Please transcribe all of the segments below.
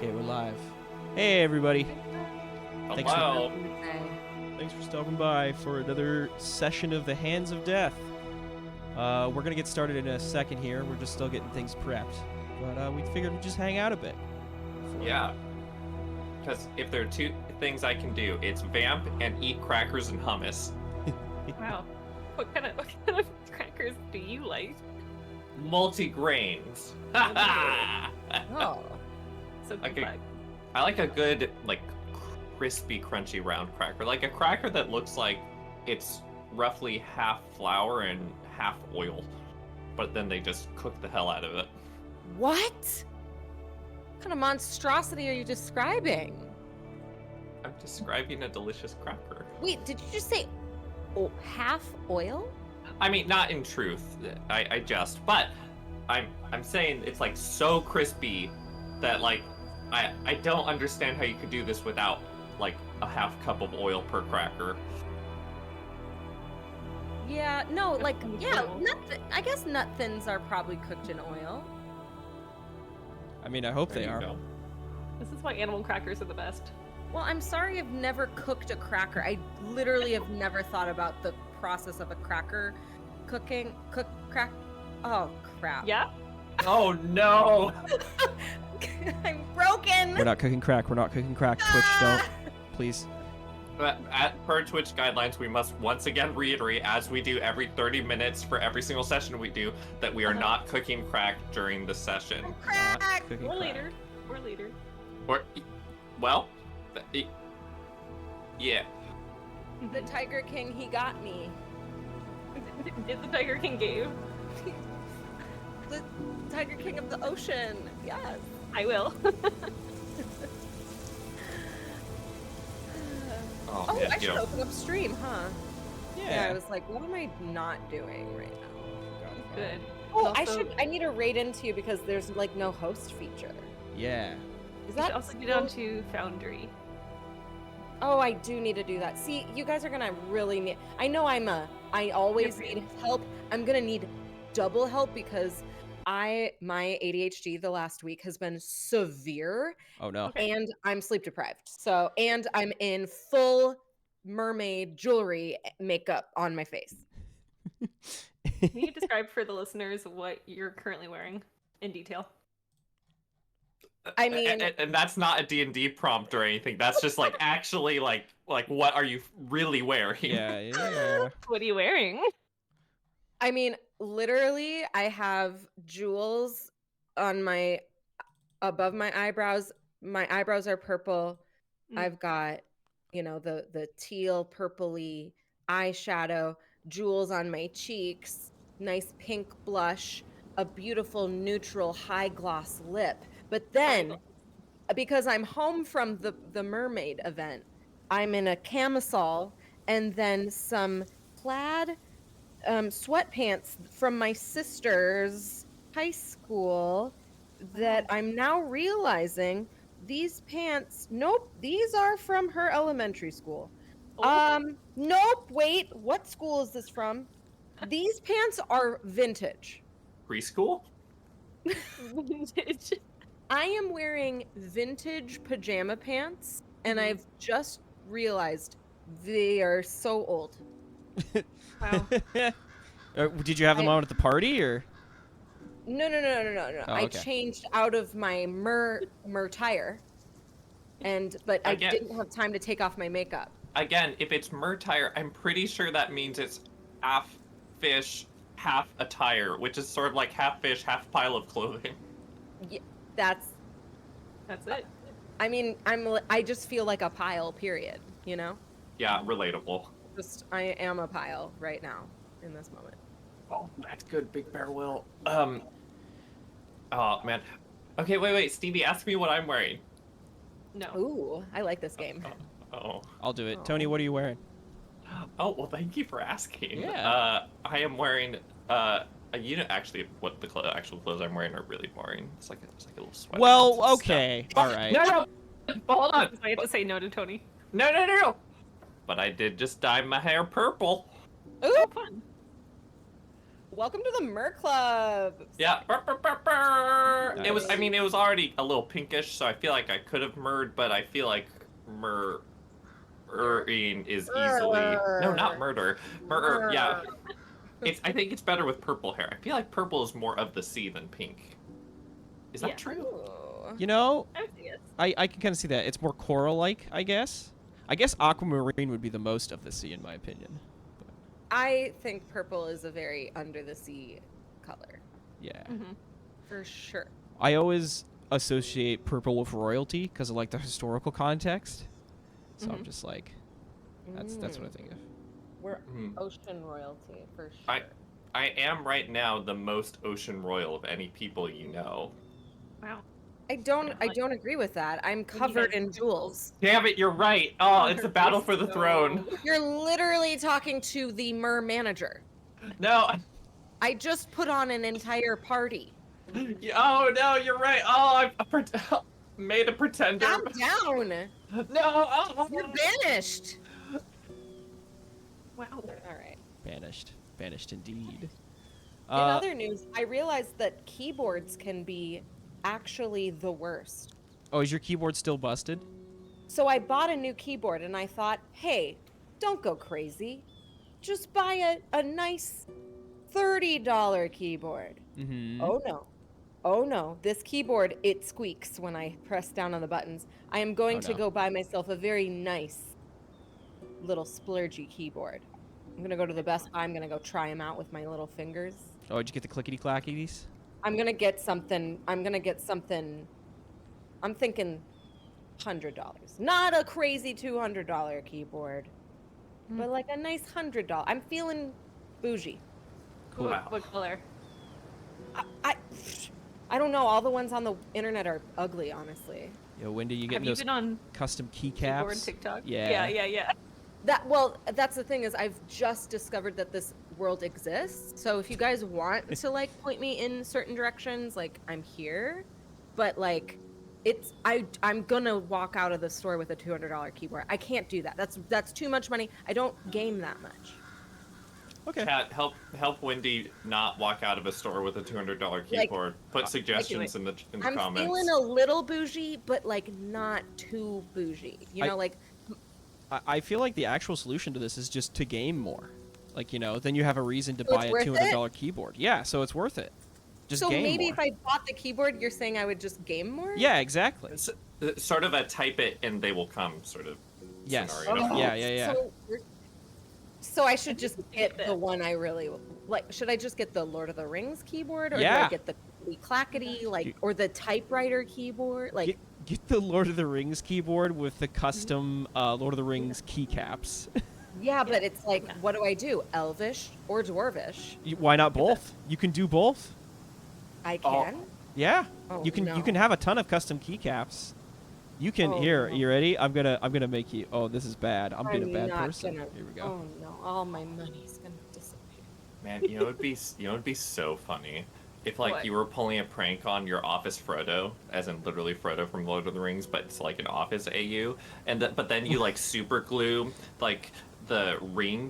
Okay, we're live. Hey, everybody. Hello. Thanks for stopping by for another session of the Hands of Death. We're going to get started in a second here. We're just still getting things prepped. But we figured we'd just hang out a bit. Yeah. Because if there are two things I can do, it's vamp and eat crackers and hummus. Wow. What kind of crackers do you like? Multi-grains. Oh. So Like good. I like a good, like, crispy, crunchy round cracker. Like a cracker that looks like it's roughly half flour and half oil. But then they just cook the hell out of it. What? What kind of monstrosity are you describing? I'm describing a delicious cracker. Wait, did you just say half oil? I mean, not in truth. I just, but I'm saying it's like so crispy that like I don't understand how you could do this without like a half cup of oil per cracker. Yeah, no, like, yeah, Cool. I guess nut thins are probably cooked in oil. I mean, I hope There they you are. go. This is why animal crackers are the best. Well, I'm sorry I've never cooked a cracker. I literally have never thought about the process of a cracker cooking. Oh, crap. Yeah? Oh no! I'm broken. We're not cooking crack. We're not cooking crack. Twitch, don't. Please. But per Twitch guidelines, we must once again reiterate, as we do every 30 minutes for every single session we do, that we are not cooking crack during the session. Not Crack. cooking Or crack. later. Or later. Or, well, yeah. The Tiger King, he got me. Did the Tiger King get you? The Tiger King of the ocean. Yes. I will. Oh, Oh, man, I you should know, open up stream, huh? Yeah. I was like, what am I not doing right now? Good. Oh, Also- I need to raid into you because there's like no host feature. Yeah. Is You should that also get onto Foundry. Oh, I do need to do that. See, you guys are gonna really need. I know I always You're need help. I'm gonna need double help because my ADHD the last week has been severe Oh, no. Okay. and I'm sleep deprived. So, and I'm in full mermaid jewelry makeup on my face. Can you describe for the listeners what you're currently wearing in detail? I mean- and that's not a D&D prompt or anything. That's just like actually like what are you really wearing? Yeah. What are you wearing? I mean, literally, I have jewels on above my eyebrows. My eyebrows are purple. Mm. I've got, the teal purpley eyeshadow, jewels on my cheeks, nice pink blush, a beautiful neutral high gloss lip. But then, because I'm home from the mermaid event, I'm in a camisole and then some plaid sweatpants from my sister's high school that I'm now realizing these pants, nope, these are from her elementary school. Oh. Nope, wait, what school is this from? These pants are vintage. Preschool? Vintage. I am wearing vintage pajama pants, and Mhm. I've just realized they are so old. Wow. Did you have them I- on at the party, or? No. Oh, I okay. changed out of my mer tire, but I Again- didn't have time to take off my makeup. Again, if it's mertire, I'm pretty sure that means it's half fish, half attire, which is sort of like half fish, half pile of clothing. Yeah, that's. That's it. I mean, I just feel like a pile. Period. You know, Yeah, relatable. I am a pile right now in this moment. Oh, that's good, Big Bear Will. Oh man. Okay, wait. Stevie, ask me what I'm wearing. No. Ooh, I like this game. Oh. I'll do it. Tony, what are you wearing? Oh, well, thank you for asking. Yeah. I am wearing actually what the actual clothes I'm wearing are really boring. It's like a little sweater. Well, and stuff. okay. All right. No. Hold on. I have to say no to Tony. No. But I did just dye my hair purple. Ooh, Oh, fun. Welcome to the Mer Club. Yeah. Nice. It was. I mean, it was already a little pinkish, so I feel like I could have murred, but I feel like murring is easily no, not murder. Yeah. I think it's better with purple hair. I feel like purple is more of the sea than pink. Is that Yeah. true? Ooh. You know, I would say yes. I can kind of see that. It's more coral-like, I guess. I guess aquamarine would be the most of the sea, in my opinion. I think purple is a very under the sea color. Yeah. Mhm. For sure. I always associate purple with royalty because of like the historical context. So I'm Mhm. just like, that's what I think of. We're Mhm. ocean royalty for sure. I am right now the most ocean royal of any people you know. Wow. I don't agree with that. I'm covered guys- in jewels. Damn it, you're right. Oh, it's a battle for the throne. You're literally talking to the Mer manager. No. I just put on an entire party. Oh no, you're right. Oh, I made a pretender. Calm down. No. Oh. You're banished. Wow. All right. Banished indeed. In other news, I realized that keyboards can be actually the worst. Oh, is your keyboard still busted? So I bought a new keyboard and I thought, hey, don't go crazy. Just buy a nice $30 keyboard. Mm-hmm. Oh no. Oh no. This keyboard, it squeaks when I press down on the buttons. I am going to no. go buy myself a very nice little splurgy keyboard. I'm going to go to the Best Buy. I'm going to go try them out with my little fingers. Oh, did you get the clickety-clackities? I'm going to get something. I'm thinking $100. Not a crazy $200 keyboard, but like a nice $100. I'm feeling bougie. Cool. Wow. What color? I don't know. All the ones on the internet are ugly, honestly. Yo, Wendy, you Have getting you those been on custom keyboard keycaps? TikTok? Yeah. Yeah. That's the thing is I've just discovered that this world exists. So if you guys want to like point me in certain directions, like I'm here. But like I'm gonna walk out of the store with a $200 keyboard. I can't do that. That's too much money. I don't game that much. Okay. Chat, help Wendy not walk out of a store with a $200 keyboard. Put suggestions in the I'm comments. feeling a little bougie, but like not too bougie. You know, like I feel like the actual solution to this is just to game more. Like, you know, then you have a reason to So buy a it's worth $200 keyboard. Yeah, so it's worth it. Just so game maybe more. if I bought the keyboard, you're saying I would just game more? Yeah, exactly. It's sort of a type it and they will come sort of Yes. scenario. Oh, Yeah. So I should just get get the that. one I really like. Should I just get the Lord of the Rings keyboard, or do Yeah. I get the clackety or the typewriter keyboard? Like, Get the Lord of the Rings keyboard with the custom Lord of the Rings keycaps. yeah, but it's like, what do I do? Elvish or Dwarvish? Why not both? You can do both. I Oh. can. Yeah. Oh, you can no. you can have a ton of custom keycaps. You can Oh, here. no. You ready? I'm gonna make you. Oh, this is bad. I'm being a bad not person. gonna- Here we go. Oh no! All my money's gonna disappear. Man, you know it'd be so funny if like What? you were pulling a prank on your office Frodo, as in literally Frodo from Lord of the Rings, but it's like an office AU, but then you like super glue like the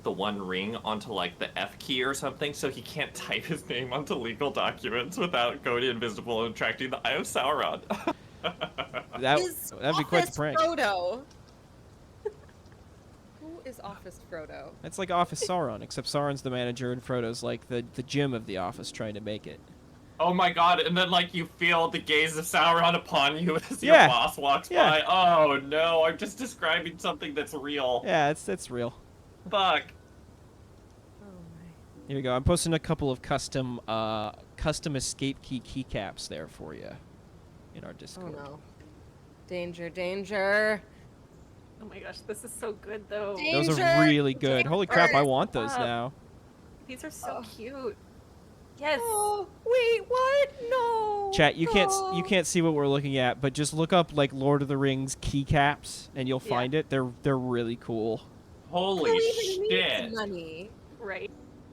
one ring onto like the F key or something, so he can't type his name onto legal documents without going invisible and attracting the Eye of Sauron. That'd be quite the Office prank. Frodo. Who is Office Frodo? It's like Office Sauron, except Sauron's the manager and Frodo's like the Jim of the office trying to make it. Oh my god, and then like you feel the gaze of Sauron upon you as your Yeah. boss walks Yeah. by. Oh no, I'm just describing something that's real. Yeah, it's real. Fuck. Oh my. Here we go. I'm posting a couple of custom escape key keycaps there for you in our Oh Discord. no! Danger! Danger! Oh my gosh, this is so good though. Those are Danger! really good. Holy crap, I Danger! want those Stop. now. These are so Oh. cute. Yes. Oh wait! What? No! Chat, you no. can't see what we're looking at, but just look up like Lord of the Rings keycaps and you'll Yeah. find it. They're really cool. Holy Who even shit. needs money? Right.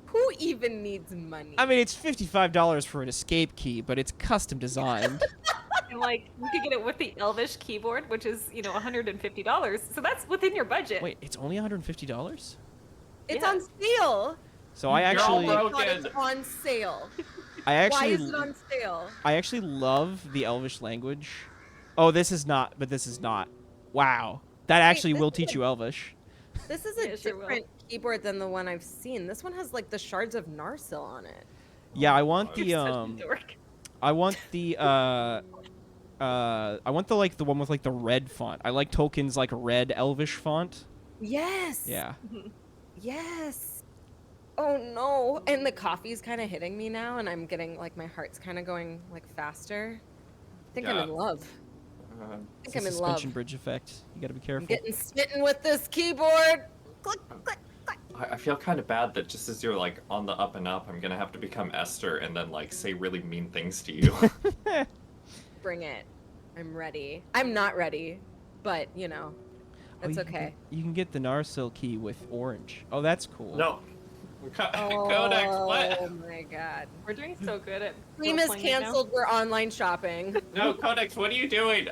Who even needs money? I mean, it's $55 for an escape key, but it's custom designed. And like you could get it with the Elvish keyboard, which is, $150. So that's within your budget. Wait, it's only $150? It's Yeah. on sale. So I You're all actually, broken. God, it's on sale. I Why actually, is it on sale? I actually love the Elvish language. Oh, this is not, but this is not. Wow, that actually this will is teach you Elvish. This is Yeah, a it sure will. different keyboard than the one I've seen. This one has like the shards of Narsil on it. Yeah, I want You're the such a dork. I want the I want the like the one with like the red font. I like Tolkien's like red Elvish font. Yes. Yeah. Yes. Oh no. And the coffee's kind of hitting me now, and I'm getting like my heart's kind of going like faster. I think I'm Yeah. in love. I It's think a I'm in love. suspension bridge effect. You got to be I'm careful. getting smitten with this keyboard. Click, click, click. I feel kind of bad that just as you're like on the up and up, I'm gonna have to become Esther and then like say really mean things to you. Bring it. I'm ready. I'm not ready, but you know, that's you can okay. you can get the Narsil key with orange. Oh, that's cool. No. Oh Codex, what? my god. We're doing so good at Stream is role-playing right now. canceled. We're online shopping. No, Codex, what are you doing?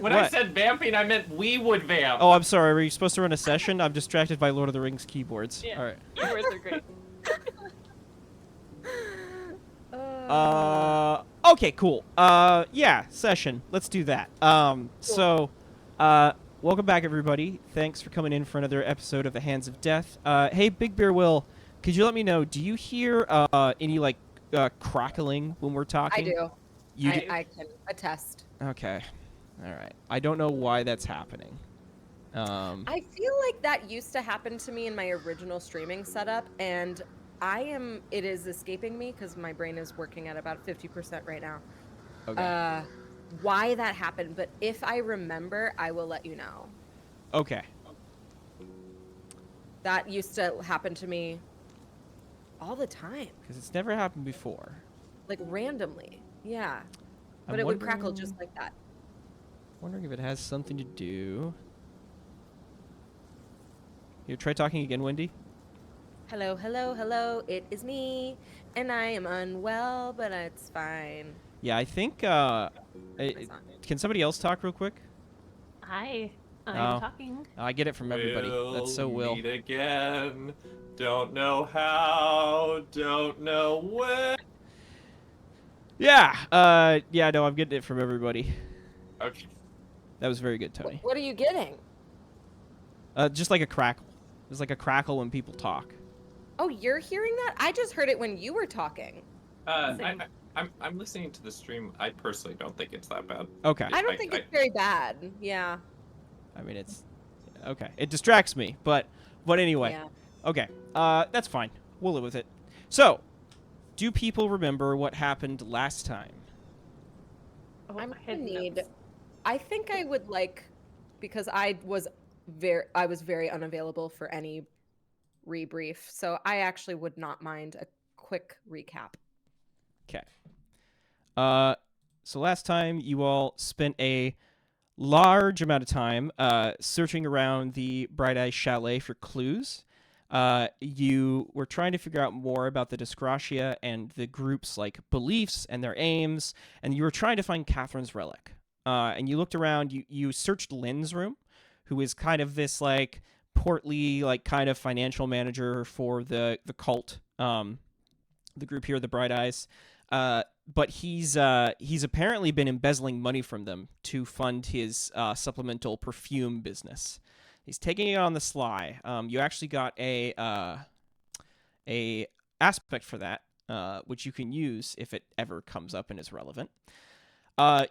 When I What? said vamping, I meant we would vamp. Oh, I'm sorry. Were you supposed to run a session? I'm distracted by Lord of the Rings keyboards. Yeah. All right. Keyboards are great. Okay, cool. Yeah, session. Let's do that. So, welcome back, everybody. Thanks for coming in for another episode of The Hands of Death. Hey, Big Bear Will, could you let me know, do you hear, any, like, crackling when we're talking? I do. You do? I can attest. Okay. All right. I don't know why that's happening. I feel like that used to happen to me in my original streaming setup, and it is escaping me because my brain is working at about 50% right now. Okay. Why that happened, but if I remember, I will let you know. Okay. That used to happen to me all the time, Because it's never happened before. like randomly. Yeah. But I'm it would crackle wondering- just like that. Wondering if it has something to do. You try talking again, Wendy? Hello, hello, hello. It is me, and I am unwell, but it's fine. Yeah, I think, It's not. can somebody else talk real quick? Hi, Oh. I'm talking. I get it from everybody. That's so Will. Meet again. Don't know how. Don't know when. Yeah, yeah, no, I'm getting it from everybody. Okay. That was very good, Tony. What are you getting? Just like a crackle. There's like a crackle when people talk. Oh, you're hearing that? I just heard it when you were talking. Same. I'm listening to the stream. I personally don't think it's that bad. Okay. I don't think it's very bad. Yeah. I mean, it's okay. It distracts me, but anyway. Yeah. Okay. That's fine. We'll live with it. So, do people remember what happened last time? Oh, I'm I had gonna need. notes. I think I would like, because I was very unavailable for any rebrief, so I actually would not mind a quick recap. Okay. So last time you all spent a large amount of time searching around the Bright Eye Chalet for clues. You were trying to figure out more about the Dyscrasia and the group's like beliefs and their aims, and you were trying to find Catherine's relic. And you looked around. You searched Lynn's room, who is kind of this like portly, like kind of financial manager for the cult, the group here, the Bright Eyes. But he's apparently been embezzling money from them to fund his supplemental perfume business. He's taking it on the sly. You actually got a aspect for that, which you can use if it ever comes up and is relevant.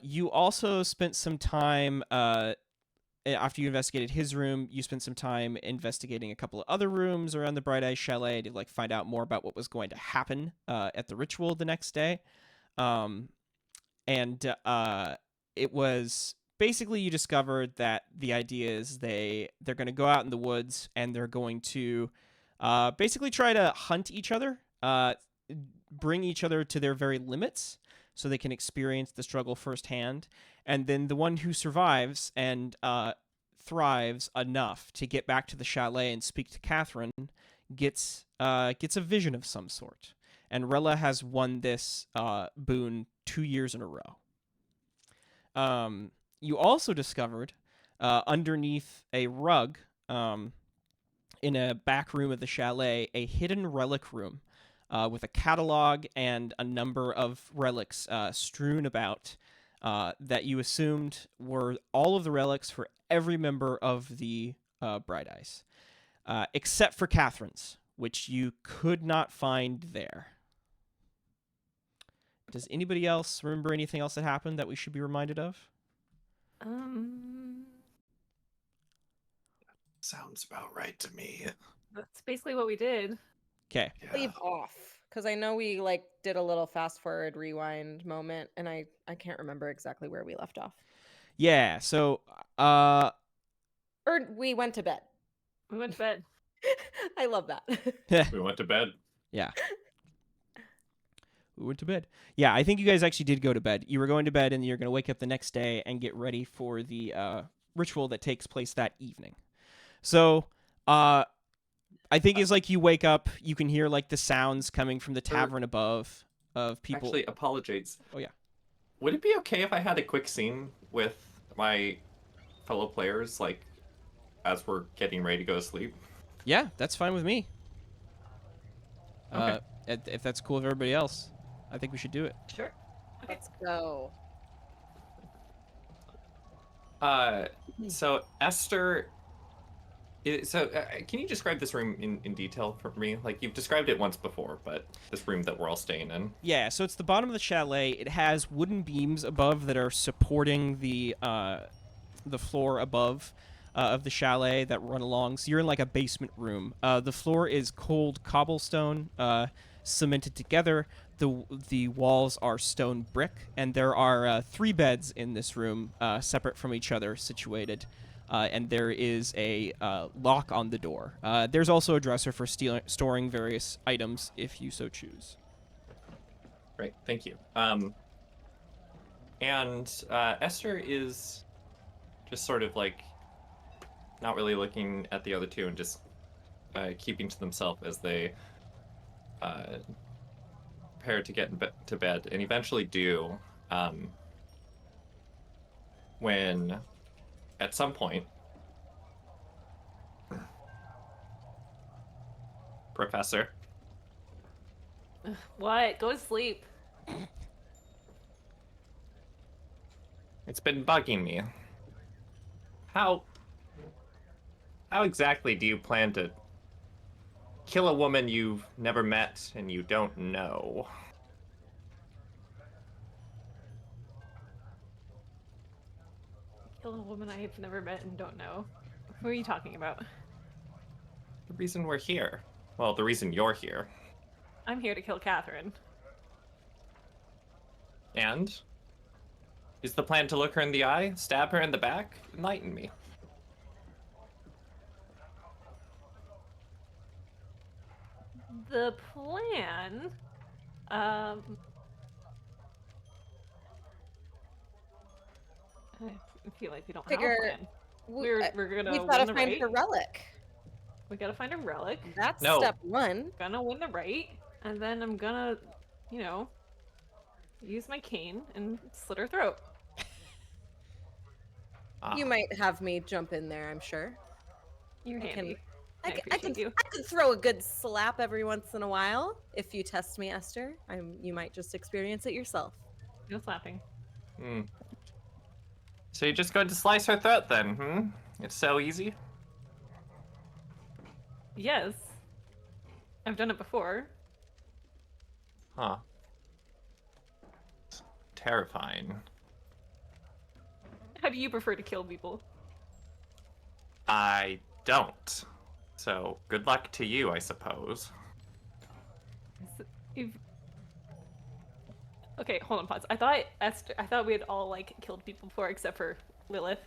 You also spent some time after you investigated his room. You spent some time investigating a couple of other rooms around the Bright Eye Chalet to like find out more about what was going to happen at the ritual the next day. It was basically, you discovered that the idea is they're going to go out in the woods and they're going to basically try to hunt each other, bring each other to their very limits so they can experience the struggle firsthand. And then the one who survives and thrives enough to get back to the chalet and speak to Catherine gets a vision of some sort. And Rella has won this boon 2 years in a row. You also discovered underneath a rug in a back room of the chalet a hidden relic room with a catalog and a number of relics strewn about that you assumed were all of the relics for every member of the Bright Eyes, except for Catherine's, which you could not find there. Does anybody else remember anything else that happened that we should be reminded of? Sounds about right to me. That's basically what we did. Okay. Leave off, because I know we did a little fast forward rewind moment, and I can't remember exactly where we left off. Yeah. So, Or we went to bed. We went to bed. I love that. We went to bed. yeah. We went to bed. Yeah, I think you guys actually did go to bed. You were going to bed, and you're going to wake up the next day and get ready for the ritual that takes place that evening. So, I think it's like you wake up, you can hear the sounds coming from the tavern above of people. Actually, apologies. Oh, yeah. Would it be okay if I had a quick scene with my fellow players, as we're getting ready to go to sleep? Yeah, that's fine with me. Okay. If that's cool with everybody else, I think we should do it. Sure. Let's go. So Ester. Can you describe this room in detail for me? You've described it once before, but this room that we're all staying in. Yeah, so it's the bottom of the chalet. It has wooden beams above that are supporting the floor above of the chalet that run along. So you're in a basement room. The floor is cold cobblestone, cemented together. The walls are stone brick, and there are 3 beds in this room, separate from each other, situated. And there is a lock on the door. There's also a dresser for storing various items if you so choose. Great, thank you. And Esther is just sort of not really looking at the other two and just keeping to themselves as they prepare to get to bed, and eventually do when at some point Professor. What? Go to sleep. It's been bugging me. How exactly do you plan to kill a woman you've never met and you don't know? Kill a woman I have never met and don't know. Who are you talking about? The reason we're here. Well, the reason you're here. I'm here to kill Catherine. And? Is the plan to look her in the eye, stab her in the back? Enlighten me. The plan... I feel like we don't have a plan. We're gonna We've win got to the find right. her relic. We gotta find a relic. That's No. step 1. Gonna win the right, and then I'm gonna, use my cane and slit her throat. You might have me jump in there, I'm sure. You're I handy. I appreciate you. could throw a good slap every once in a while. If you test me, Esther, you might just experience it yourself. No slapping. So you're just going to slice her throat then, It's so easy? Yes. I've done it before. Huh. It's terrifying. How do you prefer to kill people? I don't. So, good luck to you, I suppose. Okay, hold on, pause. I thought we had all killed people before except for Lilith.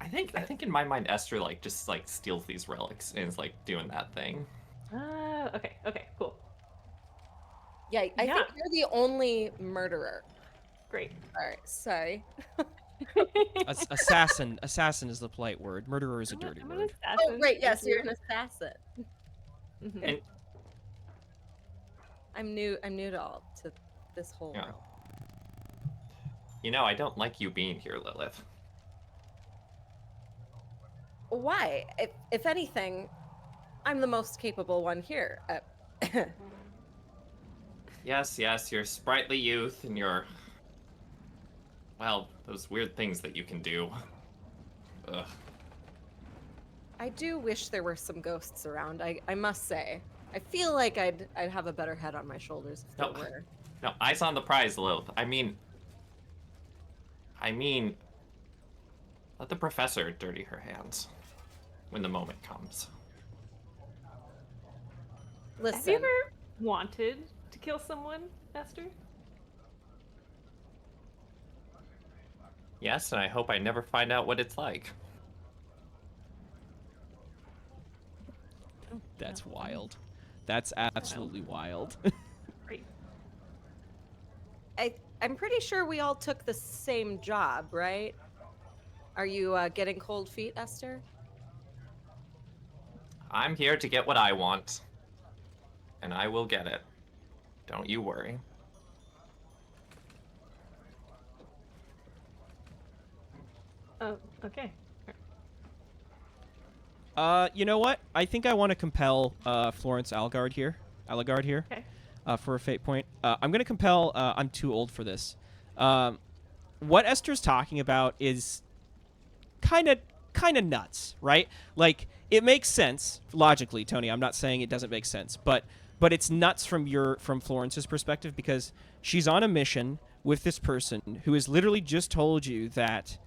I think in my mind Esther just steals these relics and is doing that thing. Okay, cool. Yeah, I think you're the only murderer. Great. All right, sorry. Assassin is the polite word. Murderer is a dirty I'm an word. assassin. Oh, right, yes, you're an assassin. Mhm. And I'm new to this whole Yeah. world. I don't like you being here, Lilith. Why? If anything, I'm the most capable one here. Yes, your sprightly youth and your, well, those weird things that you can do. Ugh. I do wish there were some ghosts around. I must say, I feel like I'd have a better head on my shoulders if there were. No, eyes on the prize, Lilith. I mean, let the professor dirty her hands when the moment comes. Listen, Have you ever wanted to kill someone, Esther? Yes, and I hope I never find out what it's like. That's wild. That's absolutely wild. Great. I'm pretty sure we all took the same job, right? Are you getting cold feet, Esther? I'm here to get what I want, and I will get it. Don't you worry. Oh, okay. You know what? I think I want to compel Florence Alagard here. Okay. For a fate point. I'm going to compel. I'm too old for this. What Esther's talking about is kind of nuts, right? Like, it makes sense logically, Tony. I'm not saying it doesn't make sense, but it's nuts from Florence's perspective, because she's on a mission with this person who has literally just told you that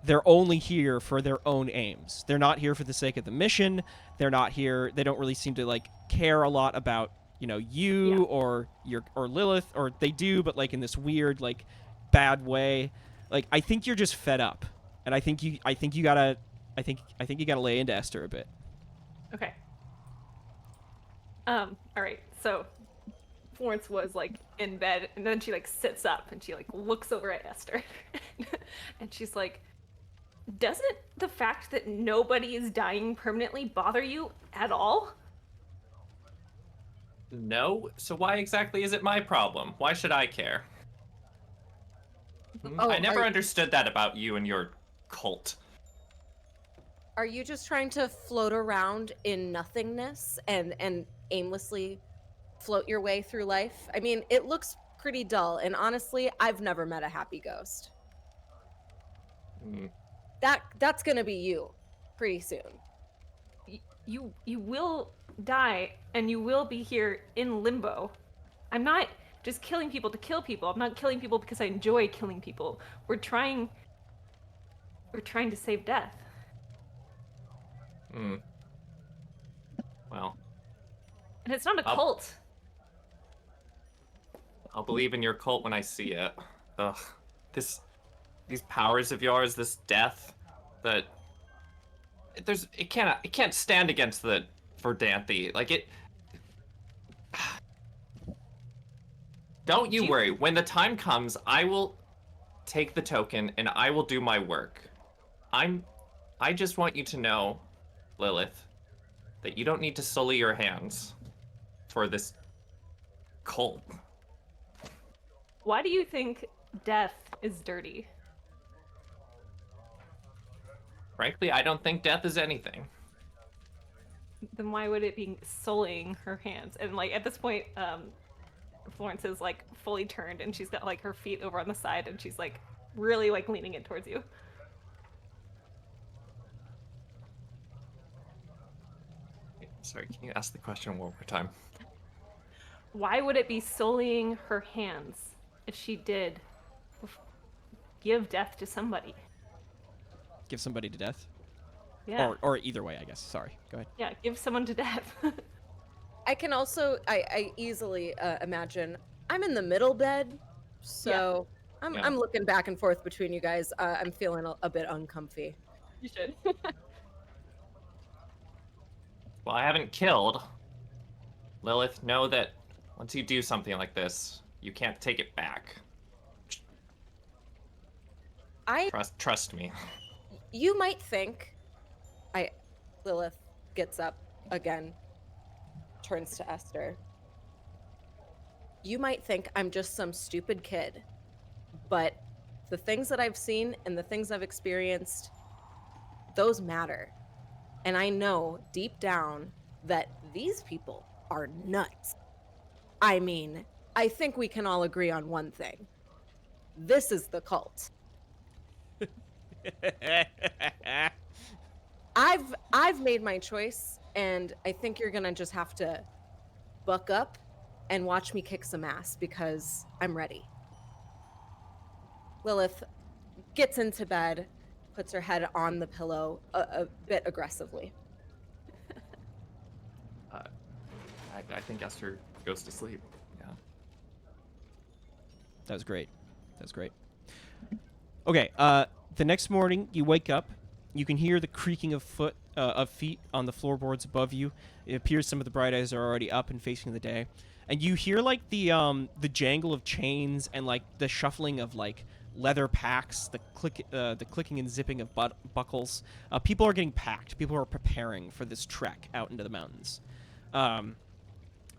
they're only here for their own aims. They're not here for the sake of the mission. They're not here. They don't really seem to like care a lot about, you or Lilith, or they do, but like in this weird, like bad way. Like, I think you're just fed up. And I think you gotta lay into Esther a bit. Okay. All right. So Florence was like in bed, and then she like sits up and she like looks over at Esther, and she's like, "Doesn't the fact that nobody is dying permanently bother you at all?" No? So why exactly is it my problem? Why should I care? Oh, I never understood that about you and your cult. Are you just trying to float around in nothingness and aimlessly float your way through life? I mean, it looks pretty dull, and honestly, I've never met a happy ghost. That's gonna be you pretty soon. You will die, and you will be here in limbo. I'm not just killing people to kill people. I'm not killing people because I enjoy killing people. We're trying to save death. Well, And it's not a cult. I'll believe in your cult when I see it. Ugh. These powers of yours, this death, it can't stand against the Verdanthe. Like it. Don't you worry. When the time comes, I will take the token and I will do my work. I just want you to know, Lilith, that you don't need to sully your hands for this cult. Why do you think death is dirty? Frankly, I don't think death is anything. Then why would it be sullying her hands? And like at this point, Florence is like fully turned, and she's got like her feet over on the side, and she's like really like leaning in towards you. Sorry, can you ask the question one more time? Why would it be sullying her hands if she did give death to somebody? Give somebody to death? Yeah. Or either way, I guess. Sorry. Go ahead. Yeah, give someone to death. I can also, I easily imagine I'm in the middle bed, so I'm looking back and forth between you guys. I'm feeling a bit uncomfy. You should. Well, I haven't killed. Lilith, know that once you do something like this, you can't take it back. Trust me. You might think, Lilith gets up again, turns to Esther. You might think I'm just some stupid kid, but the things that I've seen and the things I've experienced, those matter. And I know deep down that these people are nuts. I mean, I think we can all agree on one thing. This is the cult. I've made my choice, and I think you're gonna just have to buck up and watch me kick some ass because I'm ready. Lilith gets into bed, puts her head on the pillow a bit aggressively. I think Esther goes to sleep. Yeah. That was great. Okay, the next morning you wake up. You can hear the creaking of feet on the floorboards above you. It appears some of the Bright Eyes are already up and facing the day. And you hear like the jangle of chains and like the shuffling of like leather packs, the clicking and zipping of buckles. People are getting packed. People are preparing for this trek out into the mountains.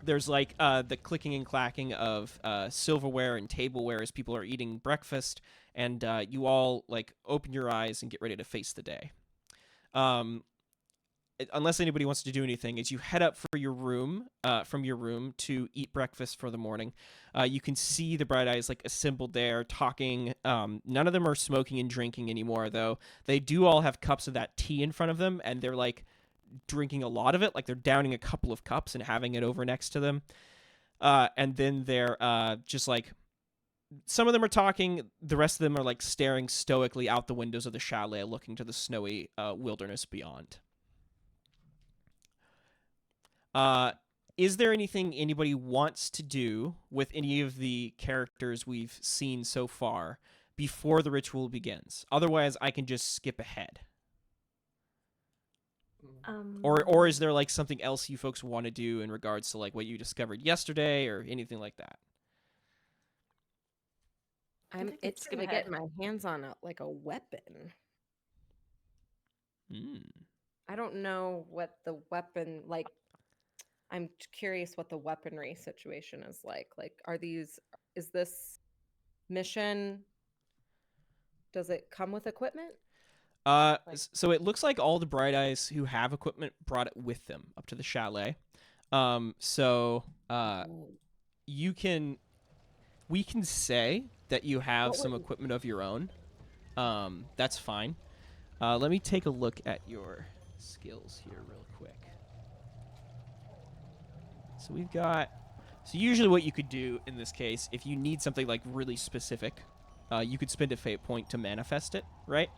There's like the clicking and clacking of silverware and tableware as people are eating breakfast, and you all like open your eyes and get ready to face the day. Unless anybody wants to do anything, as you head up for your room, from your room to eat breakfast for the morning, you can see the Bright Eyes like assembled there, talking. None of them are smoking and drinking anymore, though. They do all have cups of that tea in front of them, and they're like drinking a lot of it, like they're downing a couple of cups and having it over next to them. And then they're just like, some of them are talking, the rest of them are like staring stoically out the windows of the chalet, looking to the snowy wilderness beyond. Is there anything anybody wants to do with any of the characters we've seen so far before the ritual begins? Otherwise, I can just skip ahead. Or is there like something else you folks want to do in regards to like what you discovered yesterday or anything like that? I'm itching to get my hands on a weapon. I don't know what the weapon, like, I'm curious what the weaponry situation is like. Like, is this mission, does it come with equipment? So it looks like all the Bright Eyes who have equipment brought it with them up to the chalet. We can say that you have some equipment of your own. That's fine. Let me take a look at your skills here real quick. So usually what you could do in this case, if you need something like really specific, you could spend a fate point to manifest it, right?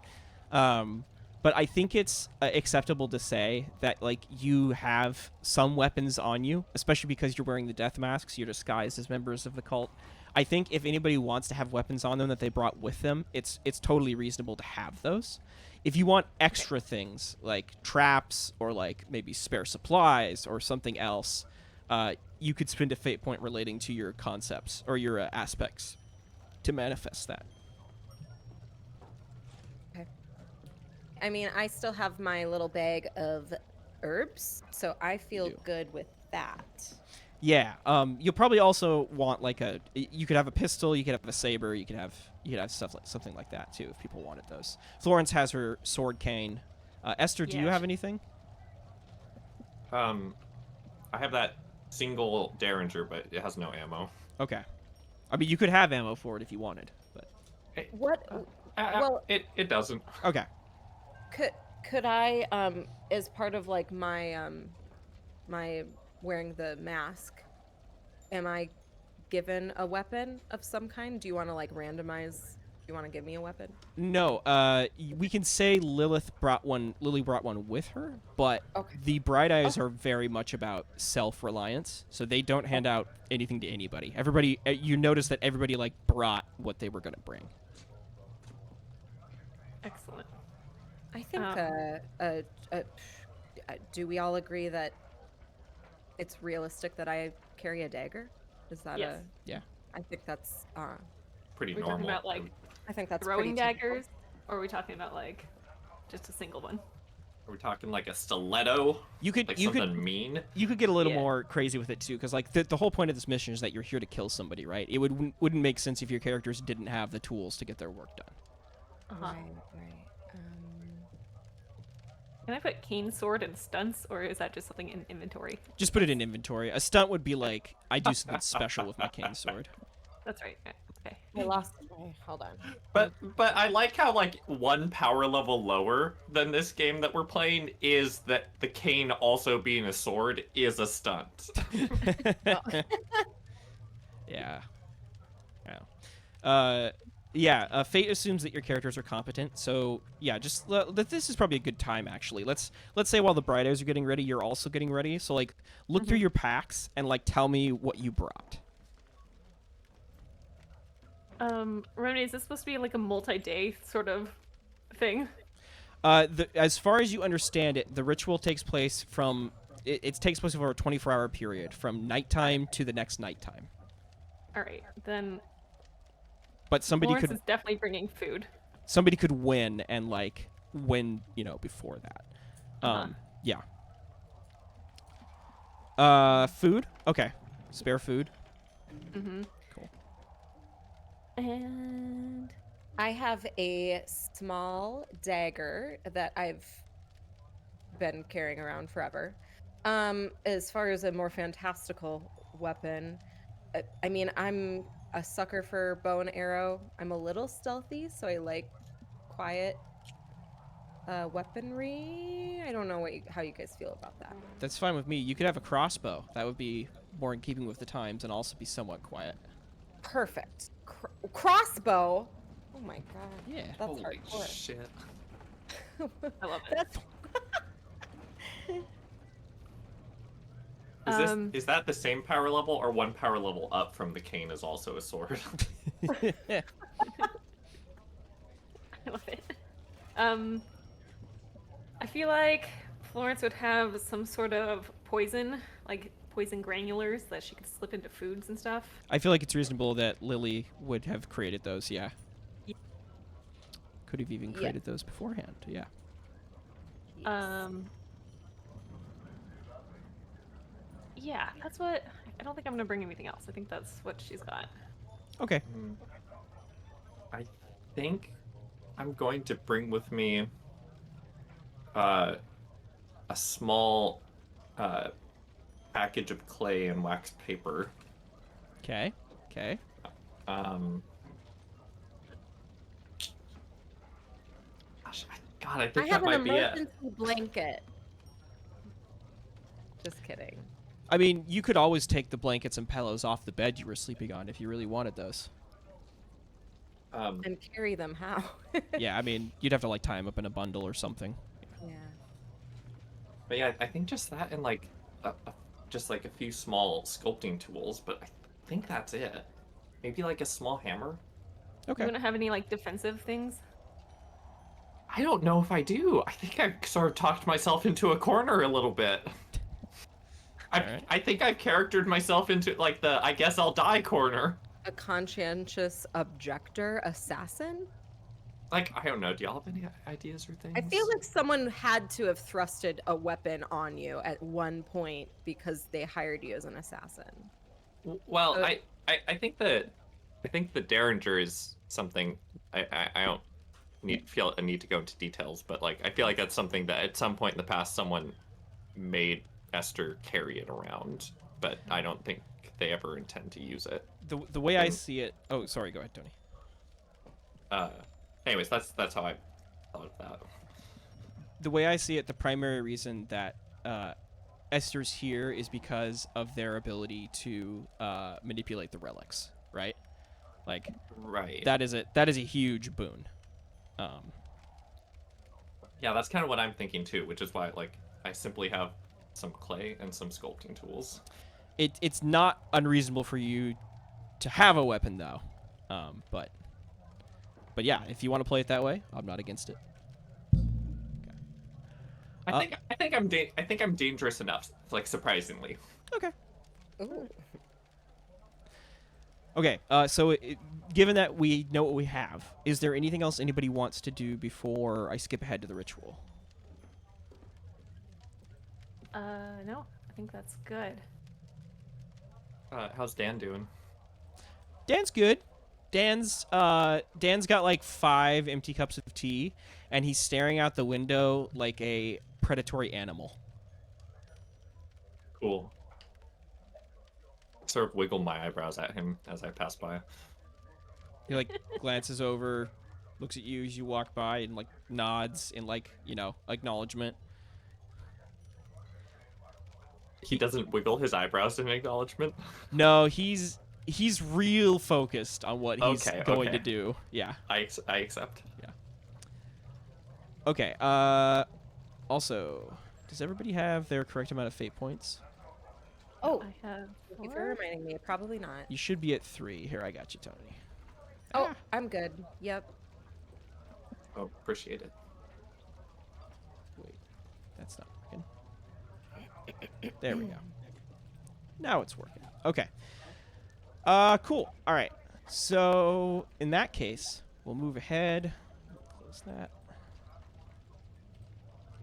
But I think it's acceptable to say that like you have some weapons on you, especially because you're wearing the death masks, you're disguised as members of the cult. I think if anybody wants to have weapons on them that they brought with them, it's totally reasonable to have those. If you want extra things like traps or like maybe spare supplies or something else, you could spend a fate point relating to your concepts or your aspects to manifest that. Okay. I mean, I still have my little bag of herbs, so I feel good with that. Yeah. You'll probably also want like you could have a pistol, you could have a saber, you could have stuff like something like that too if people wanted those. Florence has her sword cane. Esther, do you have anything? I have that single Derringer, but it has no ammo. Okay. I mean, you could have ammo for it if you wanted, but it doesn't. Okay. Could I as part of like my my wearing the mask, am I given a weapon of some kind? Do you want to like randomize? Do you want to give me a weapon? No. We can say Lily brought one with her, but the Bright Eyes are very much about self-reliance, so they don't hand out anything to anybody. Everybody, you notice that everybody like brought what they were going to bring. Excellent. I think do we all agree that it's realistic that I carry a dagger? Is that yeah? I think that's pretty normal. Talking about like I think that's throwing daggers, or are we talking about like just a single one? Are we talking like a stiletto? You could mean. You could get a little more crazy with it too, because like the whole point of this mission is that you're here to kill somebody, right? It wouldn't make sense if your characters didn't have the tools to get their work done. Right. Can I put cane sword and stunts, or is that just something in inventory? Just put it in inventory. A stunt would be like, I do something special with my cane sword. That's right. Okay. I lost my. Hold on. But I like how like one power level lower than this game that we're playing is that the cane also being a sword is a stunt. Yeah. Fate assumes that your characters are competent, so yeah, just this is probably a good time actually. Let's say while the Bright Eyes are getting ready, you're also getting ready. So like, look through your packs and like tell me what you brought. Remedy, is this supposed to be like a multi-day sort of thing? As far as you understand it, the ritual takes place from it takes place over a 24-hour period from nighttime to the next nighttime. All right, then. But Florence is definitely bringing food. somebody could win and like win, before that. Yeah. Food? Okay. Spare food. Mm-hmm. Cool. And I have a small dagger that I've been carrying around forever. As far as a more fantastical weapon, I mean, I'm a sucker for bow and arrow. I'm a little stealthy, so I like quiet weaponry. I don't know how you guys feel about that. That's fine with me. You could have a crossbow. That would be more in keeping with the times and also be somewhat quiet. Perfect. Crossbow. Oh my god. Yeah. That's Holy hardcore. shit. I love it. That's Is that the same power level or one power level up from the cane is also a sword? I love it. I feel like Florence would have some sort of poison, like poison granulars that she could slip into foods and stuff. I feel like it's reasonable that Lily would have created those, yeah. Could have even created those beforehand, yeah. Yeah, that's what. I don't think I'm gonna bring anything else. I think that's what she's got. Okay. I think I'm going to bring with me a small package of clay and wax paper. Okay. Okay. Gosh, God, I I think have that an might be it. emergency blanket. Just kidding. I mean, you could always take the blankets and pillows off the bed you were sleeping on if you really wanted those. And carry them how? Yeah, I mean, you'd have to like tie them up in a bundle or something. Yeah. But yeah, I think just that and like just like a few small sculpting tools, but I think that's it. Maybe like a small hammer. Okay. You wouldn't have any like defensive things? I don't know if I do. I think I've sort of talked myself into a corner a little bit. Alright. I think I've charactered myself into like the I guess I'll die corner. A conscientious objector assassin? Like, I don't know. Do y'all have any ideas or things? I feel like someone had to have thrusted a weapon on you at one point because they hired you as an assassin. Well, I think the Derringer is something I don't feel a need to go into details, but like I feel like that's something that at some point in the past someone made Ester carry it around, but I don't think they ever intend to use it. The way I see it. Oh, sorry. Go ahead, Tony. Anyways, that's how I thought of that. The way I see it, the primary reason that Ester's here is because of their ability to manipulate the relics, right? Like, Right. that is a huge boon. Yeah, that's kind of what I'm thinking too, which is why like I simply have some clay and some sculpting tools. It's not unreasonable for you to have a weapon though, but yeah, if you want to play it that way, I'm not against it. I think I'm dangerous enough, like surprisingly. Okay. Ooh. Okay. So given that we know what we have, is there anything else anybody wants to do before I skip ahead to the ritual? No, I think that's good. How's Dan doing? Dan's good. Dan's got like 5 empty cups of tea, and he's staring out the window like a predatory animal. Cool. Sort of wiggle my eyebrows at him as I pass by. He like glances over, looks at you as you walk by, and like nods in like acknowledgement. He doesn't wiggle his eyebrows in acknowledgement. No, he's real focused on what he's Okay, going okay. to do. Yeah. I accept. Okay. Also, does everybody have their correct amount of fate points? Oh, I have thank you for 4. reminding me. Probably not. You should be at 3. Here, I got you, Tony. Oh, I'm good. Yep. Oh, appreciate it. Wait, that's not working. There we go. Now it's working. Okay. Cool. All right. So in that case, we'll move ahead. Close that.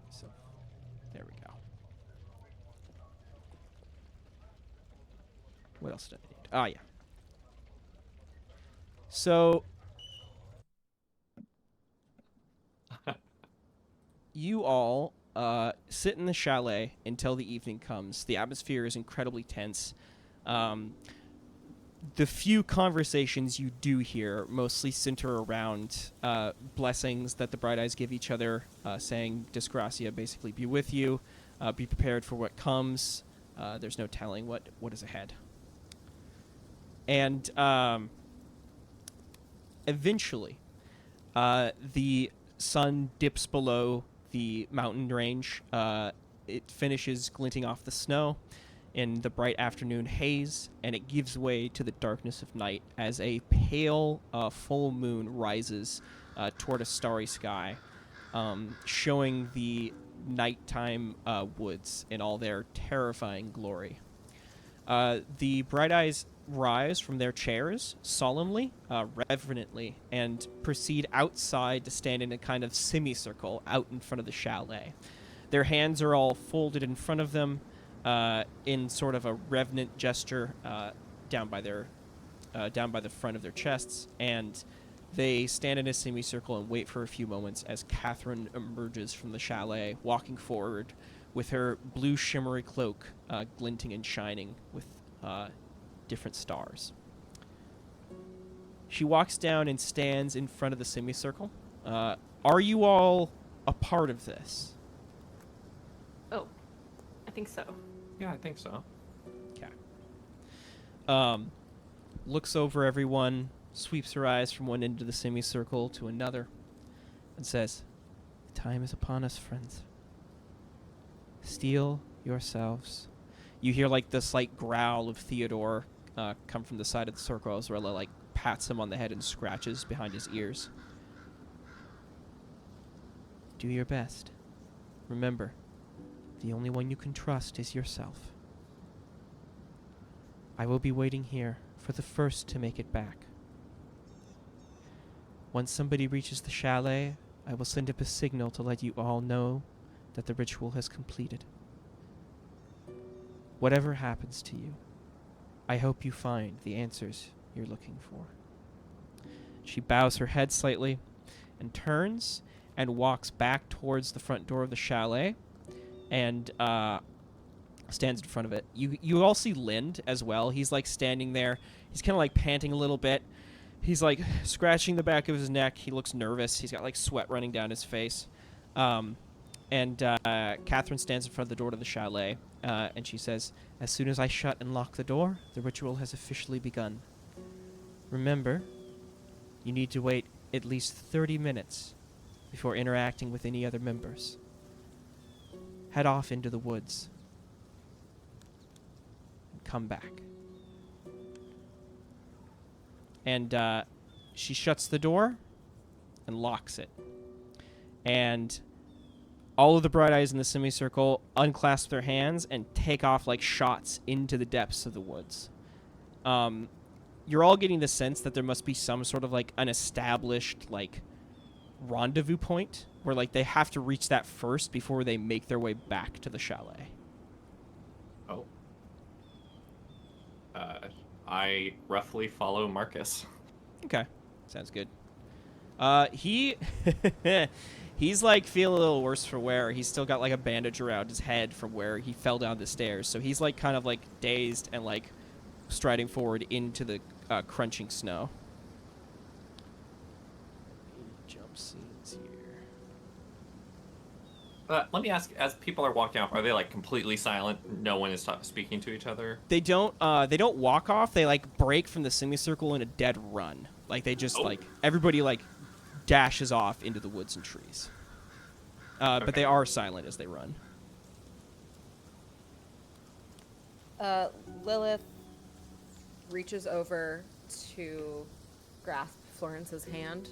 So there we go. What else did I need? Ah, yeah. So you all sit in the chalet until the evening comes. The atmosphere is incredibly tense. The few conversations you do hear mostly center around blessings that the Bright Eyes give each other, saying, Disgracia, basically, be with you, be prepared for what comes. There's no telling what is ahead. And eventually, the sun dips below the mountain range. It finishes glinting off the snow in the bright afternoon haze, and it gives way to the darkness of night as a pale full moon rises toward a starry sky, showing the nighttime woods in all their terrifying glory. The Bright Eyes rise from their chairs solemnly, reverently, and proceed outside to stand in a kind of semicircle out in front of the chalet. Their hands are all folded in front of them in sort of a reverent gesture down by the front of their chests, and they stand in a semicircle and wait for a few moments as Catherine emerges from the chalet, walking forward with her blue shimmery cloak glinting and shining with different stars. She walks down and stands in front of the semicircle. Are you all a part of this? Oh, I think so. Yeah, I think so. Okay. Looks over everyone, sweeps her eyes from one end of the semicircle to another, and says, "The time is upon us, friends. Steel yourselves." You hear like the slight growl of Theodore come from the side of the circle as Rella like pats him on the head and scratches behind his ears. Do your best. Remember, the only one you can trust is yourself. I will be waiting here for the first to make it back. Once somebody reaches the chalet, I will send up a signal to let you all know that the ritual has completed. Whatever happens to you, I hope you find the answers you're looking for. She bows her head slightly and turns and walks back towards the front door of the chalet and stands in front of it. You all see Lind as well. He's like standing there. He's kind of like panting a little bit. He's like scratching the back of his neck. He looks nervous. He's got like sweat running down his face. And Catherine stands in front of the door to the chalet, and she says, "As soon as I shut and lock the door, the ritual has officially begun. Remember, you need to wait at least 30 minutes before interacting with any other members. Head off into the woods and come back." And she shuts the door and locks it. And all of the Bright Eyes in the semicircle unclasp their hands and take off like shots into the depths of the woods. You're all getting the sense that there must be some sort of like an established like rendezvous point where like they have to reach that first before they make their way back to the chalet. Oh. I roughly follow Marcus. Okay, sounds good. He he's like feeling a little worse for wear. He's still got like a bandage around his head from where he fell down the stairs. So he's like kind of like dazed and like striding forward into the crunching snow. Jump scenes here. Let me ask: as people are walking off, are they like completely silent? No one is speaking to each other. They don't walk off. They like break from the semicircle in a dead run. Like they just like everybody like dashes off into the woods and trees. But they are silent as they run. Lilith reaches over to grasp Florence's hand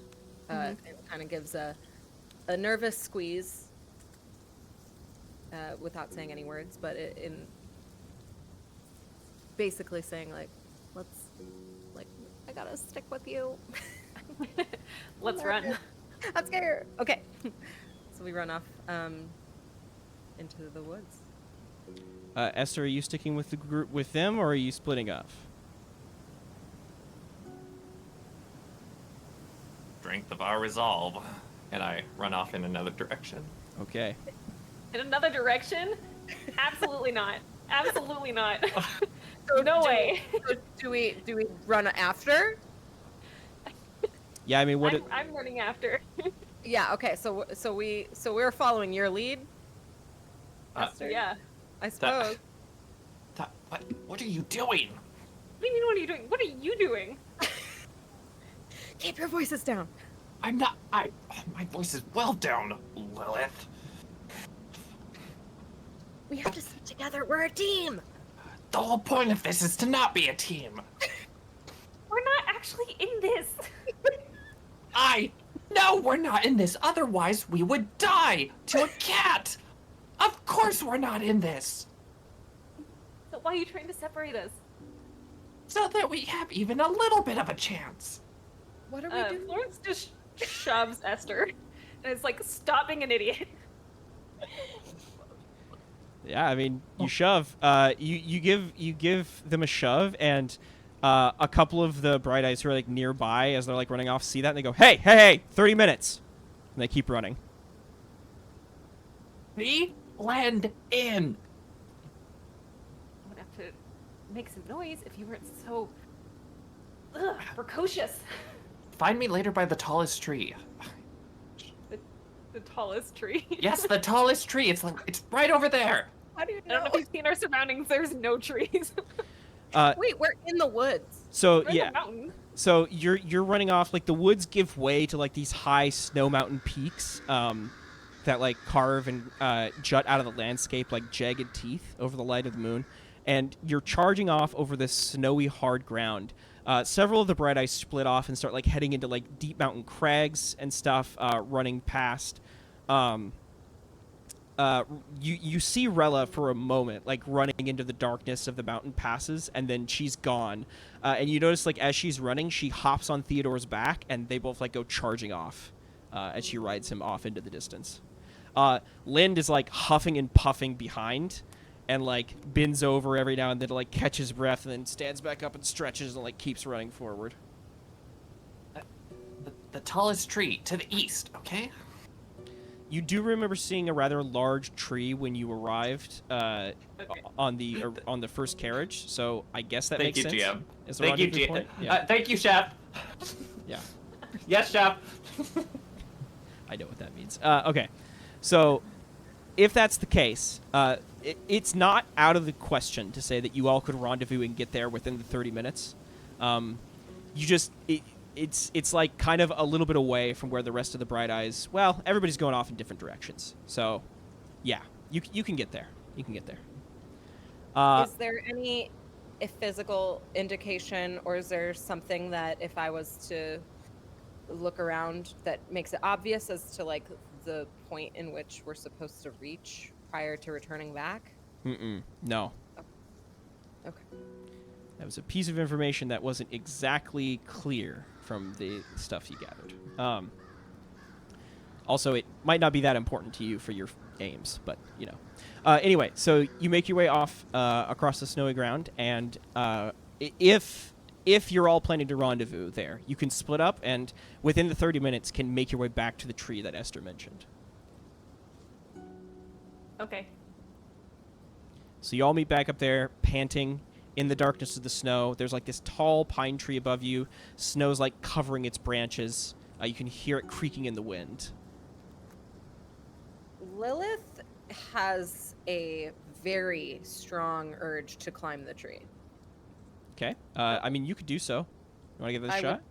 and kind of gives a nervous squeeze without saying any words, but in basically saying like, I gotta stick with you. Let's run. I'm scared. Okay. So we run off into the woods. Esther, are you sticking with the group with them, or are you splitting up? Strength of our resolve, and I run off in another direction. Okay. In another direction? Absolutely not. Absolutely not. So no way. Do we run after? Yeah, I mean, I'm running after. Yeah. Okay. So we're following your lead. Esther? Yeah. I suppose. What are you doing? What do you mean, what are you doing? What are you doing? Keep your voices down. I'm not. My voice is well down, Lilith. We have to stick together. We're a team. The whole point of this is to not be a team. We're not actually in this. No, we're not in this. Otherwise, we would die to a cat. Of course we're not in this. So why are you trying to separate us? So that we have even a little bit of a chance. What are we doing? Florence just shoves Esther, and it's like, stop being an idiot. Yeah, I mean, you shove. You give them a shove, and a couple of the Bright Eyes who are like nearby as they're like running off see that, and they go, "Hey, 30 minutes," and they keep running. We land in. I would have to make some noise if you weren't so precocious. Find me later by the tallest tree. The tallest tree. Yes, the tallest tree. It's right over there. How do you know? I don't know if you've seen our surroundings. There's no trees. Wait, we're in the woods. So We're in yeah. the mountain. So you're running off, like the woods give way to like these high snow mountain peaks that like carve and jut out of the landscape like jagged teeth over the light of the moon, and you're charging off over this snowy hard ground. Several of the Bright Eyes split off and start like heading into like deep mountain crags and stuff, running past. You see Rella for a moment, like running into the darkness of the mountain passes, and then she's gone. And you notice, like as she's running, she hops on Theodore's back, and they both like go charging off as she rides him off into the distance. Lind is like huffing and puffing behind, and like bends over every now and then to like catch his breath, and then stands back up and stretches and like keeps running forward. The tallest tree to the east, okay? You do remember seeing a rather large tree when you arrived on the first carriage, so I guess that makes sense. Thank you, GM. Is the Thank you, rendezvous GM. point? Yeah. Thank you, Chef. Yeah. Yes, Chef. I know what that means. Okay, so if that's the case, it's not out of the question to say that you all could rendezvous and get there within the 30 minutes. It's like kind of a little bit away from where the rest of the Bright Eyes. Well, everybody's going off in different directions. So, yeah, you can get there. You can get there. Is there any physical indication, or is there something that if I was to look around that makes it obvious as to like the point in which we're supposed to reach prior to returning back? No. Okay. That was a piece of information that wasn't exactly clear from the stuff you gathered. Also, it might not be that important to you for your aims, but, you know. Anyway, so you make your way off across the snowy ground, and if if you're all planning to rendezvous there, you can split up and within the 30 minutes can make your way back to the tree that Esther mentioned. Okay. So you all meet back up there, panting in the darkness of the snow. There's like this tall pine tree above you. Snow's like covering its branches. You can hear it creaking in the wind. Lilith has a very strong urge to climb the tree. Okay. I mean, you could do so. You want to give it a shot?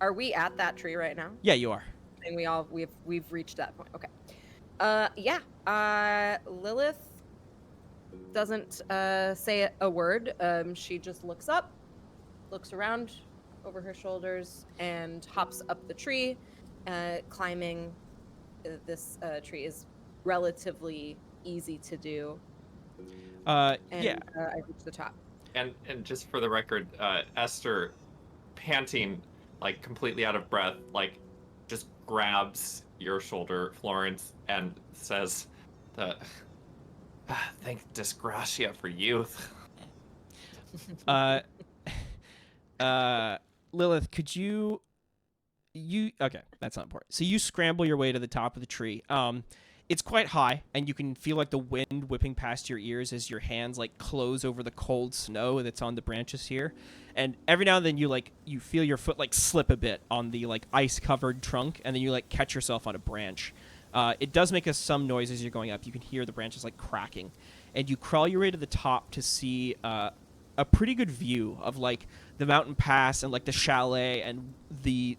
Are we at that tree right now? Yeah, you are. And we've reached that point. Okay. Yeah. Lilith doesn't say a word. She just looks up, looks around over her shoulders, and hops up the tree. Climbing this tree is relatively easy to do. Yeah. I reach the top. And just for the record, Esther, panting, like completely out of breath, like just grabs your shoulder, Florence, and says, "Thank disgracia for youth." Lilith, could you okay, that's not important. So you scramble your way to the top of the tree. It's quite high, and you can feel like the wind whipping past your ears as your hands like close over the cold snow that's on the branches here. And every now and then you feel your foot like slip a bit on the like ice covered trunk, and then you like catch yourself on a branch. It does make some noise as you're going up. You can hear the branches like cracking, and you crawl your way to the top to see a pretty good view of like the mountain pass and like the chalet and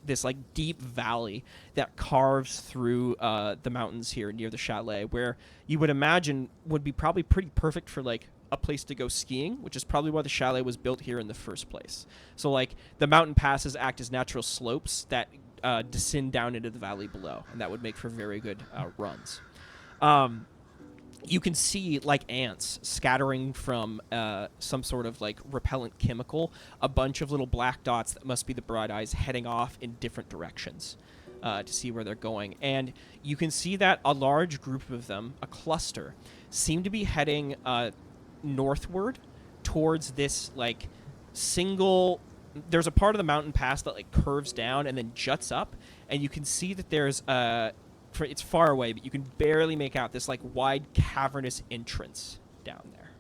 this like deep valley that carves through the mountains here near the chalet, where you would imagine would be probably pretty perfect for like a place to go skiing, which is probably why the chalet was built here in the first place. So like the mountain passes act as natural slopes that descend down into the valley below, and that would make for very good runs. You can see like ants scattering from some sort of like repellent chemical, a bunch of little black dots that must be the bright eyes heading off in different directions to see where they're going. And you can see that a large group of them, a cluster, seem to be heading northward towards this like single. There's a part of the mountain pass that like curves down and then juts up, and you can see that there's it's far away, but you can barely make out this like wide cavernous entrance down there.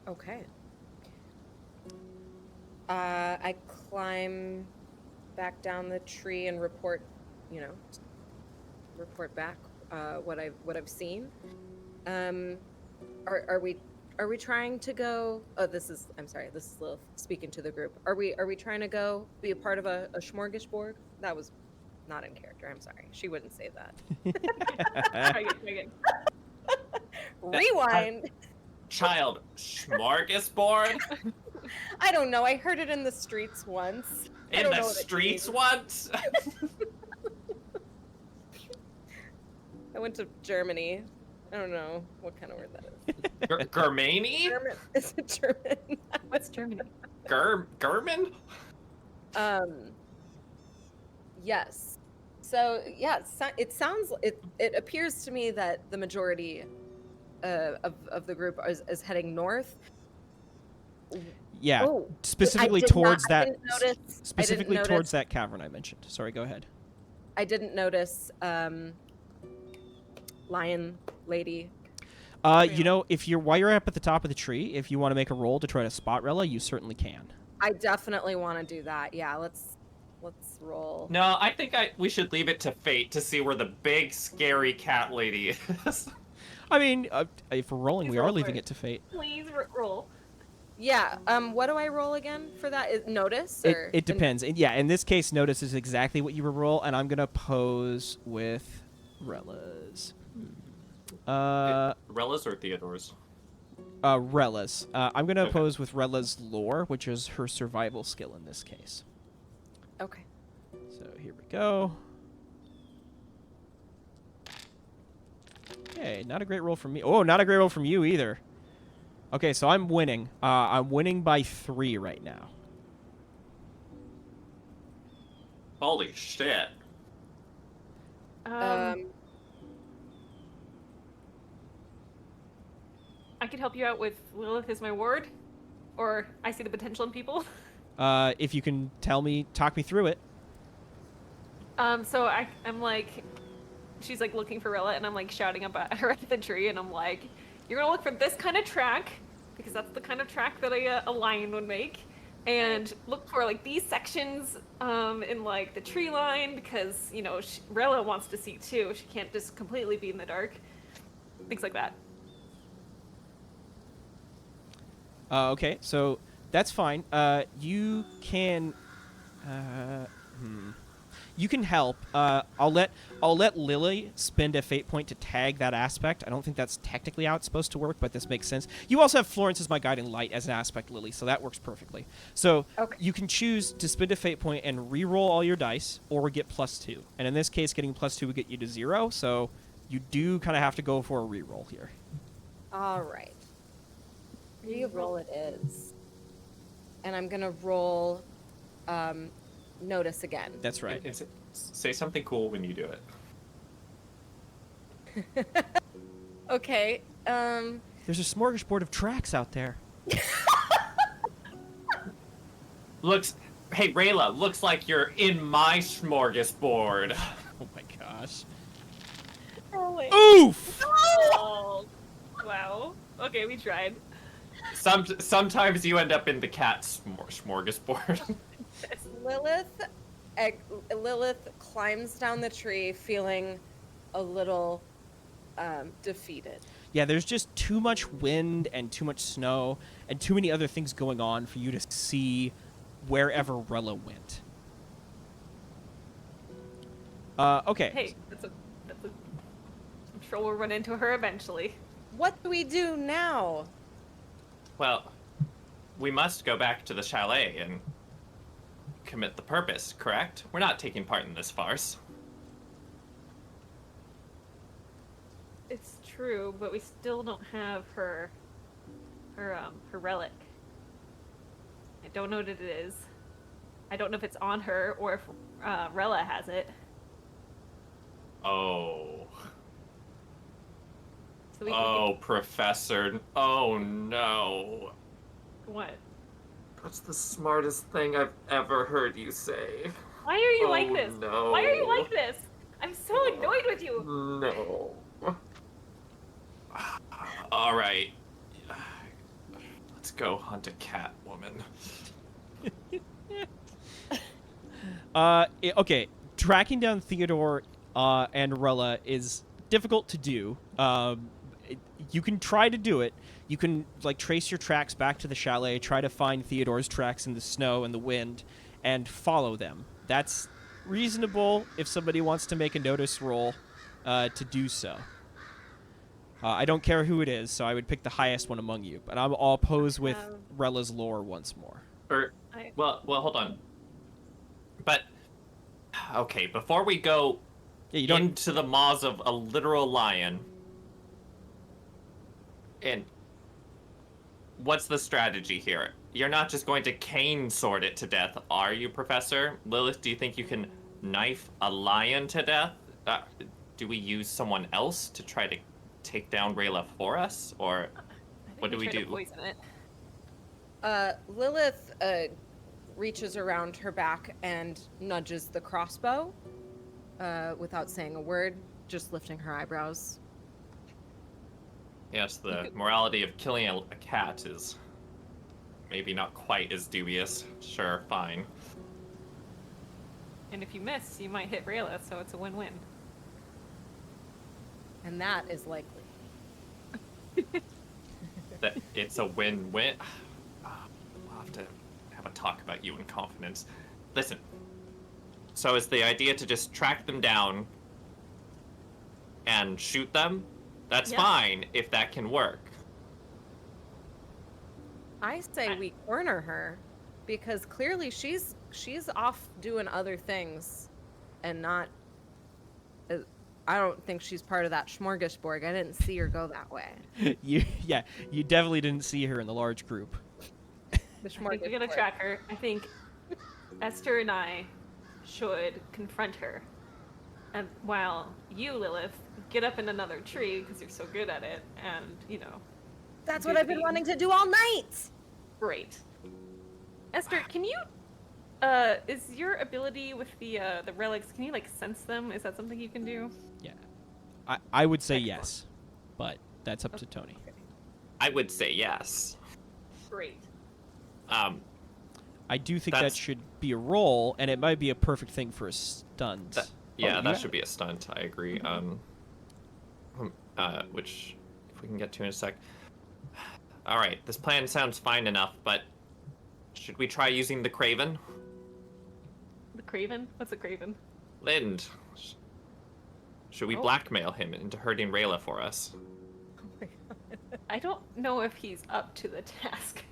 Okay. I climb back down the tree and report back what I've seen. Are we trying to go? Oh, this is Lilith speaking to the group. Are we trying to go be a part of a smorgasbord? That was not in character. I'm sorry. She wouldn't say that. Try again. Rewind. Child, smorgasbord? I don't know. I heard it in the streets once. In the streets once? I went to Germany. I don't know what kind of word that is. Germany? German. Is it German? What's Germany? German? Yes. So yeah, it appears to me that the majority of the group is heading north. Yeah, Oh, specifically towards that. Specifically towards that cavern I mentioned. Sorry, go ahead. I didn't notice lion lady. You know, while you're up at the top of the tree, if you want to make a roll to try to spot Rella, you certainly can. I definitely want to do that. Yeah, let's roll. No, I think we should leave it to fate to see where the big scary cat lady is. I mean, if we're rolling, Please we are roll leaving for it to fate. Please roll. Yeah. What do I roll again for that? Notice? Or It depends. Yeah, in this case, notice is exactly what you would roll, and I'm gonna pose with Rella's. Rella's or Theodore's? Rella's. I'm gonna Okay. pose with Rella's lore, which is her survival skill in this case. Okay. So here we go. Okay, not a great roll from me. Oh, not a great roll from you either. Okay, so I'm winning. I'm winning by 3 right now. Holy shit. I could help you out with Lilith as my ward, or I see the potential in people. If you can talk me through it. So I'm like, she's like looking for Rilla, and I'm like shouting up at her at the tree, and I'm like, you're gonna look for this kind of track, because that's the kind of track that a lion would make, and look for like these sections in like the tree line, because you know Rilla wants to see too. She can't just completely be in the dark. Things like that. Okay, so that's fine. You can you can help. I'll let Lily spend a fate point to tag that aspect. I don't think that's technically how it's supposed to work, but this makes sense. You also have Florence as my guiding light as an aspect, Lily, so that works perfectly. So Okay. you can choose to spend a fate point and re-roll all your dice, or get +2. And in this case, getting +2 would get you to 0. So you do kind of have to go for a re-roll here. All right. Re-roll it is. And I'm going to roll notice again. That's right. Say something cool when you do it. Okay. There's a smorgasbord of tracks out there. Hey Rayla, looks like you're in my smorgasbord. Oh my gosh. Oh, wait. Oof! Oh, wow. Okay, we tried. Sometimes you end up in the cat smorgasbord. Lilith climbs down the tree feeling a little defeated. Yeah, there's just too much wind and too much snow and too many other things going on for you to see wherever Rella went. Okay. Hey, I'm sure we'll run into her eventually. What do we do now? Well, we must go back to the chalet and commit the purpose, correct? We're not taking part in this farce. It's true, but we still don't have her relic. I don't know what it is. I don't know if it's on her or if Rella has it. Oh. So we Oh, Professor. Oh, no. What? That's the smartest thing I've ever heard you say. Why are you Oh, like this? no. Why are you like this? I'm so annoyed with you. No. All right. Let's go hunt a cat, woman. Okay. Tracking down Theodore and Rella is difficult to do. You can try to do it. You can like trace your tracks back to the chalet, try to find Theodore's tracks in the snow and the wind, and follow them. That's reasonable if somebody wants to make a notice roll to do so. I don't care who it is, so I would pick the highest one among you. But I'll pose with Rella's lore once more. Well, hold on. But okay, before we go into the maws of a literal lion, and what's the strategy here? You're not just going to cane sword it to death, are you, Professor? Lilith, do you think you can knife a lion to death? Do we use someone else to try to take down Rayla for us, or what do we do? Poison it. Lilith reaches around her back and nudges the crossbow without saying a word, just lifting her eyebrows. Yes, the morality of killing a cat is maybe not quite as dubious. Sure, fine. And if you miss, you might hit Rayla, so it's a win-win. And that is likely. That it's a win-win. We'll have to have a talk about you in confidence. Listen. So is the idea to just track them down and shoot them? That's fine if that can work. I say we corner her because clearly she's off doing other things and not. I don't think she's part of that smorgasbord. I didn't see her go that way. You definitely didn't see her in the large group. I think we're gonna track her. I think Esther and I should confront her. And while you, Lilith, get up in another tree because you're so good at it, and That's what I've been wanting to do all night. Great. Esther, can you is your ability with the relics, can you like sense them? Is that something you can do? Yeah. I would say Excellent. yes, but that's up to Tony. I would say yes. Great. I do think that That's- should be a roll, and it might be a perfect thing for a stunt. Yeah, you that got should be a stunt. I agree. Which, if we can get to in a sec. All right, this plan sounds fine enough, but should we try using the Craven? The Craven? What's a Craven? Lind. Should we Oh. blackmail him into hurting Rayla for us? I don't know if he's up to the task.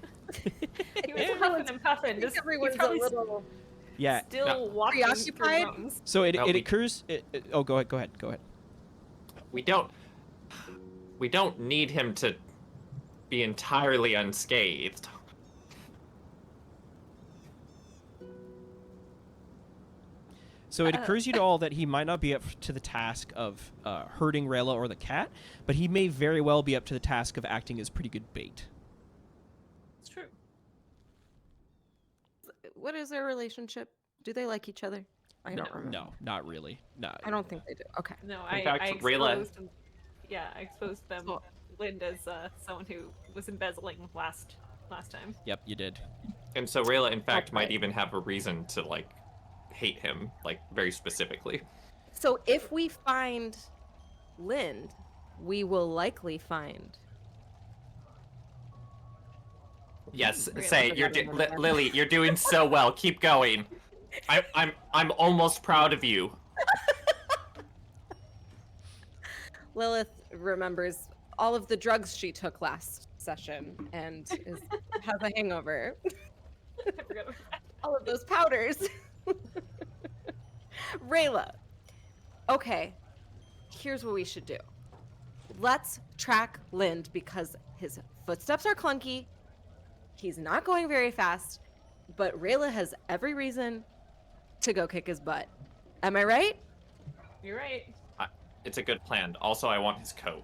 He was Yeah. huffing and puffing. I think Just, he's everyone's a probably little Yeah. still No. walking through Preoccupied? mountains. So it No, it we- occurs. Oh, go ahead. We don't need him to be entirely unscathed. So it occurs you to all that he might not be up to the task of hurting Rayla or the cat, but he may very well be up to the task of acting as pretty good bait. It's true. What is their relationship? Do they like each other? I don't remember. No, not really. No. I don't think they do. Okay. No, In I fact, Rayla- exposed them. Yeah, I exposed them. Cool. Lind as someone who was embezzling last time. Yep, you did. And so Rayla, in fact, might Okay. even have a reason to, like, hate him, like, very specifically. So if we find Lind, we will likely find. Yes, Rayla. say, Lily, you're doing so well. Keep going. I'm almost proud of you. Lilith remembers all of the drugs she took last session and has a hangover. I forgot about that. All of those powders. Rayla. Okay, here's what we should do. Let's track Lind because his footsteps are clunky. He's not going very fast, but Rayla has every reason to go kick his butt. Am I right? You're right. It's a good plan. Also, I want his coat.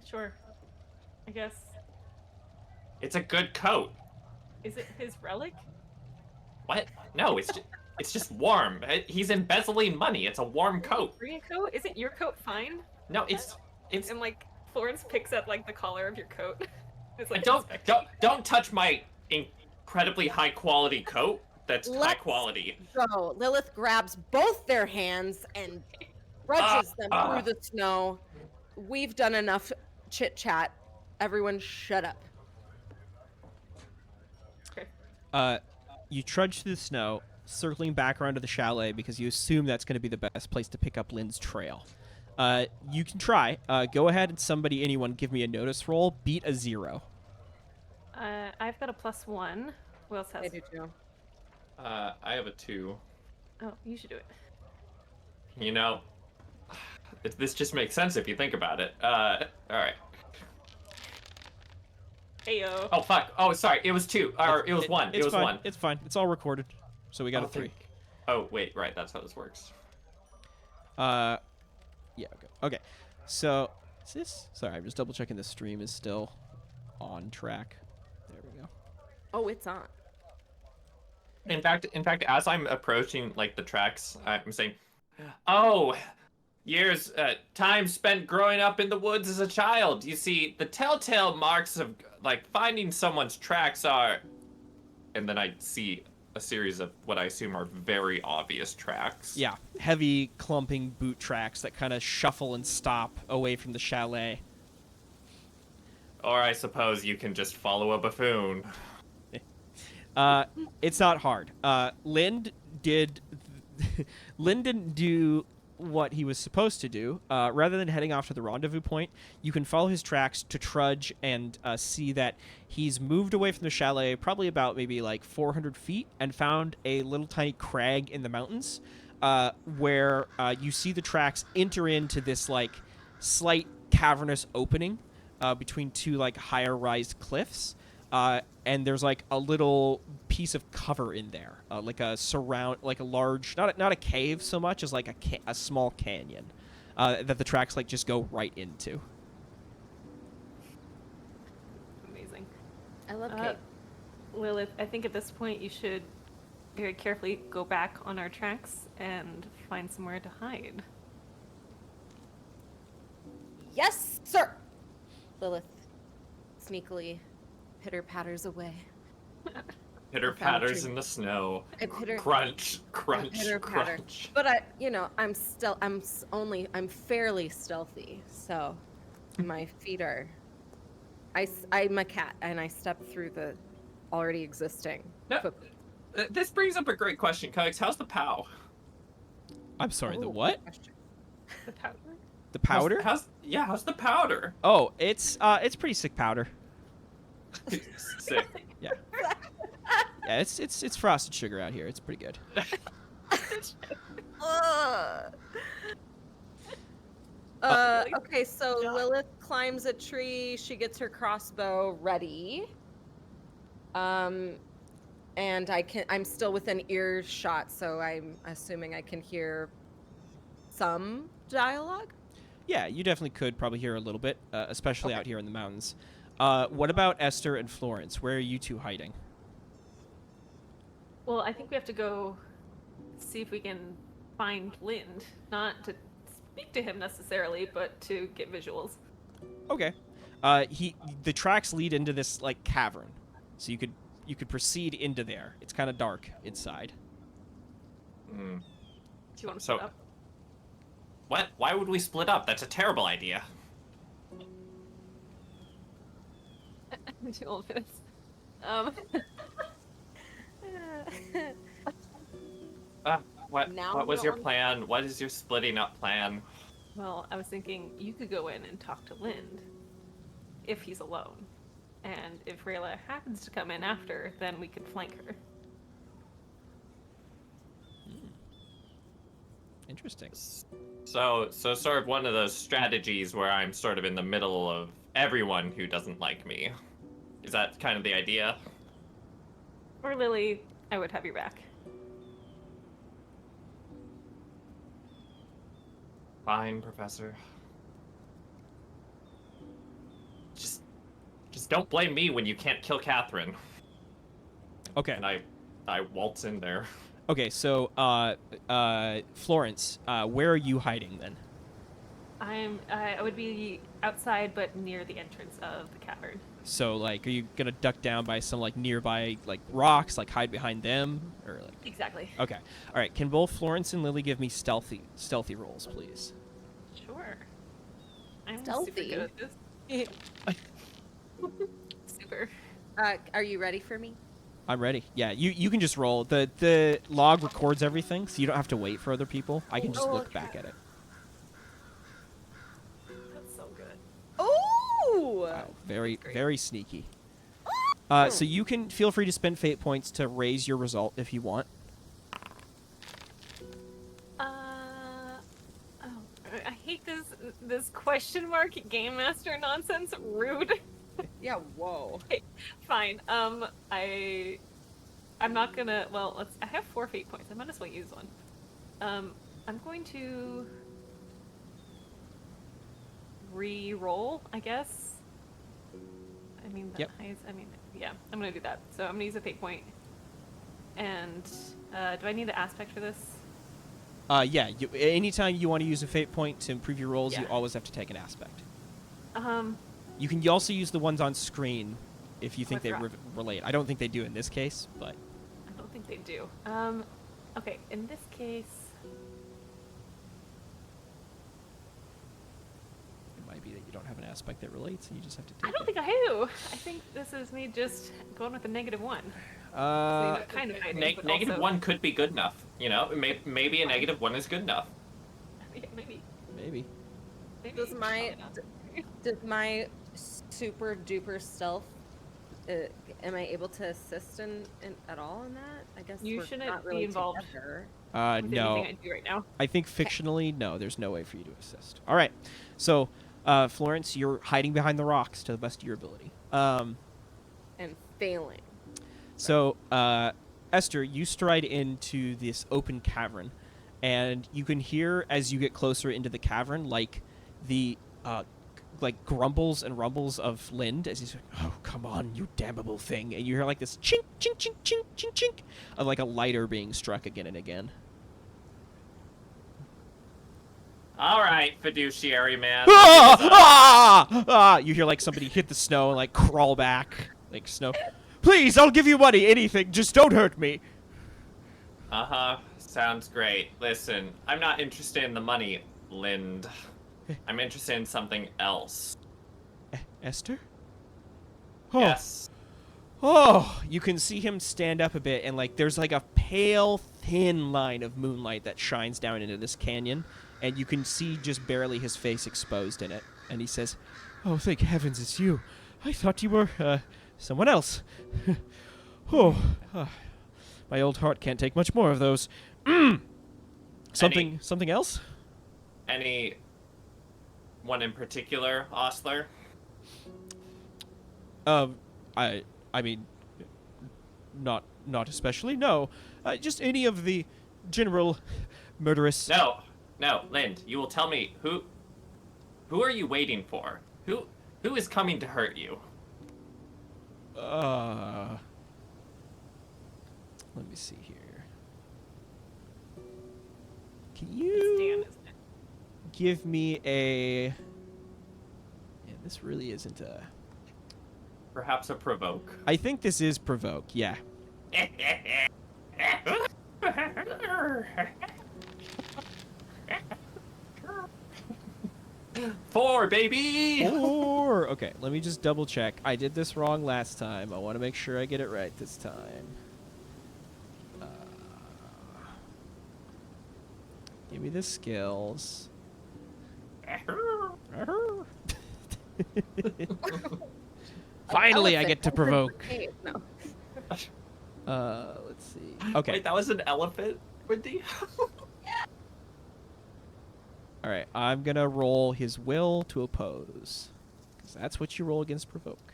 Sure. I guess. It's a good coat. Is it his relic? What? No, it's just warm. He's embezzling money. It's a warm coat. Green coat? Isn't your coat fine? No, it's And like Florence picks up like the collar of your coat. It's like don't touch my incredibly high quality coat. That's high Let's quality. go. Lilith grabs both their hands and trudges them through the snow. We've done enough chit chat. Everyone shut up. Okay. You trudge through the snow, circling back around to the chalet because you assume that's going to be the best place to pick up Lynn's trail. You can try. Go ahead and anyone give me a notice roll. Beat a 0. I've got a +1. Who else has? I do too. I have a 2. Oh, you should do it. You know, this just makes sense if you think about it. All right. Heyo. Oh fuck. Oh, sorry. It was 2. Or it was 1. It was fine. 1. It's fine. It's all recorded. So we got a 3. Oh wait, right. That's how this works. Yeah. Okay. So is this? Sorry, I'm just double checking the stream is still on track. There we go. Oh, it's on. In fact, as I'm approaching like the tracks, I'm saying, "Oh, years, time spent growing up in the woods as a child. You see, the telltale marks of like finding someone's tracks are," and then I see a series of what I assume are very obvious tracks. Yeah, heavy clumping boot tracks that kind of shuffle and stop away from the chalet. Or I suppose you can just follow a buffoon. It's not hard. Lynn didn't do what he was supposed to do. Rather than heading off to the rendezvous point, you can follow his tracks to trudge and see that he's moved away from the chalet probably about maybe like 400 feet and found a little tiny crag in the mountains where you see the tracks enter into this like slight cavernous opening between two like higher rised cliffs. And there's like a little piece of cover in there, like a large, not a cave so much as like a small canyon that the tracks like just go right into. I love cake. Lilith, I think at this point you should very carefully go back on our tracks and find somewhere to hide. Yes, sir. Lilith sneakily pitter-patters away. Pitter patters in the snow. Crunch, crunch, crunch. But I'm fairly stealthy, so my feet are. I'm a cat, and I step through the already existing. No, this brings up a great question, Codex. How's the POW? I'm sorry, the Ooh, what? The powder? The powder? How's the powder? Oh, it's pretty sick powder. Sick. Yeah. Yeah, it's frosted sugar out here. It's pretty good. Okay, so Lilith climbs a tree. She gets her crossbow ready. And I'm still within earshot, so I'm assuming I can hear some dialogue. Yeah, you definitely could probably hear a little bit, especially out here in the mountains. What about Esther and Florence? Where are you two hiding? Well, I think we have to go see if we can find Lind. Not to speak to him necessarily, but to get visuals. Okay. The tracks lead into this like cavern, so you could proceed into there. It's kind of dark inside. Mm. Do you want to split up? What? Why would we split up? That's a terrible idea. 2 old minutes. What was your plan? What is your splitting up plan? Well, I was thinking you could go in and talk to Lind if he's alone. And if Rayla happens to come in after, then we could flank her. Interesting. So sort of one of those strategies where I'm sort of in the middle of everyone who doesn't like me. Is that kind of the idea? Or Lily, I would have your back. Fine, Professor. Just don't blame me when you can't kill Catherine. Okay. And I waltz in there. Okay, so Florence, where are you hiding then? I would be outside, but near the entrance of the cavern. So like, are you gonna duck down by some like nearby like rocks, like hide behind them, or like? Exactly. Okay. All right. Can both Florence and Lily give me stealthy rolls, please? Sure. I'm Stealthy. super good at this. Super. Are you ready for me? I'm ready. Yeah, you can just roll. The log records everything, so you don't have to wait for other people. I can just look back at it. That's so good. Oh! Wow, very Great. very sneaky. So you can feel free to spend fate points to raise your result if you want. I hate this question mark game master nonsense. Rude. Yeah, whoa. Fine. I'm not gonna. Well, I have 4 fate points. I might as well use one. I'm going to re-roll, I guess. I mean, the Yep. highest. I mean, yeah. I'm gonna do that. So I'm gonna use a fate point. And do I need the aspect for this? Yeah. Anytime you want to use a fate point to improve your rolls, you Yeah. always have to take an aspect. Um. You can also use the ones on screen if you think they What's relate. I don't think they do in this case, but I don't think they do. Okay, in this case, it might be that you don't have an aspect that relates, and you just have to take I don't it. think I do. I think this is me just going with a -1. So, kind of hiding, but Negative also... 1 could be good enough. You know, maybe a -1 is good enough. Yeah, maybe. Maybe. Does my super duper stealth? Am I able to assist in at all in that? I guess You we're shouldn't not be really involved. together. With No. anything I do right now. I think fictionally, no, there's no way for you to assist. All right. So, Florence, you're hiding behind the rocks to the best of your ability. And failing. So, Esther, you stride into this open cavern, and you can hear as you get closer into the cavern, like the like grumbles and rumbles of Lind as he's like, "Oh, come on, you damnable thing!" And you hear like this chink, chink, chink, chink, chink, chink of like a lighter being struck again and again. All right, fiduciary man. You hear like somebody hit the snow and like crawl back, like snow. Please, I'll give you money, anything. Just don't hurt me. Uh-huh. Sounds great. Listen, I'm not interested in the money, Lind. I'm interested in something else. Esther? Oh. Yes. Oh, you can see him stand up a bit, and like there's like a pale, thin line of moonlight that shines down into this canyon, and you can see just barely his face exposed in it. And he says, "Oh, thank heavens it's you. I thought you were, someone else." My old heart can't take much more of those. Something else? Any one in particular, Ostler? I mean, not especially. No, just any of the general murderous. No, Lind. You will tell me who are you waiting for? Who is coming to hurt you? Let me see here. Can It's Dan, you isn't it? give me a? Yeah, this really isn't a. Perhaps a provoke. I think this is provoke. Yeah. 4, baby! 4. Okay, let me just double check. I did this wrong last time. I want to make sure I get it right this time. Give me the skills. Finally, I get to provoke. No. Let's see. Okay. Wait, that was an elephant, Windy? All right, I'm going to roll his will to oppose. Because that's what you roll against provoke.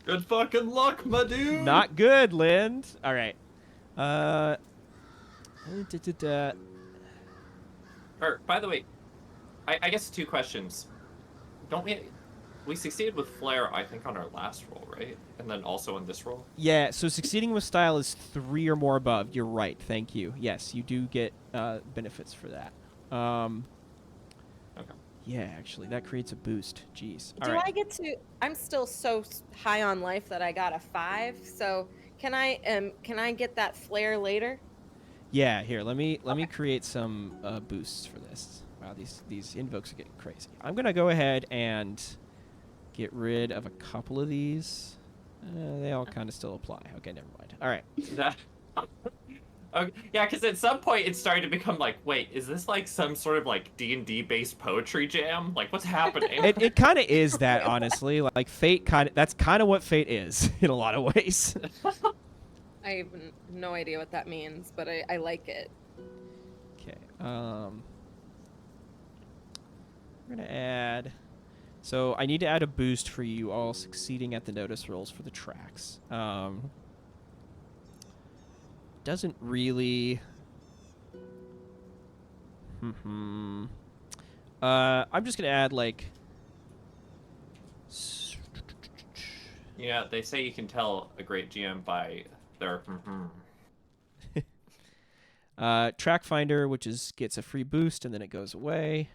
Good fucking luck, my dude! Not good, Lind. All right. Or, by the way, I guess 2 questions. Don't we succeeded with Flare, I think, on our last roll, right? And then also on this roll? Yeah, so succeeding with style is 3 or more above. You're right. Thank you. Yes, you do get benefits for that. Okay. Yeah, actually, that creates a boost. Jeez. Do I get to? I'm still so high on life that I got a 5. So can I get that flare later? Yeah, here. Let me create some boosts for this. Wow, these invokes are getting crazy. I'm gonna go ahead and get rid of a couple of these. They all kind of still apply. Okay, never mind. All right. Okay, yeah, because at some point it started to become like, wait, is this like some sort of like D&D based poetry jam? Like, what's happening? It kind of is that, honestly. Like Fate that's kind of what Fate is in a lot of ways. I have no idea what that means, but I like it. Okay. We're gonna add. So I need to add a boost for you all succeeding at the notice rolls for the tracks. Doesn't really. I'm just gonna add like. Yeah, they say you can tell a great GM by their. Track Finder, which gets a free boost and then it goes away.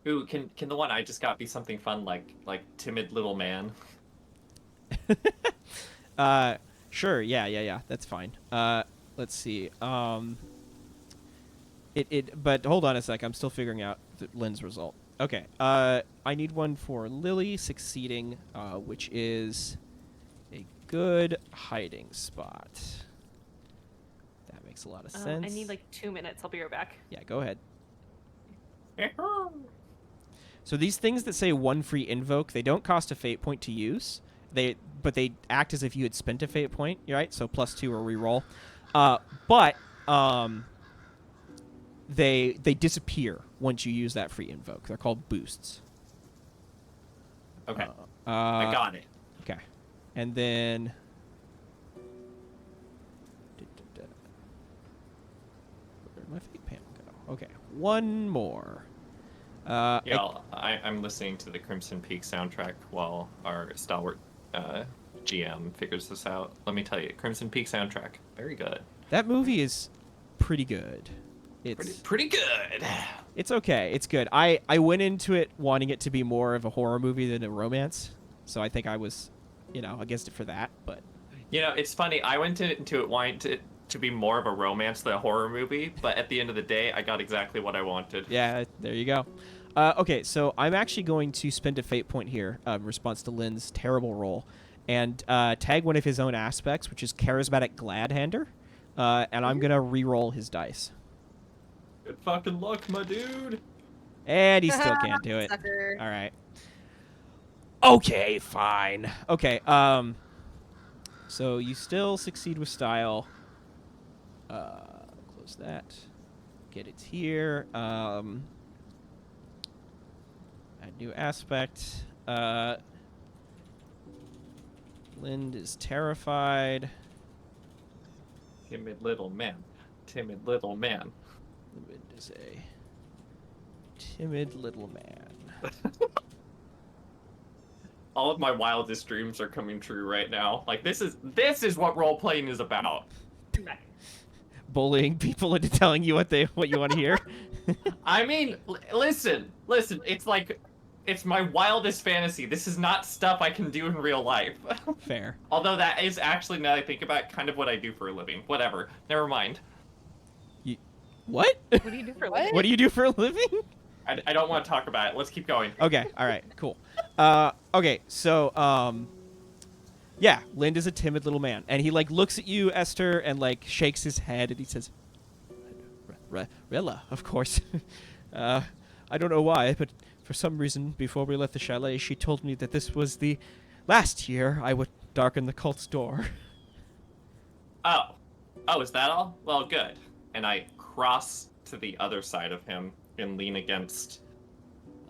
Ooh, can the one I just got be something fun like timid little man? Sure. Yeah. That's fine. Let's see. But hold on a sec. I'm still figuring out Lynn's result. Okay. I need one for Lily succeeding, which is a good hiding spot. That makes a lot of sense. I need like 2 minutes. I'll be right back. Yeah, go ahead. So these things that say 1 free invoke, they don't cost a fate point to use. But they act as if you had spent a fate point, right? So +2 or reroll. But they disappear once you use that free invoke. They're called boosts. Okay. I got it. Okay. And then where are my fate Okay, one more. I'm listening to the Crimson Peak soundtrack while our stalwart GM figures this out. Let me tell you, Crimson Peak soundtrack, very good. That movie is pretty good. It's pretty good. It's okay. It's good. I went into it wanting it to be more of a horror movie than a romance, so I think I was, against it for that. But it's funny. I went into it wanting to be more of a romance than a horror movie, but at the end of the day, I got exactly what I wanted. Yeah, there you go. Okay, so I'm actually going to spend a fate point here in response to Lynn's terrible roll, and tag one of his own aspects, which is charismatic Gladhander, and I'm gonna re-roll his dice. Good fucking luck, my dude. And he still can't do it. Sucker. All right. Okay, fine. Okay, so you still succeed with style. Close that. Get it here. Add new aspect. Lind is terrified. Timid little man. Timid little man. Lind is a timid little man. All of my wildest dreams are coming true right now. Like this is what role playing is about. Bullying people into telling you what you want to hear. I mean, listen. It's my wildest fantasy. This is not stuff I can do in real life. Fair. Although that is actually, now that I think about it, kind of what I do for a living. Whatever. Never mind. What? What do you do for a living? What do you do for a living? I don't want to talk about it. Let's keep going. Okay. All right. Cool. Okay. So, yeah, Lind is a timid little man, and he looks at you, Esther, and shakes his head, and he says, "Rella, of course." I don't know why, but for some reason, before we left the chalet, she told me that this was the last year I would darken the cult's door. Oh, is that all? Well, good. And I cross to the other side of him and lean against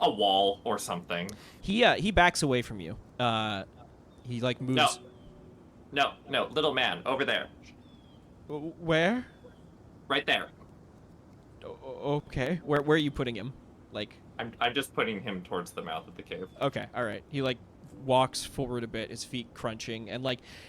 a wall or something. He backs away from you. He moves. No, little man, over there. Where? Right there. Okay. Where are you putting him? I'm just putting him towards the mouth of the cave. Okay, all right. He walks forward a bit, his feet crunching, and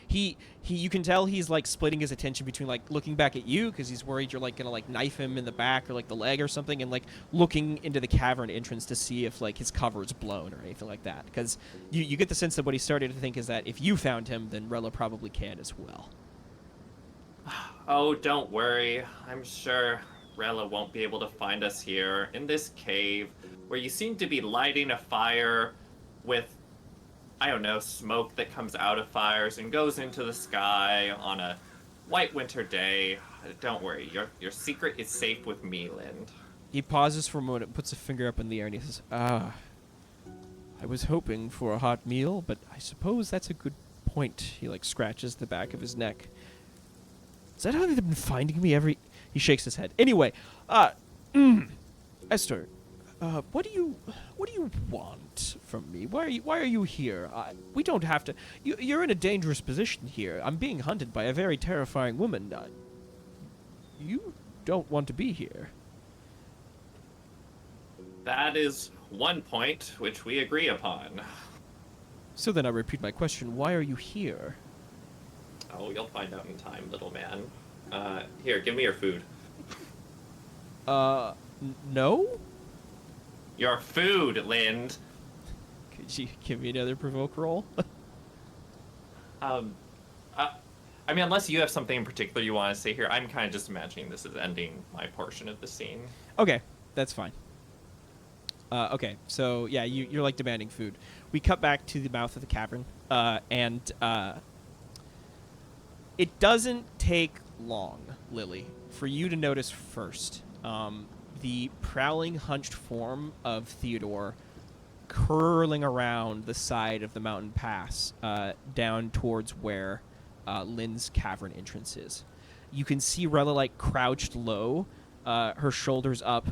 he you can tell he's splitting his attention between looking back at you because he's worried you're gonna knife him in the back or the leg or something, and looking into the cavern entrance to see if his cover's blown or anything like that, because you get the sense that what he's starting to think is that if you found him, then Rella probably can as well. Oh, don't worry. I'm sure Rella won't be able to find us here in this cave where you seem to be lighting a fire with, I don't know, smoke that comes out of fires and goes into the sky on a white winter day. Don't worry, your secret is safe with me, Lind. He pauses for a moment and puts a finger up in the air and he says, I was hoping for a hot meal, but I suppose that's a good point. He scratches the back of his neck. Is that how they've been finding me He shakes his head. Anyway, Esther, what do you want from me? Why are you here? We don't have to. You're in a dangerous position here. I'm being hunted by a very terrifying woman. You don't want to be here. That is one point which we agree upon. So then I repeat my question. Why are you here? Oh, you'll find out in time, little man. Here, give me your food. No? Your food, Lind. Could you give me another provoke roll? I mean, unless you have something in particular you want to say here, I'm kind of just imagining this is ending my portion of the scene. Okay, that's fine. Okay, so yeah, you're demanding food. We cut back to the mouth of the cavern, and it doesn't take long, Lily, for you to notice first the prowling, hunched form of Theodore curling around the side of the mountain pass down towards where Lynn's cavern entrance is. You can see Rella crouched low, her shoulders up,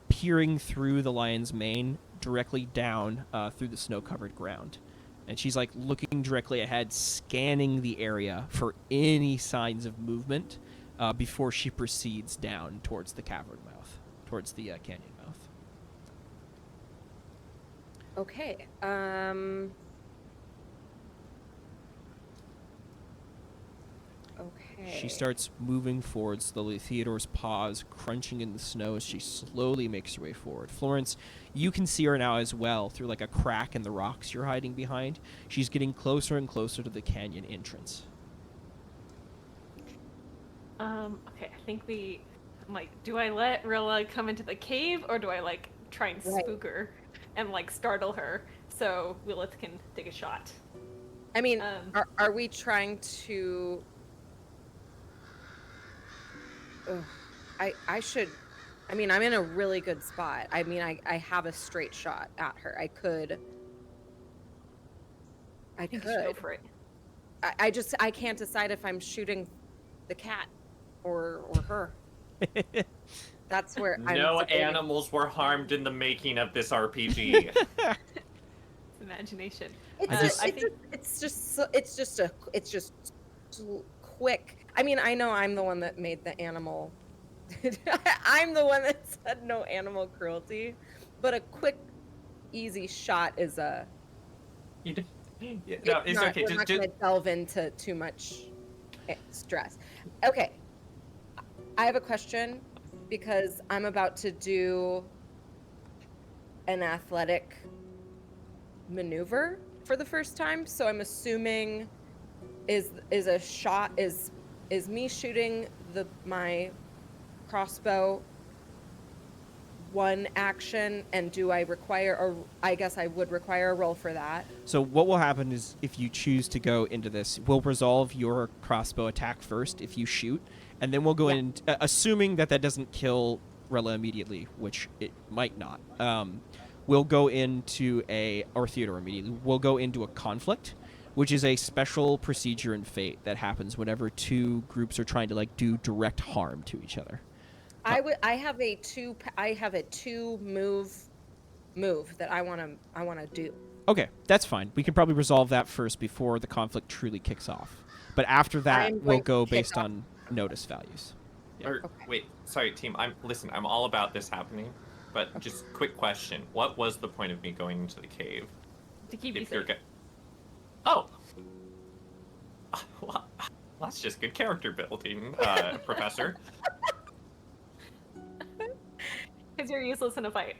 peering through the lion's mane directly down through the snow-covered ground. And she's looking directly ahead, scanning the area for any signs of movement before she proceeds down towards the cavern mouth. towards the canyon mouth. Okay. Okay. She starts moving forward slowly. Theodore's paws crunching in the snow as she slowly makes her way forward. Florence, you can see her now as well through like a crack in the rocks you're hiding behind. She's getting closer and closer to the canyon entrance. Okay, I think I'm like, do I let Rilla come into the cave, or do I like try and spook her and like startle her so Lilith can take a shot? I mean, are we trying to? Ugh, I should. I mean, I'm in a really good spot. I mean, I have a straight shot at her. I could. I think you should go for it. I can't decide if I'm shooting the cat or her. That's where no animals were harmed in the making of this RPG. It's imagination. It's just quick. I mean, I know I'm the one that made the animal. I'm the one that said no animal cruelty, but a quick, easy shot is a. No, it's not, okay. We're not going to delve into too much stress. Okay, I have a question because I'm about to do an athletic maneuver for the first time, so I'm assuming is me shooting my crossbow one action, and do I require, or I guess I would require a roll for that. So what will happen is if you choose to go into this, we'll resolve your crossbow attack first if you shoot, and then we'll go in, assuming that doesn't kill Rilla immediately, which it might not. We'll go into or Theodore immediately, we'll go into a conflict, which is a special procedure in Fate that happens whenever two groups are trying to like do direct harm to each other. I have a two move that I want to do. Okay, that's fine. We can probably resolve that first before the conflict truly kicks off. But after that, we'll go based on notice values. Yeah. Wait, sorry, team. I'm all about this happening, but just quick question: what was the point of me going into the cave? To keep you safe. Oh, well, that's just good character building, Professor. Because you're useless in a fight.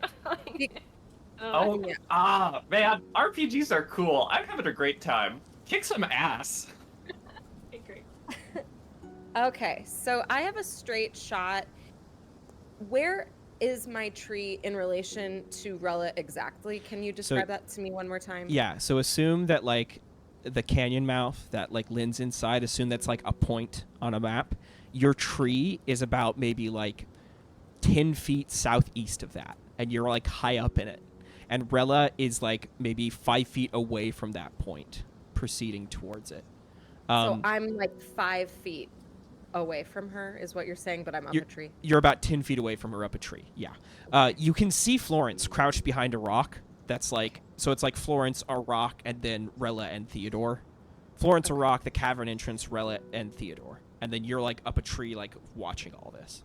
Man, RPGs are cool. I'm having a great time. Kick some ass. Okay, great. Okay, so I have a straight shot. Where is my tree in relation to Rilla exactly? Can you describe that to me one more time? Yeah, so assume that like the canyon mouth that like Lynn's inside, assume that's like a point on a map. Your tree is about maybe like 10 feet southeast of that, and you're like high up in it. And Rilla is like maybe 5 feet away from that point, proceeding towards it. So I'm like 5 feet away from her, is what you're saying, but I'm up a tree. You're about 10 feet away from her up a tree, yeah. You can see Florence crouched behind a rock. That's like, so it's like Florence, a rock, and then Rilla and Theodore. Florence, a rock, the cavern entrance, Rilla, and Theodore. And then you're like up a tree, like watching all this.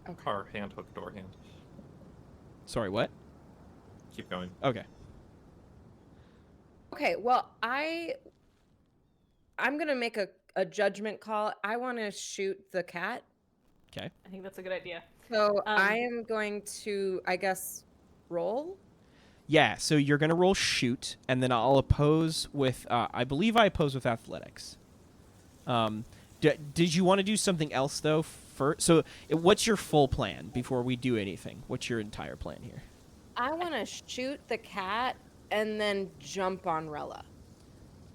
Okay. Car hand, hook, door hand. Sorry, what? Keep going. Okay. Okay, well, I'm going to make a judgment call. I want to shoot the cat. Okay. I think that's a good idea. So I am going to, I guess, roll? Yeah, so you're going to roll shoot, and then I'll oppose with, I believe I oppose with athletics. Did you want to do something else, though, first? So what's your full plan before we do anything? What's your entire plan here? I want to shoot the cat and then jump on Rilla.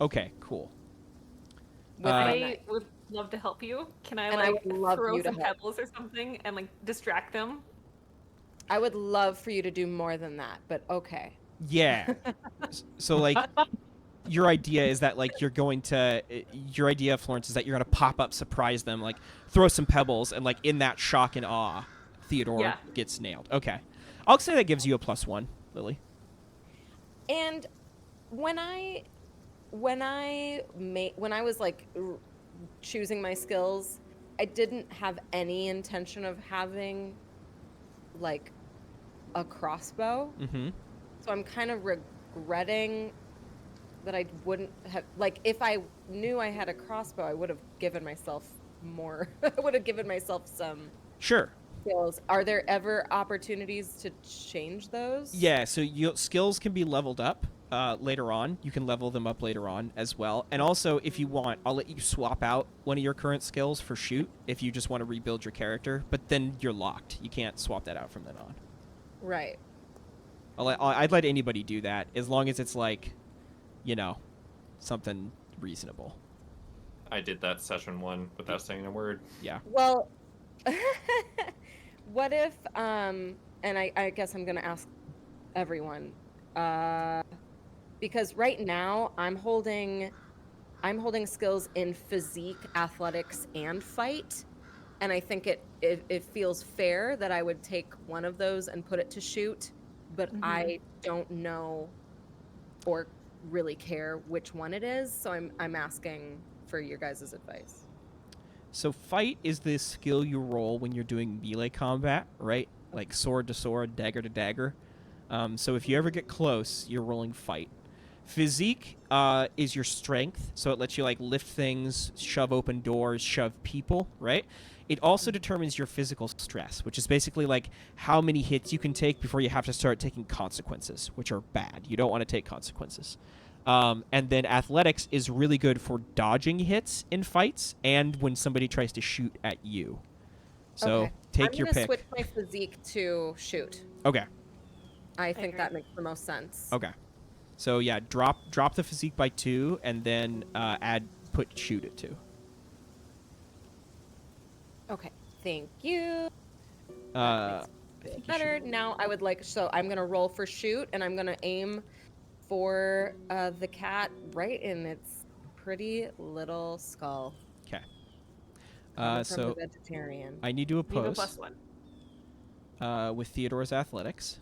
Okay, cool. I would love to help you. Can I throw some pebbles or something and like distract them? I would love for you to do more than that, but okay. Yeah. So like your idea is that like your idea, Florence, is that you're going to pop up, surprise them, like throw some pebbles, and like in that shock and awe, Theodore gets nailed. Okay. I'll say that gives you a +1, Lily. And when I was like choosing my skills, I didn't have any intention of having like a crossbow. Mm-hmm. So I'm kind of regretting that I wouldn't have, like, if I knew I had a crossbow, I would have given myself more. I would have given myself some Sure. skills. Are there ever opportunities to change those? Yeah, so skills can be leveled up later on. You can level them up later on as well. And also, if you want, I'll let you swap out one of your current skills for shoot if you just want to rebuild your character. But then you're locked. You can't swap that out from then on. Right. I'd let anybody do that as long as it's like, you know, something reasonable. I did that session 1 without saying a word. Yeah. Well, what if, and I guess I'm going to ask everyone, because right now I'm holding skills in physique, athletics, and fight. And I think it feels fair that I would take one of those and put it to shoot, but I don't know or really care which one it is. So I'm asking for your guys' advice. So fight is the skill you roll when you're doing melee combat, right? Like sword to sword, dagger to dagger. So if you ever get close, you're rolling fight. Physique is your strength, so it lets you like lift things, shove open doors, shove people, right? It also determines your physical stress, which is basically like how many hits you can take before you have to start taking consequences, which are bad. You don't want to take consequences. And then athletics is really good for dodging hits in fights and when somebody tries to shoot at you. So take your pick. I'm going to switch my physique to shoot. Okay. I think that makes the most sense. Okay. So yeah, drop the physique by 2 and then put shoot at 2. Okay. Thank you. I think you Better. should- Now I would like, so I'm going to roll for shoot and I'm going to aim for the cat right in its pretty little skull. Okay. From So the vegetarian. I need to You have oppose +1. with Theodore's athletics.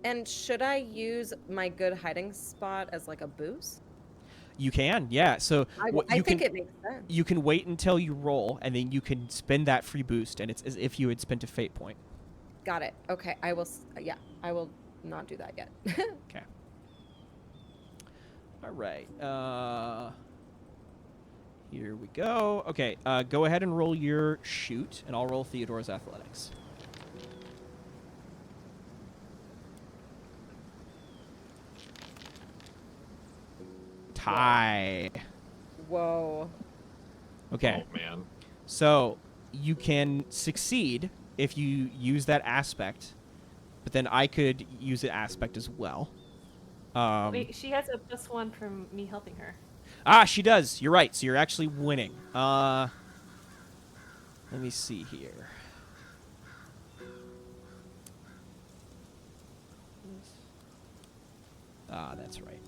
And should I use my good hiding spot as like a boost? You can, yeah. So I think it makes sense. you can wait until you roll, and then you can spend that free boost, and it's as if you had spent a fate point. Got it. Okay, I will. Yeah, I will not do that yet. Okay. All right. Here we go. Okay. Go ahead and roll your shoot, and I'll roll Theodore's athletics. Tie. Whoa. Okay. Oh, man. So you can succeed if you use that aspect, but then I could use the aspect as well. Wait, she has a +1 from me helping her. She does. You're right. So you're actually winning. Let me see here. That's right.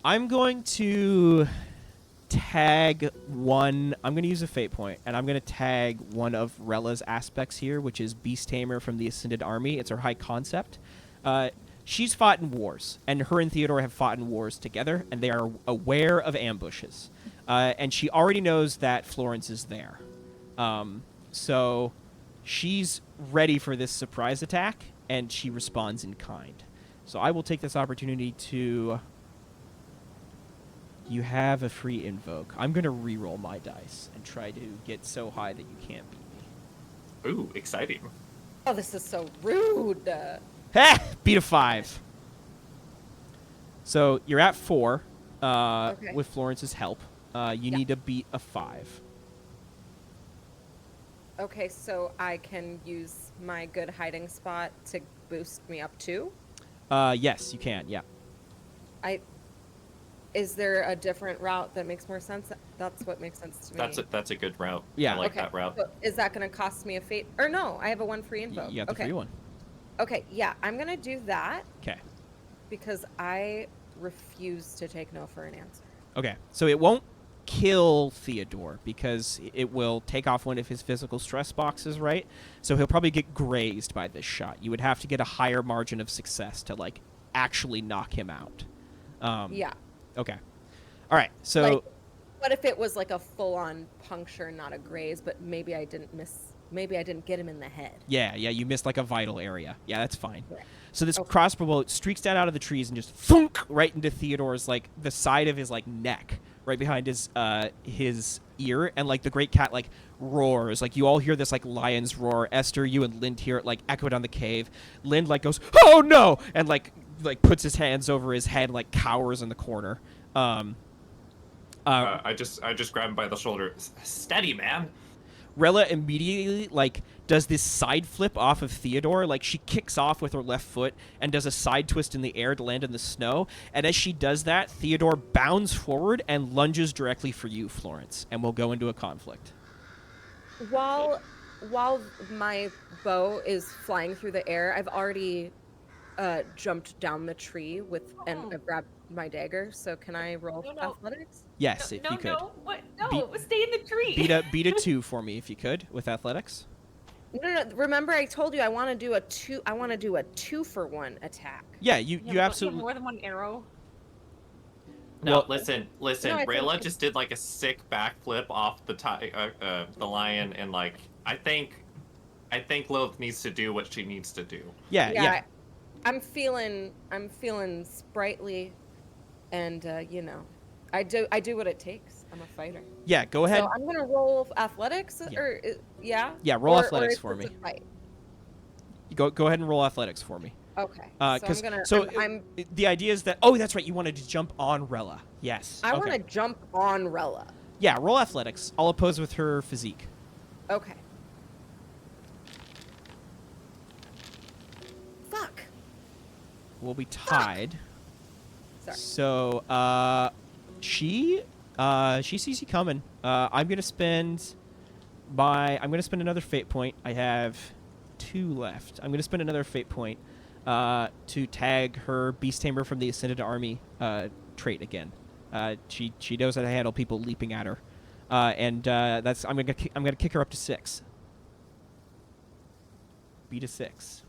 I'm going to tag one. I'm going to use a fate point, and I'm going to tag one of Rella's aspects here, which is Beast Tamer from the Ascended Army. It's her high concept. She's fought in wars, and her and Theodore have fought in wars together, and they are aware of ambushes. And she already knows that Florence is there. So she's ready for this surprise attack, and she responds in kind. So I will take this opportunity to... You have a free invoke. I'm going to re-roll my dice and try to get so high that you can't beat me. Ooh, exciting. Oh, this is so rude. Ha! Beat a 5. So you're at 4 with Florence's help. You need to beat a 5. Okay, so I can use my good hiding spot to boost me up too? Yes, you can. Yeah. Is there a different route that makes more sense? That's what makes sense to me. That's a good route. Yeah. I like that route. So is that going to cost me a fate? Or no, I have a 1 free invoke. You got the free one. Okay, yeah, I'm going to do that Okay. because I refuse to take no for an answer. Okay. So it won't kill Theodore because it will take off one of his physical stress boxes, right? So he'll probably get grazed by this shot. You would have to get a higher margin of success to like actually knock him out. Yeah. Okay. All right. So What if it was like a full-on puncture, not a graze, but maybe I didn't maybe I didn't get him in the head. Yeah, you missed like a vital area. Yeah, that's fine. Right. So this Okay. crossbow bolt streaks down out of the trees and just thunk right into Theodore's like the side of his like neck, right behind his ear, and like the great cat like roars. Like you all hear this like lion's roar. Esther, you and Lind hear it like echo down the cave. Lind like goes, "Oh no!" and like puts his hands over his head, like cowers in the corner. I just grab him by the shoulder. Steady, man. Rella immediately like does this side flip off of Theodore. Like she kicks off with her left foot and does a side twist in the air to land in the snow. And as she does that, Theodore bounds forward and lunges directly for you, Florence, and we'll go into a conflict. While my bow is flying through the air, I've already jumped down the tree and I've grabbed my dagger. So can I roll No. athletics? Yes, if you could. No, what? No, stay in the tree. Beat a 2 for me if you could with athletics. No. Remember, I told you I want to do a 2. I want to do a 2-for-1 attack. Yeah, you Yeah, but absolutely. more than one arrow. No, Well- listen. No, I think Rayla it's- just did like a sick backflip off the lion, and like I think Lilith needs to do what she needs to do. Yeah. I'm feeling sprightly, and I do what it takes. I'm a fighter. Yeah, go ahead. So I'm gonna roll athletics, Yeah. or yeah. Yeah, roll Or athletics is for this me. a fight? Go ahead and roll athletics for me. Okay. The idea is that that's right, you wanted to jump on Rella. Yes. I okay. want to jump on Rella. Yeah, roll athletics. I'll oppose with her physique. Okay. Fuck. We'll be tied. Sorry. So, she sees you coming. I'm gonna spend another fate point. I have 2 left. I'm gonna spend another fate point to tag her Beast Tamer from the Ascended Army trait again. She knows how to handle people leaping at her, and I'm gonna kick her up to 6. Beat a 6.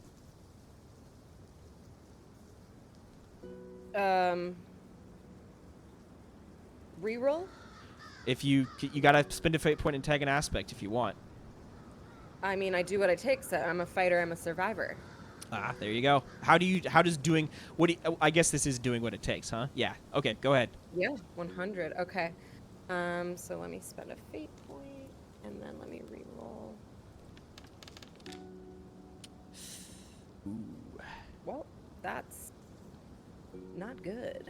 Reroll. If you gotta spend a fate point and tag an aspect if you want. I mean, I do what it takes. I'm a fighter. I'm a survivor. There you go. How does doing I guess this is doing what it takes, huh? Yeah. Okay, go ahead. Yeah, 100. Okay. So let me spend a fate point, and then let me reroll. Ooh. Well, that's not good.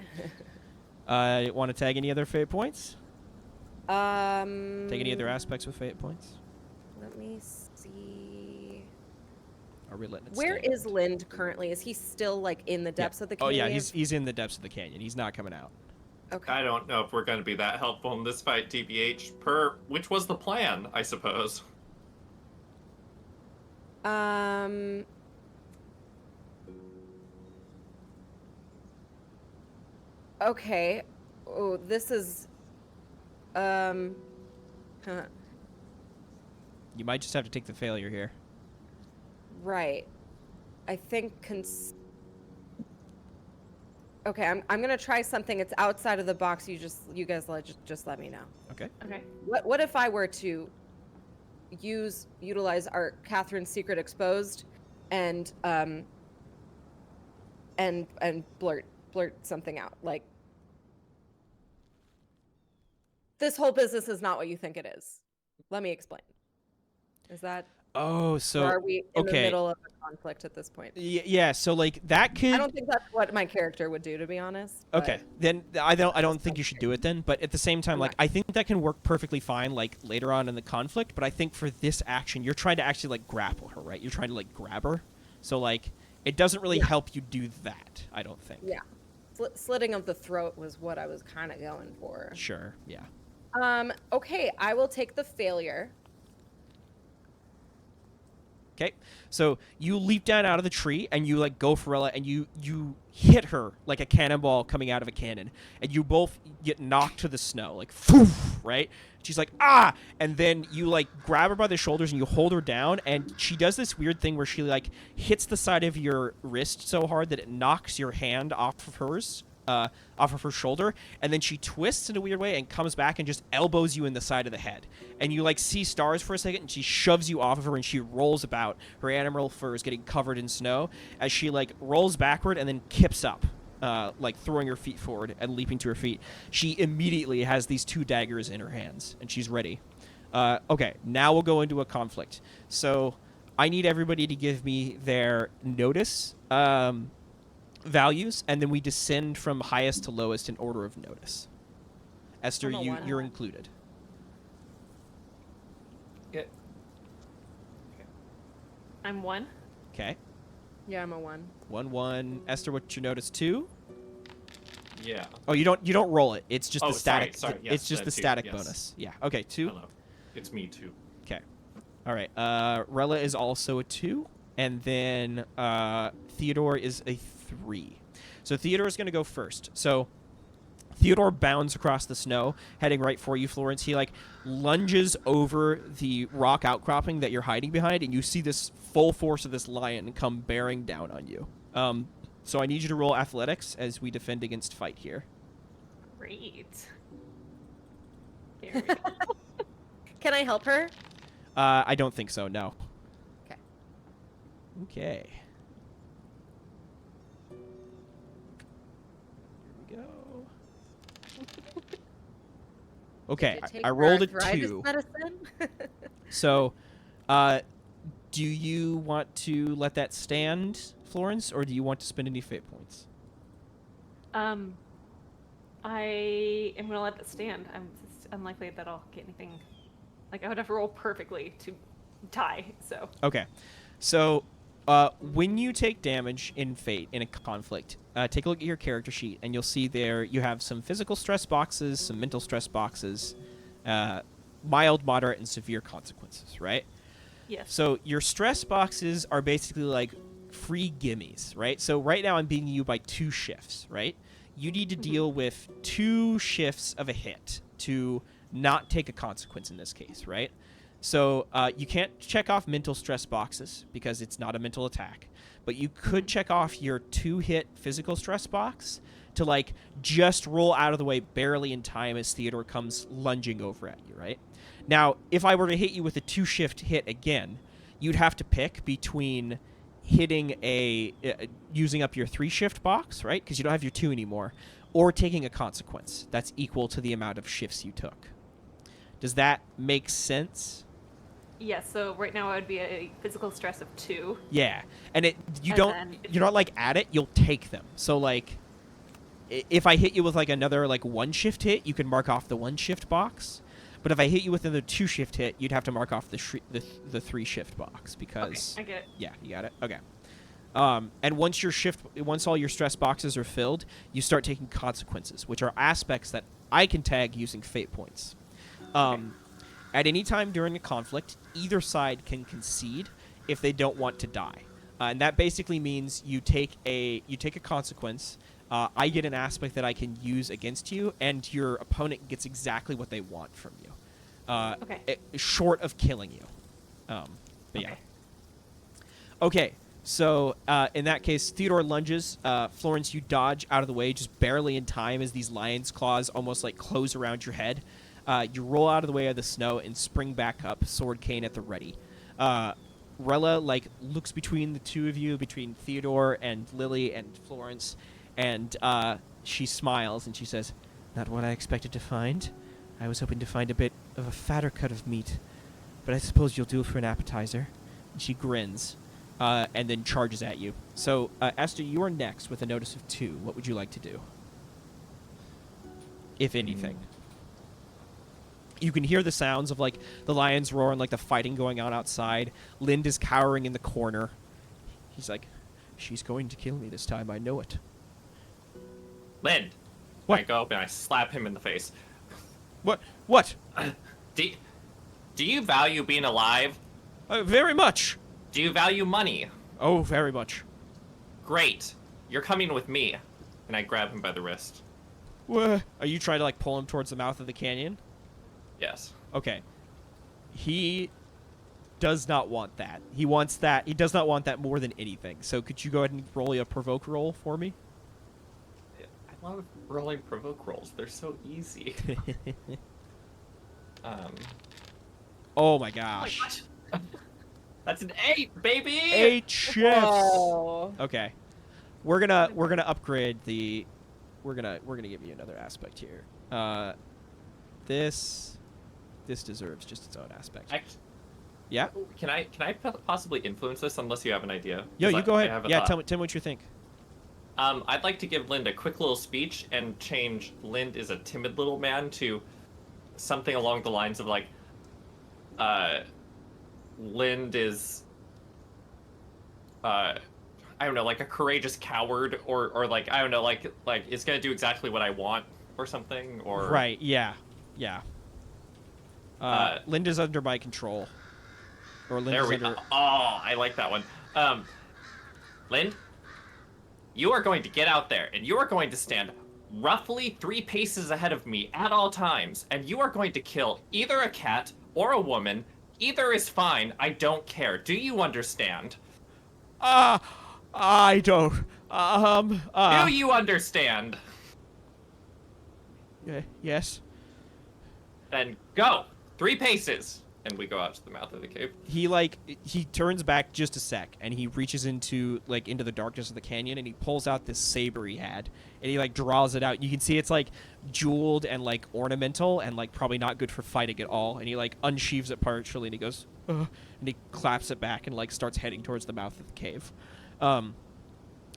Want to tag any other fate points? Take any other Let aspects with fate points? me see. Are we letting it Where stand? is Lind currently? Is he still like in the depths of the Oh canyon? yeah, he's in the depths of the canyon. He's not coming out. Okay. I don't know if we're going to be that helpful in this fight, TBH. Which was the plan, I suppose. Okay. Oh, this is. Huh. You might just have to take the failure here. Right. I think Okay, I'm gonna try something. It's outside of the box. You guys just let me know. Okay. Okay. What if I were to utilize our Catherine's secret exposed and blurt something out, like, this whole business is not what you think it is. Let me explain. Is that Oh, so or are we in the okay. middle of a conflict at this point? Yeah, so like that could I don't think that's what my character would do, to be honest. but- Okay, then I don't think you should do it then. But at the same time, like Okay. I think that can work perfectly fine, like later on in the conflict. But I think for this action, you're trying to actually like grapple her, right? You're trying to like grab her. So like it doesn't really Yeah. help you do that. I don't think. Yeah. Slitting of the throat was what I was kind of going for. Sure. Yeah. Okay, I will take the failure. Okay. So you leap down out of the tree and you like go for Ella and you hit her like a cannonball coming out of a cannon, and you both get knocked to the snow, like poof, right? She's like, ah, and then you like grab her by the shoulders and you hold her down, and she does this weird thing where she like hits the side of your wrist so hard that it knocks your hand off of hers, off of her shoulder, and then she twists in a weird way and comes back and just elbows you in the side of the head. And you like see stars for a second, and she shoves you off of her, and she rolls about. Her animal fur is getting covered in snow as she like rolls backward and then kips up. Like throwing her feet forward and leaping to her feet. She immediately has these 2 daggers in her hands, and she's ready. Okay, now we'll go into a conflict. So I need everybody to give me their notice values, and then we descend from highest to lowest in order of notice. Esther, I'm a one. you're included. Yeah. I'm 1. Okay. Yeah, I'm a 1. 1-1. Esther, what's your notice? 2? Yeah. Oh, you don't roll it. It's just Oh, the static. sorry, yes, it's just the 2, static yes. bonus. Yeah. Okay. 2. Hello. It's me too. Okay. All right. Rella is also a 2, and then Theodore is a 3. So Theodore is going to go first. So Theodore bounds across the snow, heading right for you, Florence. He like lunges over the rock outcropping that you're hiding behind, and you see this full force of this lion come bearing down on you. So I need you to roll athletics as we defend against fight here. Great. There we go. Can I help her? I don't think so. No. Okay. Okay. Here we go. Okay, Did you take I her rolled a arthritis 2. medicine? So, do you want to let that stand, Florence, or do you want to spend any fate points? I am gonna let that stand. It's unlikely that I'll get anything. Like I would have to roll perfectly to die. So Okay. So, when you take damage in Fate, in a conflict, take a look at your character sheet, and you'll see there you have some physical stress boxes, some mental stress boxes, mild, moderate, and severe consequences, right? yes. So your stress boxes are basically like free gimmies, right? So right now I'm beating you by 2 shifts, right? You need to deal with 2 shifts of a hit to not take a consequence in this case, right? So you can't check off mental stress boxes because it's not a mental attack, but you could check off your 2-hit physical stress box to like just roll out of the way barely in time as Theodore comes lunging over at you, right? Now, if I were to hit you with a 2-shift hit again, you'd have to pick between hitting using up your 3-shift box, right? Because you don't have your 2 anymore, or taking a consequence that's equal to the amount of shifts you took. Does that make sense? Yes. So right now I would be a physical stress of 2. Yeah, and And then if you're not like at it. You'll take them. So like, if I hit you with like another like 1-shift hit, you can mark off the 1-shift box. But if I hit you with another 2-shift hit, you'd have to mark off the 3-shift box because Okay, I get it. yeah, you got it. Okay. And once all your stress boxes are filled, you start taking consequences, which are aspects that I can tag using fate points. At any time during a conflict, either side can concede if they don't want to die, and that basically means you take a consequence. I get an aspect that I can use against you, and your opponent gets exactly what they want from you, Okay. short of killing you. But yeah. Okay. Okay, so in that case, Theodore lunges. Florence, you dodge out of the way just barely in time as these lion's claws almost like close around your head. You roll out of the way of the snow and spring back up, sword cane at the ready. Rella like looks between the two of you, between Theodore and Lily and Florence, and she smiles and she says, "Not what I expected to find. I was hoping to find a bit of a fatter cut of meat, but I suppose you'll do it for an appetizer." And she grins, and then charges at you. So, Esther, you are next with a notice of 2. What would you like to do, if anything? You can hear the sounds of like the lions roar and like the fighting going on outside. Lind is cowering in the corner. He's like, "She's going to kill me this time. I know it." Lind. What? I go up and I slap him in the face. What? What? Do you value being alive? Very much. Do you value money? Oh, very much. Great. You're coming with me. And I grab him by the wrist. Are you trying to like pull him towards the mouth of the canyon? Yes. Okay. He does not want that. He wants that. He does not want that more than anything. So could you go ahead and roll a provoke roll for me? I love rolling provoke rolls. They're so easy. Oh my gosh. That's an 8, baby. 8 shifts. Whoa. Okay. We're gonna upgrade the. We're gonna give you another aspect here. This deserves just its own aspect. Yeah. Can I possibly influence this unless you have an idea? Yo, 'Cause you go I ahead. have a Yeah, thought. tell me what you think. I'd like to give Lind a quick little speech and change Lind is a timid little man to something along the lines of like, Lind is, I don't know, like a courageous coward, or like, I don't know, like it's gonna do exactly what I want or something, or Right. Yeah. Yeah. Linda's under my control. Or Linda's there we under. Oh, I like that one. Lind, you are going to get out there, and you are going to stand roughly 3 paces ahead of me at all times, and you are going to kill either a cat or a woman. Either is fine. I don't care. Do you understand? I don't. Do you understand? Yes. Then go. 3 paces. And we go out to the mouth of the cave. He turns back just a sec, and he reaches into the darkness of the canyon, and he pulls out this saber he had, and he draws it out. You can see it's jeweled and ornamental and probably not good for fighting at all. And he unsheaves it partially, and he goes, and he claps it back and starts heading towards the mouth of the cave.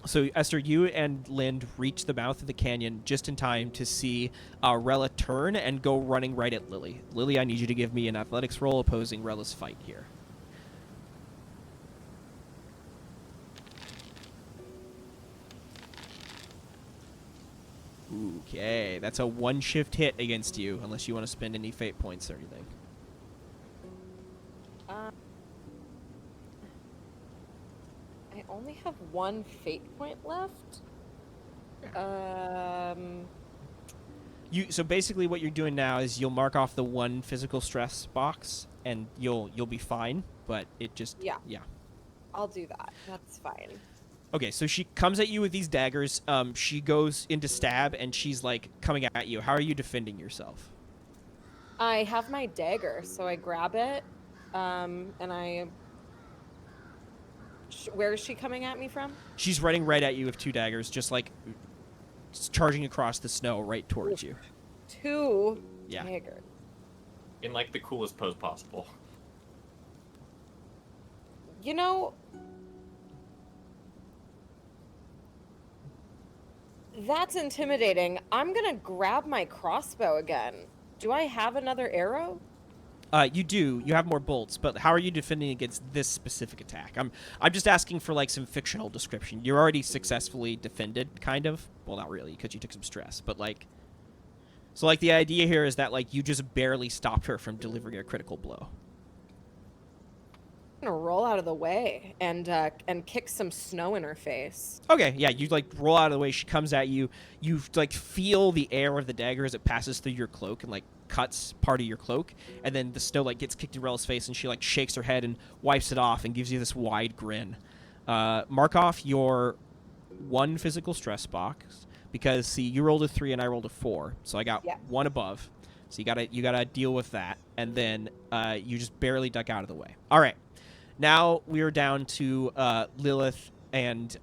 So, Esther, you and Lind reach the mouth of the canyon just in time to see Rella turn and go running right at Lily. Lily, I need you to give me an athletics roll opposing Rella's fight here. Okay, that's a 1-shift hit against you, unless you want to spend any fate points or anything. I only have 1 fate point left. So basically what you're doing now is you'll mark off the 1 physical stress box, and you'll be fine, but it just... Yeah. Yeah. I'll do that. That's fine. Okay, so she comes at you with these daggers. She goes into stab, and she's, coming at you. How are you defending yourself? I have my dagger, so I grab it, and I... Where is she coming at me from? She's running right at you with 2 daggers, just, charging across the snow right towards you. 2 Yeah. daggers. In the coolest pose possible. You know... That's intimidating. I'm gonna grab my crossbow again. Do I have another arrow? You do. You have more bolts, but how are you defending against this specific attack? I'm just asking for some fictional description. You're already successfully defended, kind of. Well, not really, because you took some stress, but so the idea here is that you just barely stopped her from delivering a critical blow. I'm gonna roll out of the way and kick some snow in her face. Okay, yeah, you roll out of the way. She comes at you. You feel the air of the dagger as it passes through your cloak and cuts part of your cloak, and then the snow gets kicked in Rella's face, and she shakes her head and wipes it off and gives you this wide grin. Mark off your 1 physical stress box, because see, you rolled a 3 and I rolled a 4, so I got 1 above. So you gotta deal with that, and then you just barely duck out of the way. All right, now we are down to Lilith and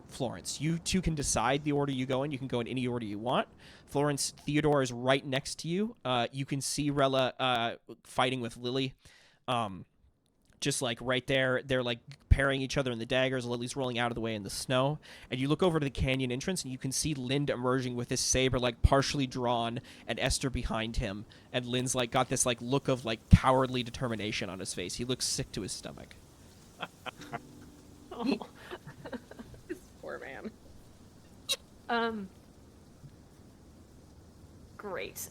Florence. You 2 can decide the order you go in. You can go in any order you want. Florence, Theodore is right next to you. You can see Rella fighting with Lily. Just right there. They're parrying each other in the daggers. Lily's rolling out of the way in the snow. And you look over to the canyon entrance, and you can see Lind emerging with his saber partially drawn, and Ester behind him. And Lind's got this look of cowardly determination on his face. He looks sick to his stomach. This poor man. Great.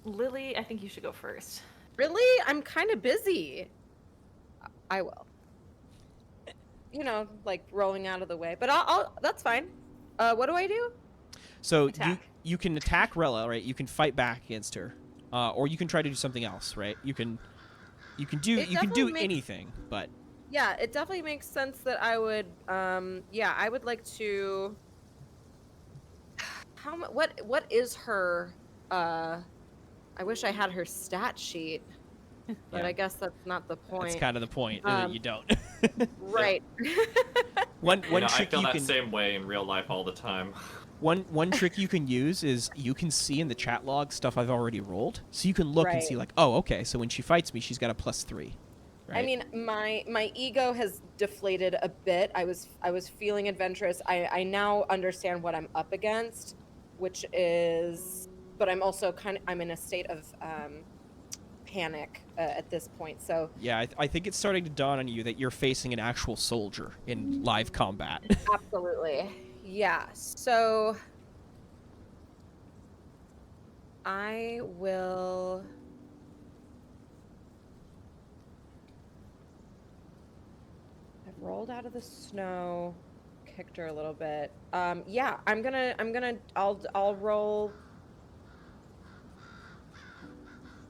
Lily, I think you should go first. Really? I'm kind of busy. I will. Rolling out of the way. But I'll that's fine. What do I do? So Attack. you can attack Rella, right? You can fight back against her, or you can try to do something else, right? You can do It definitely makes- anything, but Yeah, it definitely makes sense that I would, I would like to. What is her? I wish I had her stat sheet, but Yeah, I guess that's not the that's point. kind of the point. You don't. Right. You One know, I trick feel you that can same way in real life all the time. one trick you can use is you can see in the chat log stuff I've already rolled, so you can look and Right. see like, oh, okay, so when she fights me, she's got a +3. Right? I mean, my ego has deflated a bit. I was feeling adventurous. I now understand what I'm up against, which is, but I'm also I'm in a state of panic at this point. So Yeah, I think it's starting to dawn on you that you're facing an actual soldier in live combat. absolutely, yeah. So I will. I've rolled out of the snow, kicked her a little bit. Yeah, I'll roll.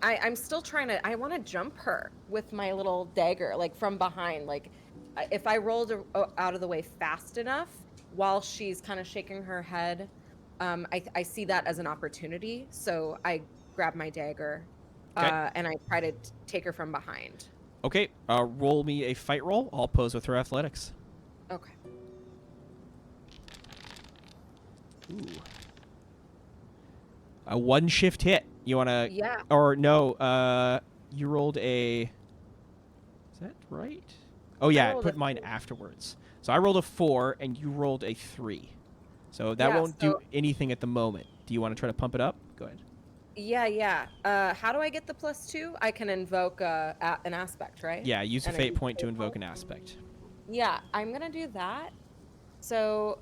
I'm still trying to. I want to jump her with my little dagger, like from behind. Like, if I rolled out of the way fast enough while she's kind of shaking her head, I see that as an opportunity. So I grab my dagger, Okay. and I try to take her from behind. Okay, roll me a fight roll. I'll pose with her athletics. Okay. Ooh. A 1-shift hit. You want to... Yeah. Or no, you rolled a... Is that right? Oh, yeah, rolled put a mine 3. afterwards. So I rolled a 4, and you rolled a 3. So that Yeah, won't do anything at the moment. Do you want to try to pump it up? Go ahead. Yeah. How do I get the +2? I can invoke an aspect, right? Yeah, use a And fate point to invoke an aspect. Yeah, I'm gonna do that. So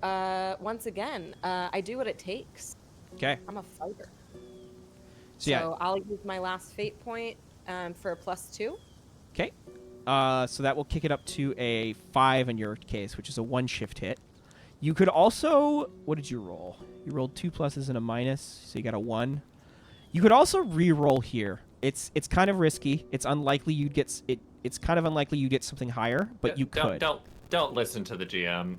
once again, I do what it takes. Okay. I'm a fighter. So yeah. So I'll use my last fate point for a +2. Okay. So that will kick it up to a 5 in your case, which is a 1-shift hit. You could also... What did you roll? You rolled 2 pluses and a minus, so you got a 1. You could also re-roll here. It's kind of risky. It's unlikely you'd get... It's kind of unlikely you'd get something higher, but you could. Don't listen to the GM.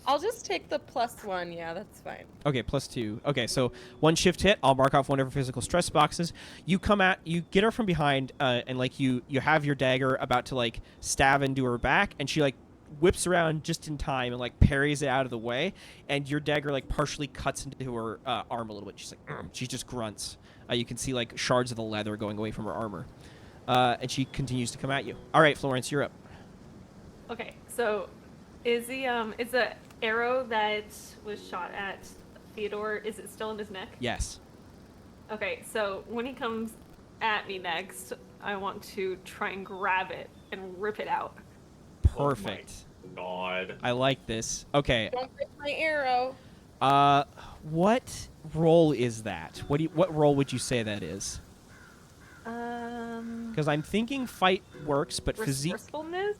I'll just take the +1. Yeah, that's fine. Okay, +2. Okay, so 1-shift hit. I'll mark off one of her physical stress boxes. You get her from behind, and like you have your dagger about to like stab into her back, and she like whips around just in time and like parries it out of the way, and your dagger like partially cuts into her arm a little bit. She's like, she just grunts. You can see like shards of the leather going away from her armor, and she continues to come at you. All right, Florence, you're up. Okay, so is the arrow that was shot at Theodore, is it still in his neck? Yes. Okay, so when he comes at me next, I want to try and grab it and rip it out. Perfect. Oh my God. I like this. Okay. Don't break my arrow. What role is that? What role would you say that is? Because I'm thinking fight works, but Resourcefulness?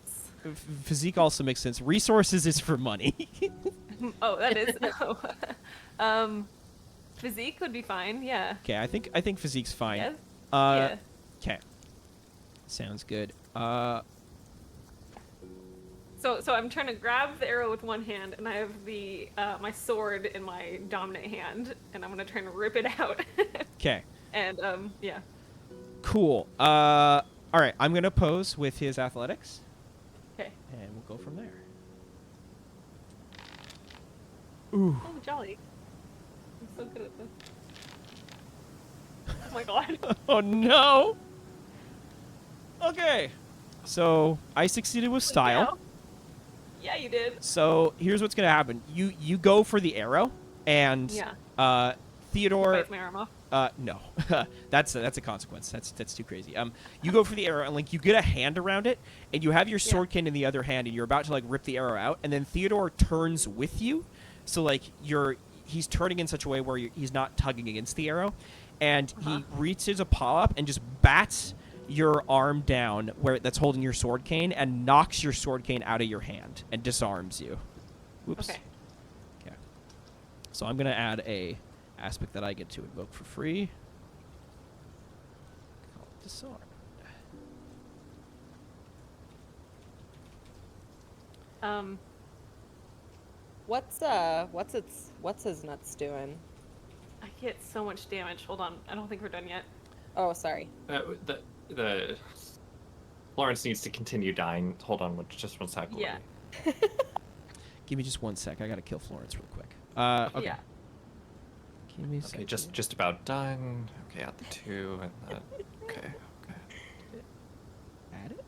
physique also makes sense. Resources is for money. Oh, that is no. Physique would be fine. Yeah. Okay, I think physique's fine. Yes? Yeah. Yeah. Okay. Sounds good. So I'm trying to grab the arrow with one hand, and I have the my sword in my dominant hand, and I'm gonna try and rip it out. Okay. And yeah. Cool. All right. I'm gonna pose with his athletics, Okay. and we'll go from there. Ooh. Oh, jolly. I'm so good at this. Oh my god. Oh no. Okay. So I succeeded with style. Now? Yeah, you did. So here's what's gonna happen. You go for the arrow, and Yeah. Theodore. Bites my arm off. No, that's a consequence. That's too crazy. You go for the arrow, and like you get a hand around it, and you have your sword cane in the other hand, and you're about to like rip the arrow out, and then Theodore turns with you, so like he's turning in such a way where he's not tugging against the arrow, and he reaches a paw up and just bats your arm down where that's holding your sword cane and knocks your sword cane out of your hand and disarms you. Whoops. Okay. Okay. So I'm gonna add a aspect that I get to invoke for free. Call it disarm. What's his nuts doing? I get so much damage. Hold on, I don't think we're done yet. Oh, sorry. The Florence needs to continue dying. Hold on, just 1 sec. Yeah. Give me just 1 sec. I gotta kill Florence real quick. Okay. Yeah. Give me a Okay, second. just about done. Okay, add the 2 and the. Okay. Add it.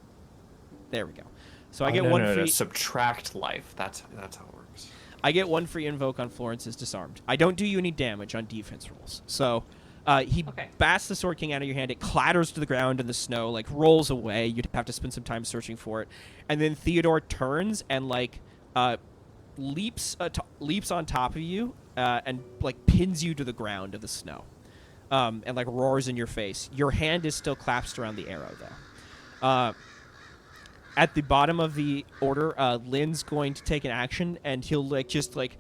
There we go. So I Oh, get no, one no, free. subtract life. That's how it works. I get 1 free invoke on Florence's disarmed. I don't do you any damage on defense rolls. So he bats the Sword King out of your hand. It clatters to the ground in the snow, like rolls away. You'd have to spend some time searching for it. And then Theodore turns and like leaps on top of you and like pins you to the ground of the snow, and like roars in your face. Your hand is still clasped around the arrow though. At the bottom of the order, Lynn's going to take an action, and he'll like just like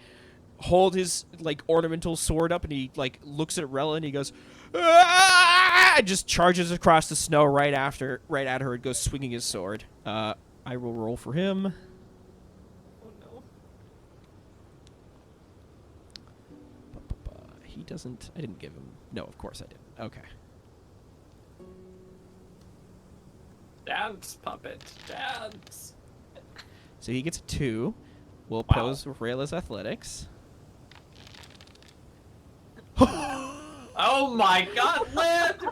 hold his like ornamental sword up, and he like looks at Rella, and he goes, "Ah!" and just charges across the snow right at her, and goes swinging his sword. I will roll for him. Oh no. He doesn't. I didn't give him. No, of course I didn't. Okay. Dance, puppet, dance. So he gets a 2. We'll Wow. pose Rayla's athletics. Oh my God, Lynn!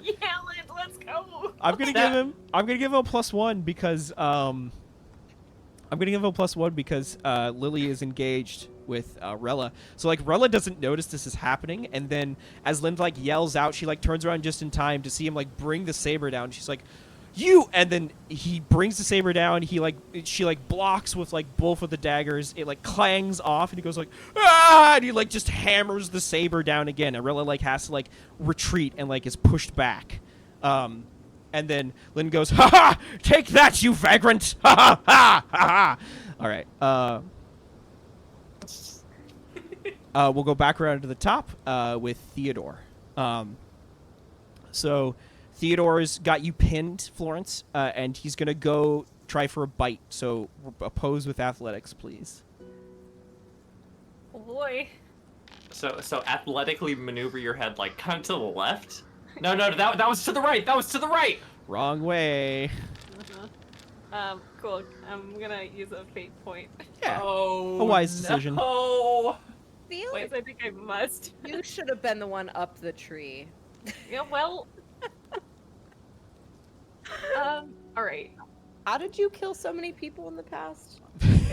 Yeah, Liz, let's go. I'm gonna give him a +1 because Lily is engaged with Rella. So like Rella doesn't notice this is happening, and then as Lynn like yells out, she like turns around just in time to see him like bring the saber down. She's like, "You!" And then he brings the saber down. She like blocks with like both of the daggers. It like clangs off, and he goes like, "Ah!" And he like just hammers the saber down again. And Rella like has to like retreat and like is pushed back. And then Lynn goes, "Ha ha! Take that, you vagrant! Ha ha ha ha ha!" All right. We'll go back around to the top with Theodore. So Theodore's got you pinned, Florence, and he's gonna go try for a bite. So oppose with athletics, please. Oh boy. So athletically maneuver your head like kind of to the left. No, that was to the right. That was to the right. Wrong way. Cool. I'm gonna use a fate point. Yeah. Oh, A wise decision. Oh. Feel Wait, like I think I must. you should have been the one up the tree. Yeah, well. All right. How did you kill so many people in the past?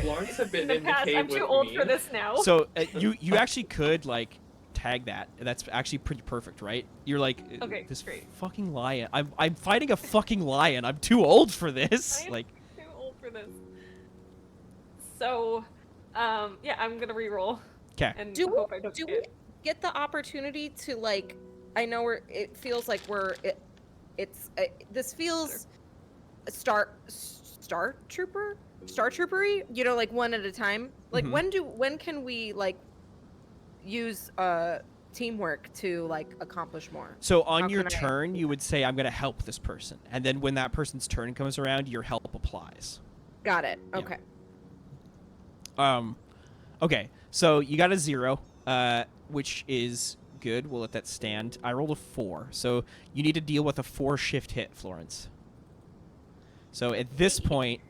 Florence had been In the in the past, cave I'm with too old me. for this now. So you actually could like tag that. That's actually pretty perfect, right? You're like, Okay, this great. fucking lion. I'm fighting a fucking lion. I'm too old for this. I'm Like, too old for this. So, yeah, I'm gonna re-roll. okay. And Do hope I don't we get. get the opportunity to like? I know it feels like this feels star troopery. You know, like one at a time. Like Mhm. when can we like use teamwork to like accomplish more? So on How your can I turn, do you that? would say, "I'm going to help this person," and then when that person's turn comes around, your help applies. Got it. Yeah. Okay. Okay. So you got a 0, which is good. We'll let that stand. I rolled a 4, so you need to deal with a 4 shift hit, Florence. So at this point,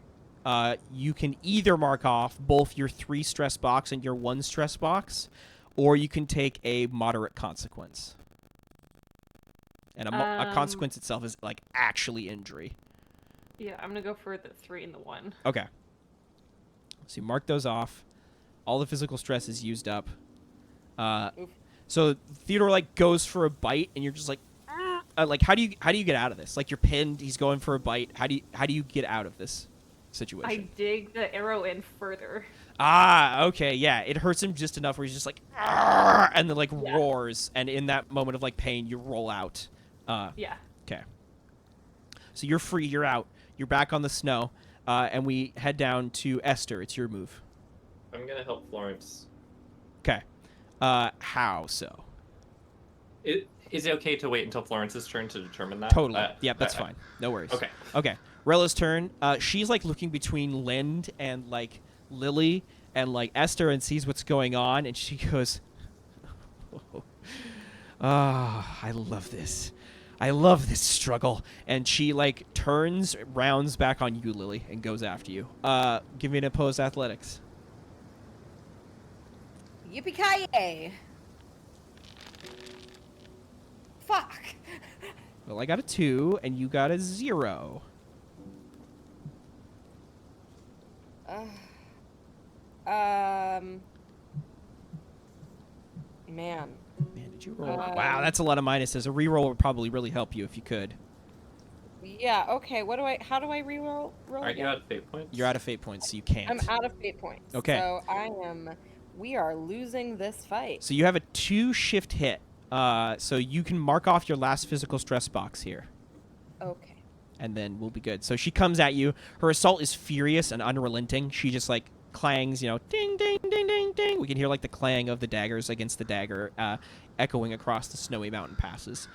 you can either mark off both your 3 stress box and your 1 stress box, or you can take a moderate consequence. And a consequence itself is like actually injury. Yeah, I'm gonna go for the 3 and the 1. Okay. So you mark those off. All the physical stress is used up. So Theodore like goes for a bite, and you're just like, like how do you get out of this? Like you're pinned. He's going for a bite. How do you get out of this situation? I dig the arrow in further. Ah, okay, yeah. It hurts him just enough where he's just like, "Arr!" and then like Yeah. roars, and in that moment of like pain, you roll out. Yeah. Okay. So you're free. You're out. You're back on the snow, and we head down to Ester. It's your move. I'm gonna help Florence. Okay. How so? Is it okay to wait until Florence's turn to determine that? Totally. Yeah, that's fine. No worries. Okay. Okay. Rella's turn. She's like looking between Lind and like Lily and like Esther and sees what's going on, and she goes, "Ah, I love this. I love this struggle." And she like turns, rounds back on you, Lily, and goes after you. Give me an opposed athletics. Yippee-ki-yay! Fuck. Well, I got a 2, and you got a 0. Man, did you roll? Wow, that's a lot of minuses. A reroll would probably really help you if you could. Yeah, okay, how do I reroll? Aren't you out of fate points? You're out of fate points, so you can't. I'm out of fate points. Okay. So we are losing this fight. So you have a 2 shift hit. So you can mark off your last physical stress box here. Okay. And then we'll be good. So she comes at you. Her assault is furious and unrelenting. She just like clangs, ding, ding, ding, ding, ding. We can hear like the clang of the daggers against the dagger echoing across the snowy mountain passes.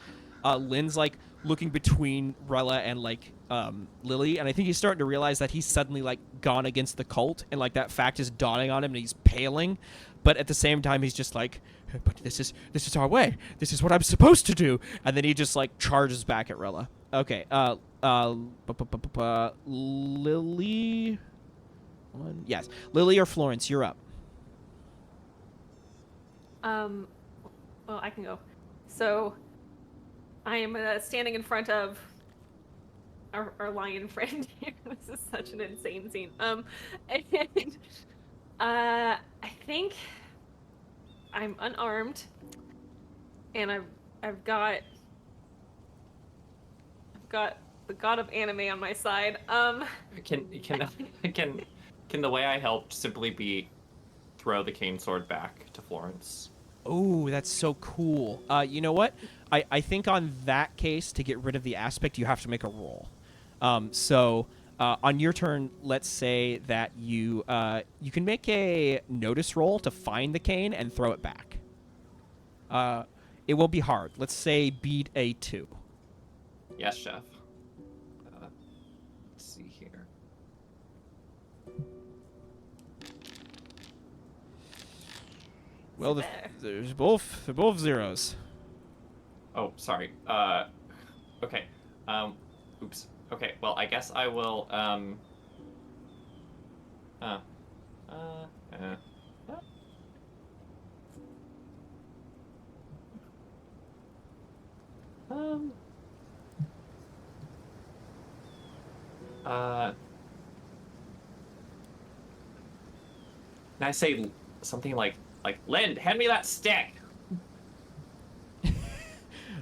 Lynn's like looking between Rella and like Lily, and I think he's starting to realize that he's suddenly like gone against the cult, and like that fact is dawning on him, and he's paling. But at the same time, he's just like, "But this is our way. This is what I'm supposed to do." And then he just like charges back at Rella. Okay. Lily. Yes, Lily or Florence, you're up. Well, I can go. So, I am standing in front of our lion friend here. This is such an insane scene. And I think I'm unarmed, and I've got the god of anime on my side. Can the way I helped simply be throw the cane sword back to Florence? Oh, that's so cool. You know what? I think on that case, to get rid of the aspect, you have to make a roll. So on your turn, let's say that you can make a notice roll to find the cane and throw it back. It will be hard. Let's say beat a 2. Yes, chef. Let's see here. Well, they're both 0s. Oh, sorry. Okay. Oops. Okay. Well, I guess I will. Can I say something like, Lind, hand me that stick?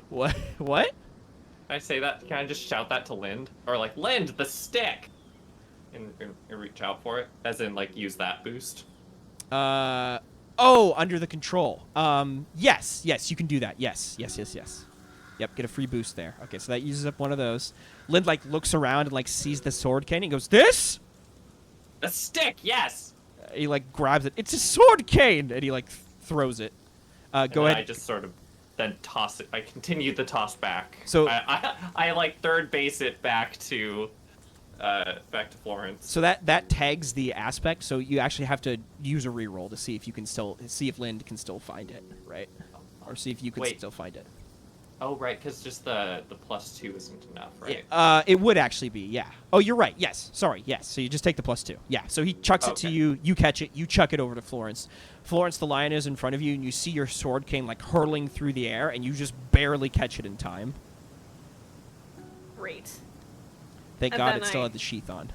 What? What? Can I say that? Can I just shout that to Lind? Or like, Lind, the stick! And reach out for it? As in, like, use that boost? Oh, under the control. Yes, you can do that. Yes. Yep, get a free boost there. Okay, so that uses up one of those. Lind, like, looks around and, like, sees the sword cane and goes, "This?" A stick, yes! He, like, grabs it. "It's a sword cane!" And he, like, throws it. Go ahead. I just sort of then toss it. I continue the toss back. So I like third base it back to Florence. So that tags the aspect. So you actually have to use a reroll to see if you can still see if Lind can still find it, right? Or see if you can still find it. Oh, right, because just the +2 isn't enough, right? It would actually be, yeah. Oh, you're right. Yes. Sorry. Yes. So you just take the +2. Yeah. So he chucks it to you. You catch it. You chuck it over to Florence. Florence, the lion is in front of you, and you see your sword cane like hurling through the air, and you just barely catch it in time. Great. Thank God it still had the sheath on.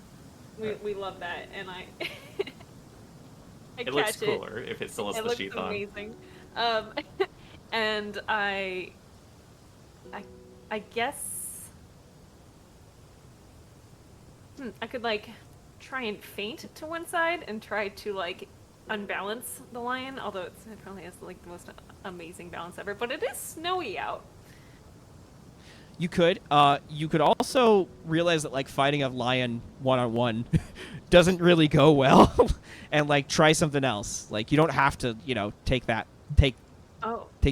We love that, and I it looks cooler if it still has the sheath on. It looks amazing. And I guess I could like try and feint to one side and try to like unbalance the lion, although it probably has like the most amazing balance ever, but it is snowy out. You could also realize that like fighting a lion one-on-one doesn't really go well and like try something else. Like you don't have to, take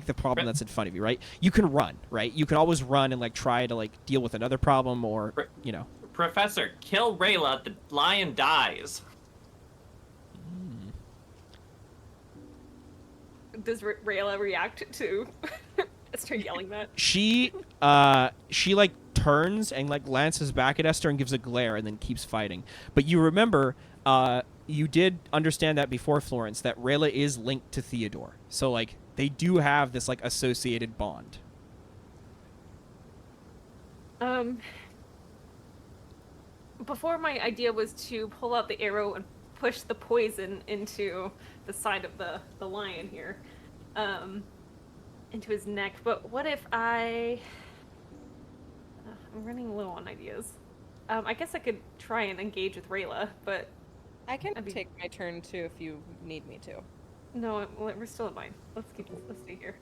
the problem that's in front of you, right? You can run, right? You can always run and like try to like deal with another problem or, Professor, kill Rayla, the lion dies. Does Rayla react to Esther yelling that? She like turns and like glances back at Esther and gives a glare and then keeps fighting. But you remember, you did understand that before, Florence, that Rayla is linked to Theodore. So like they do have this like associated bond. Before, my idea was to pull out the arrow and push the poison into the side of the lion here, into his neck. But what if I'm running low on ideas. I guess I could try and engage with Rayla, but I can take my turn too if you need me to. no, we're still in mine. Let's stay here.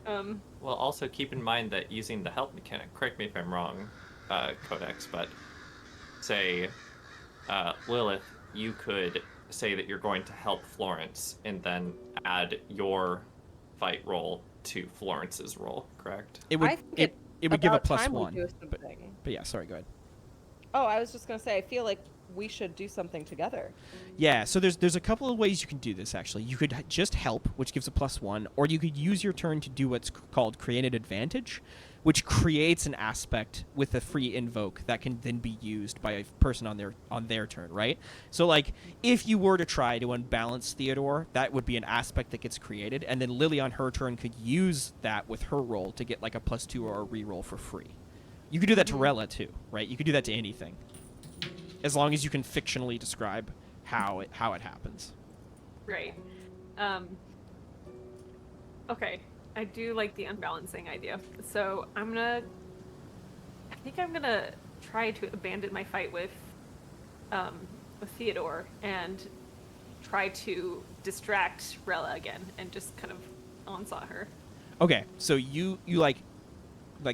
Well, also keep in mind that using the help mechanic, correct me if I'm wrong, Codex, but say, Lilith, you could say that you're going to help Florence and then add your fight roll to Florence's roll, correct? It would it would give a plus one. But yeah, sorry, go ahead. Oh, I was just gonna say, I feel like we should do something together. Yeah, so there's a couple of ways you can do this, actually. You could just help, which gives a plus one, or you could use your turn to do what's called create an advantage, which creates an aspect with a free invoke that can then be used by a person on their turn, right? So like if you were to try to unbalance Theodore, that would be an aspect that gets created, and then Lily on her turn could use that with her roll to get like a +2 or a reroll for free. You could do that to Rella too, right? You could do that to anything, as long as you can fictionally describe how it happens. Right. Okay. I do like the unbalancing idea. So I think I'm gonna try to abandon my fight with Theodore and try to distract Rella again and just kind of onslaught her. Okay, so you like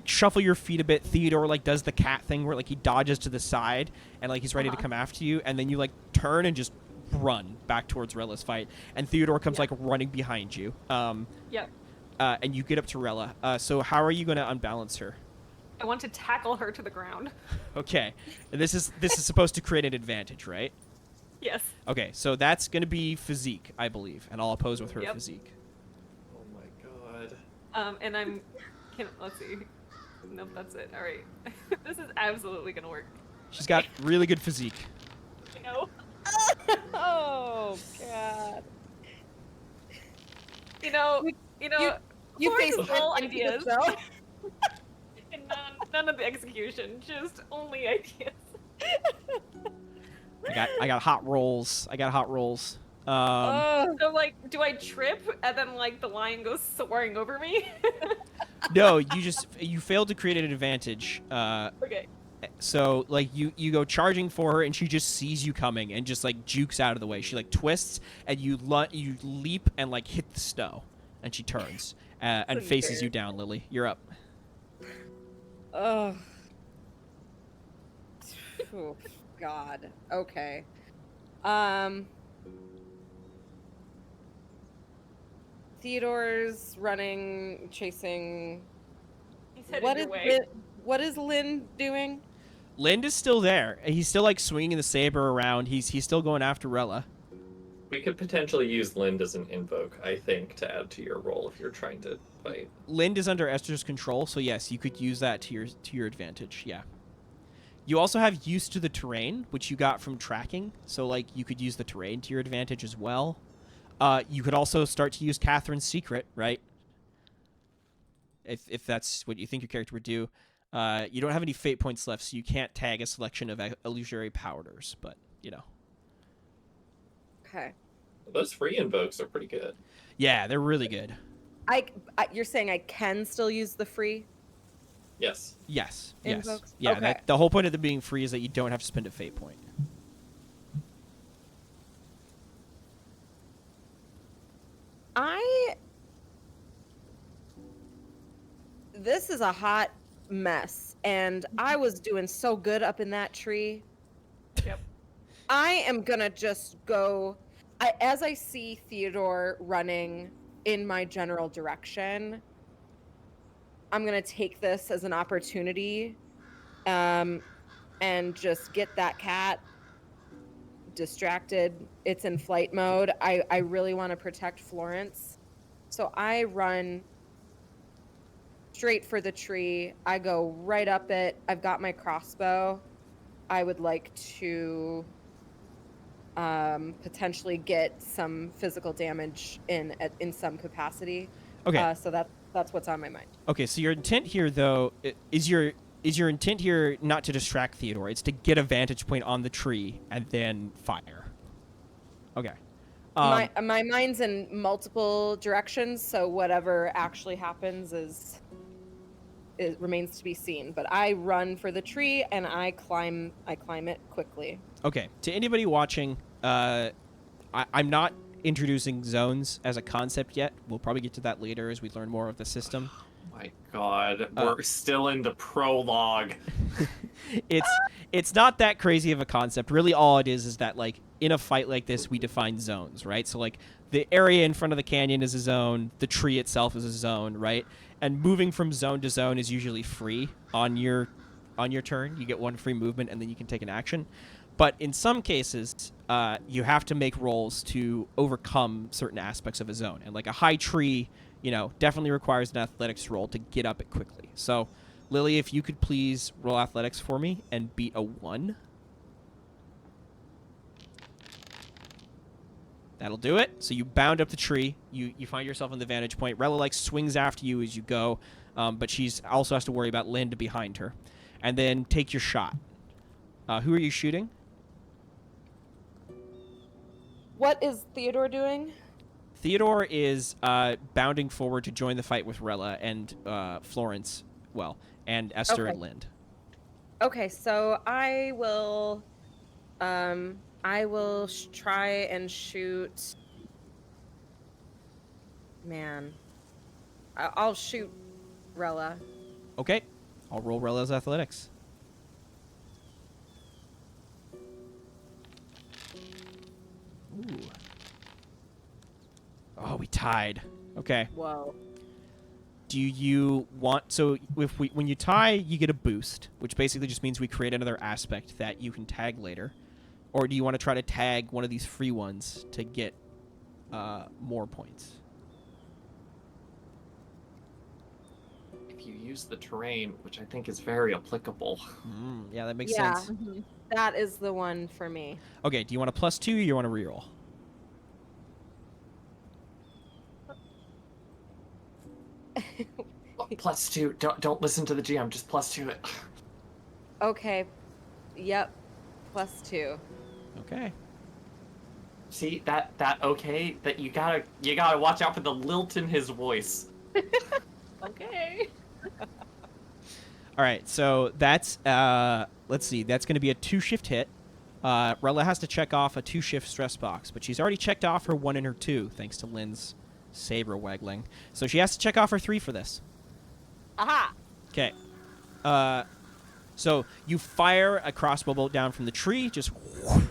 shuffle your feet a bit. Theodore like does the cat thing where like he dodges to the side and like he's ready to come after you, and then you like turn and just run back towards Rella's fight, and Theodore comes like running behind you. Yep. And you get up to Rella. So how are you going to unbalance her? I want to tackle her to the ground. Okay, and this is supposed to create an advantage, right? Yes. Okay, so that's going to be physique, I believe, and I'll oppose with her Yep. physique. Oh my god. And let's see. Nope, that's it. All right. This is absolutely gonna work. She's got really good physique. I know. Oh god. You know. You Florence faced is all it, ideas, so. and none of the execution. Just only ideas. I got hot rolls. So like, do I trip and then like the lion goes soaring over me? No, you failed to create an advantage. Okay. So like you go charging for her and she just sees you coming and just like jukes out of the way. She like twists and you leap and like hit the snow, and she turns and faces you down. Lily, you're up. Oh. Oh god. Okay. Theodore's running, chasing. He's headed your way. What is Lynn doing? Lind is still there. He's still like swinging the saber around. He's still going after Rella. We could potentially use Lind as an invoke, I think, to add to your role if you're trying to fight. Lind is under Esther's control, so yes, you could use that to your advantage. Yeah. You also have use to the terrain, which you got from tracking. So like you could use the terrain to your advantage as well. You could also start to use Catherine's secret, right? If that's what you think your character would do. You don't have any fate points left, so you can't tag a selection of illusory powders, but you know. Okay. Those free invokes are pretty good. Yeah, they're really good. You're saying I can still use the free? Yes. Yes. Invokes? Yeah, Okay. the whole point of them being free is that you don't have to spend a fate point. This is a hot mess, and I was doing so good up in that tree. Yep. I am gonna just go. As I see Theodore running in my general direction, I'm gonna take this as an opportunity, and and just get that cat distracted. It's in flight mode. I really want to protect Florence. So I run straight for the tree. I go right up it. I've got my crossbow. I would like to potentially get some physical damage in some capacity. Okay. So that's what's on my mind. Okay, so your intent here, though, is your intent here not to distract Theodore. It's to get a vantage point on the tree and then fire. Okay. My mind's in multiple directions, so whatever actually happens it remains to be seen. But I run for the tree and I climb it quickly. Okay. To anybody watching, I'm not introducing zones as a concept yet. We'll probably get to that later as we learn more of the system. Oh my god, we're still in the prologue. It's not that crazy of a concept. Really, all it is that, like, in a fight like this, we define zones, right? So, like, the area in front of the canyon is a zone. The tree itself is a zone, right? And moving from zone to zone is usually free on your turn. You get one free movement, and then you can take an action. But in some cases, you have to make rolls to overcome certain aspects of a zone. And, like, a high tree, definitely requires an athletics roll to get up it quickly. So, Lily, if you could please roll athletics for me and beat a 1. That'll do it. So you bound up the tree. You find yourself in the vantage point. Rella, like, swings after you as you go, but she's also has to worry about Lind behind her. And then take your shot. Who are you shooting? What is Theodore doing? Theodore is bounding forward to join the fight with Rella and Florence, and Esther and Lind. Okay, so I will try and shoot. Man, I'll shoot Rella. Okay, I'll roll Rella's athletics. Ooh. Oh, we tied. Okay. Whoa. Do you want... So when you tie, you get a boost, which basically just means we create another aspect that you can tag later. Or do you want to try to tag one of these free ones to get more points? If you use the terrain, which I think is very applicable. Yeah, that makes sense. Mm-hmm. That is the one for me. Okay, do you want a +2 or you want to reroll? +2. Don't listen to the GM. Just +2 it. Okay. Yep. +2. Okay. See that okay? That you gotta watch out for the lilt in his voice. Okay. All right, so that's let's see, that's going to be a 2-shift hit. Rella has to check off a 2-shift stress box, but she's already checked off her 1 and her 2 thanks to Lynn's saber waggling. So she has to check off her 3 for this. Aha! Okay. So you fire a crossbow bolt down from the tree, just whoosh,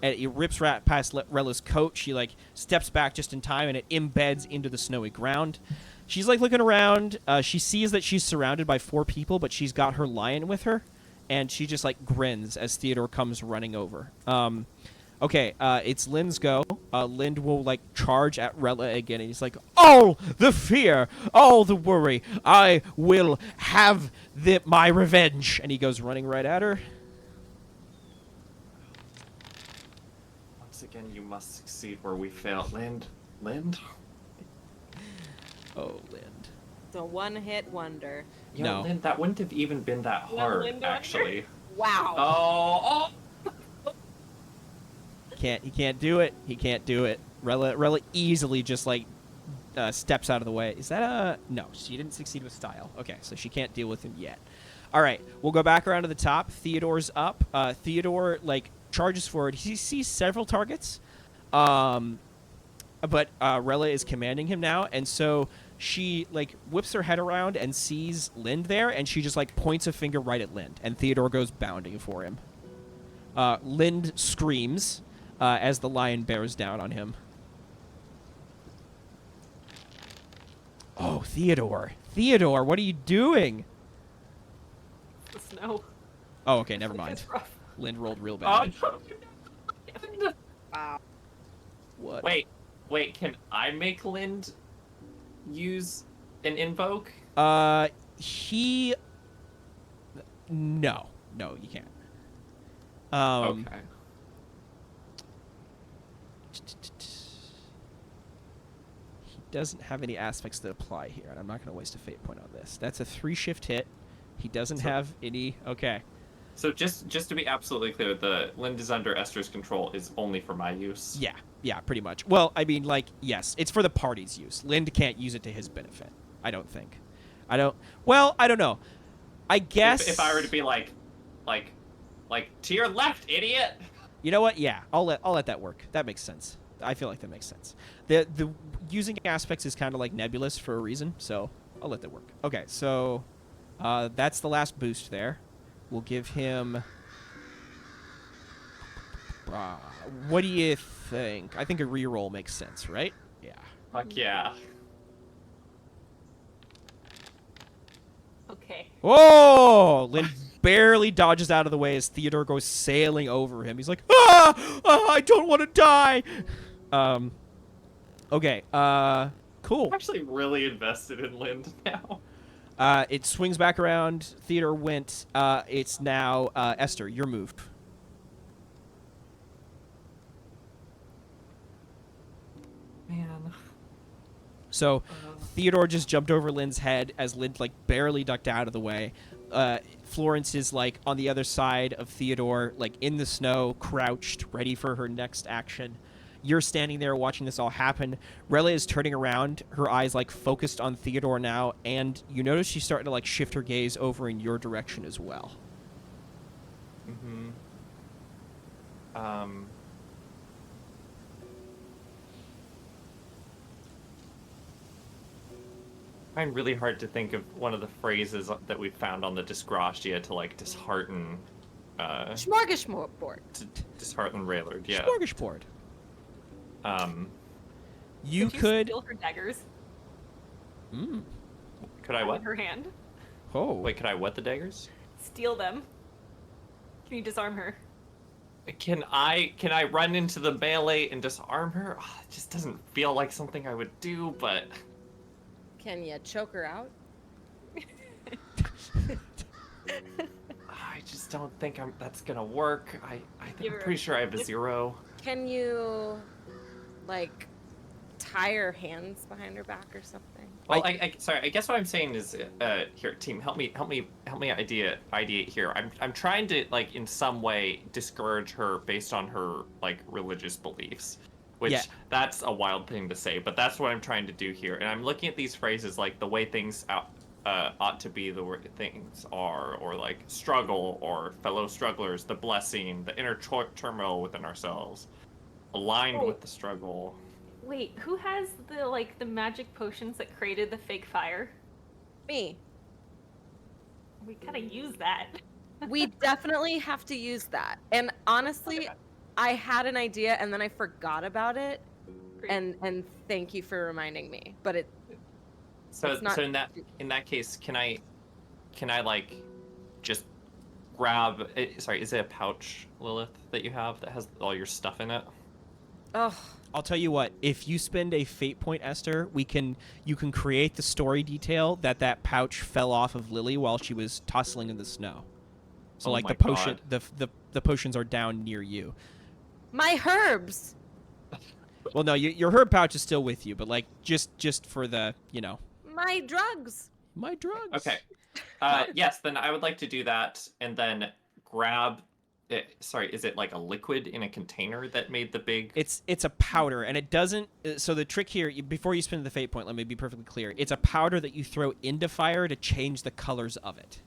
and it rips right past Rella's coat. She, like, steps back just in time, and it embeds into the snowy ground. She's, like, looking around. She sees that she's surrounded by 4 people, but she's got her lion with her, and she just, like, grins as Theodore comes running over. Okay, it's Lynn's go. Lind will, like, charge at Rella again, and he's like, all the fear, all the worry, I will have my revenge. And he goes running right at her. Once again, you must succeed where we fail. Lind? Oh, Lind. It's a one-hit wonder. You know, No. Lind, that wouldn't have even been that hard, Lind actually. Wow. Oh! He can't do it. He can't do it. Rella easily just, like, steps out of the way. Is that a... No, she didn't succeed with style. Okay, so she can't deal with him yet. All right, we'll go back around to the top. Theodore's up. Theodore, like, charges forward. He sees several targets, but Rella is commanding him now, and so she, like, whips her head around and sees Lind there, and she just, like, points a finger right at Lind, and Theodore goes bounding for him. Lind screams as the lion bears down on him. Oh, Theodore, what are you doing? The snow. Oh, okay, never mind. It's rough. Lind rolled real Oh, bad. no. Wow. What? Wait, can I make Lind use an invoke? He... No, you can't. Okay. He doesn't have any aspects that apply here, and I'm not going to waste a fate point on this. That's a 3-shift hit. He doesn't have any... Okay. So just to be absolutely clear, the Lind is under Ester's control is only for my use. Yeah, pretty much. Well, I mean, like, yes, it's for the party's use. Lind can't use it to his benefit. I don't think. Well, I don't know. I guess... If I were to be like, to your left, idiot! You know what? Yeah, I'll let that work. That makes sense. I feel like that makes sense. The using aspects is kind of like nebulous for a reason, so I'll let that work. Okay, so that's the last boost there. We'll give him... what do you think? I think a reroll makes sense, right? Yeah. Fuck yeah. Okay. Oh! Lynn barely dodges out of the way as Theodore goes sailing over him. He's like, I don't want to die! Okay, cool. I'm actually really invested in Lind now. It swings back around. Theodore went. It's now Ester, your move. Man. So Theodore just jumped over Lynn's head as Lynn like barely ducked out of the way. Florence is like on the other side of Theodore, like in the snow, crouched, ready for her next action. You're standing there watching this all happen. Rella is turning around, her eyes like focused on Theodore now, and you notice she's starting to like shift her gaze over in your direction as well. Mm-hmm. I find really hard to think of one of the phrases that we found on the Disgratia to like dishearten Smorgasbord. to dishearten Raylord, yeah. Smorgasbord. You Could could. steal her daggers Could I out what? of her hand. Oh. Wait, could I what the daggers? Steal them. Can you disarm her? Can I run into the melee and disarm her? Oh, it just doesn't feel like something I would do, but Can you choke her out? I just don't think that's gonna work. I'm You're- pretty sure I have a 0. Can you, like, tie her hands behind her back or something? Well, sorry. I guess what I'm saying is, here, team, help me ideate here. I'm trying to like in some way discourage her based on her like religious beliefs, which Yeah. that's a wild thing to say, but that's what I'm trying to do here. And I'm looking at these phrases like the way things ought to be, the way things are, or like struggle, or fellow strugglers, the blessing, the inner turmoil within ourselves, aligned with the struggle. Wait, who has the magic potions that created the fake fire? Me. We gotta use that. We definitely have to use that. And honestly, Okay. I had an idea and then I forgot about it. Great. And thank you for reminding me. But it So It's not- so in that case, can I like just grab? Sorry, is it a pouch, Lilith, that you have that has all your stuff in it? oh, I'll tell you what. If you spend a fate point, Esther, you can create the story detail that pouch fell off of Lily while she was tussling in the snow. So Oh like my the potion, God. the potions are down near you. my herbs. Well, no, your herb pouch is still with you, but like just for the My drugs. my drugs. Okay. Yes, then I would like to do that and then grab. Sorry, is it like a liquid in a container that made the big? It's a powder, and it doesn't. So the trick here, before you spend the fate point, let me be perfectly clear. It's a powder that you throw into fire to change the colors of it.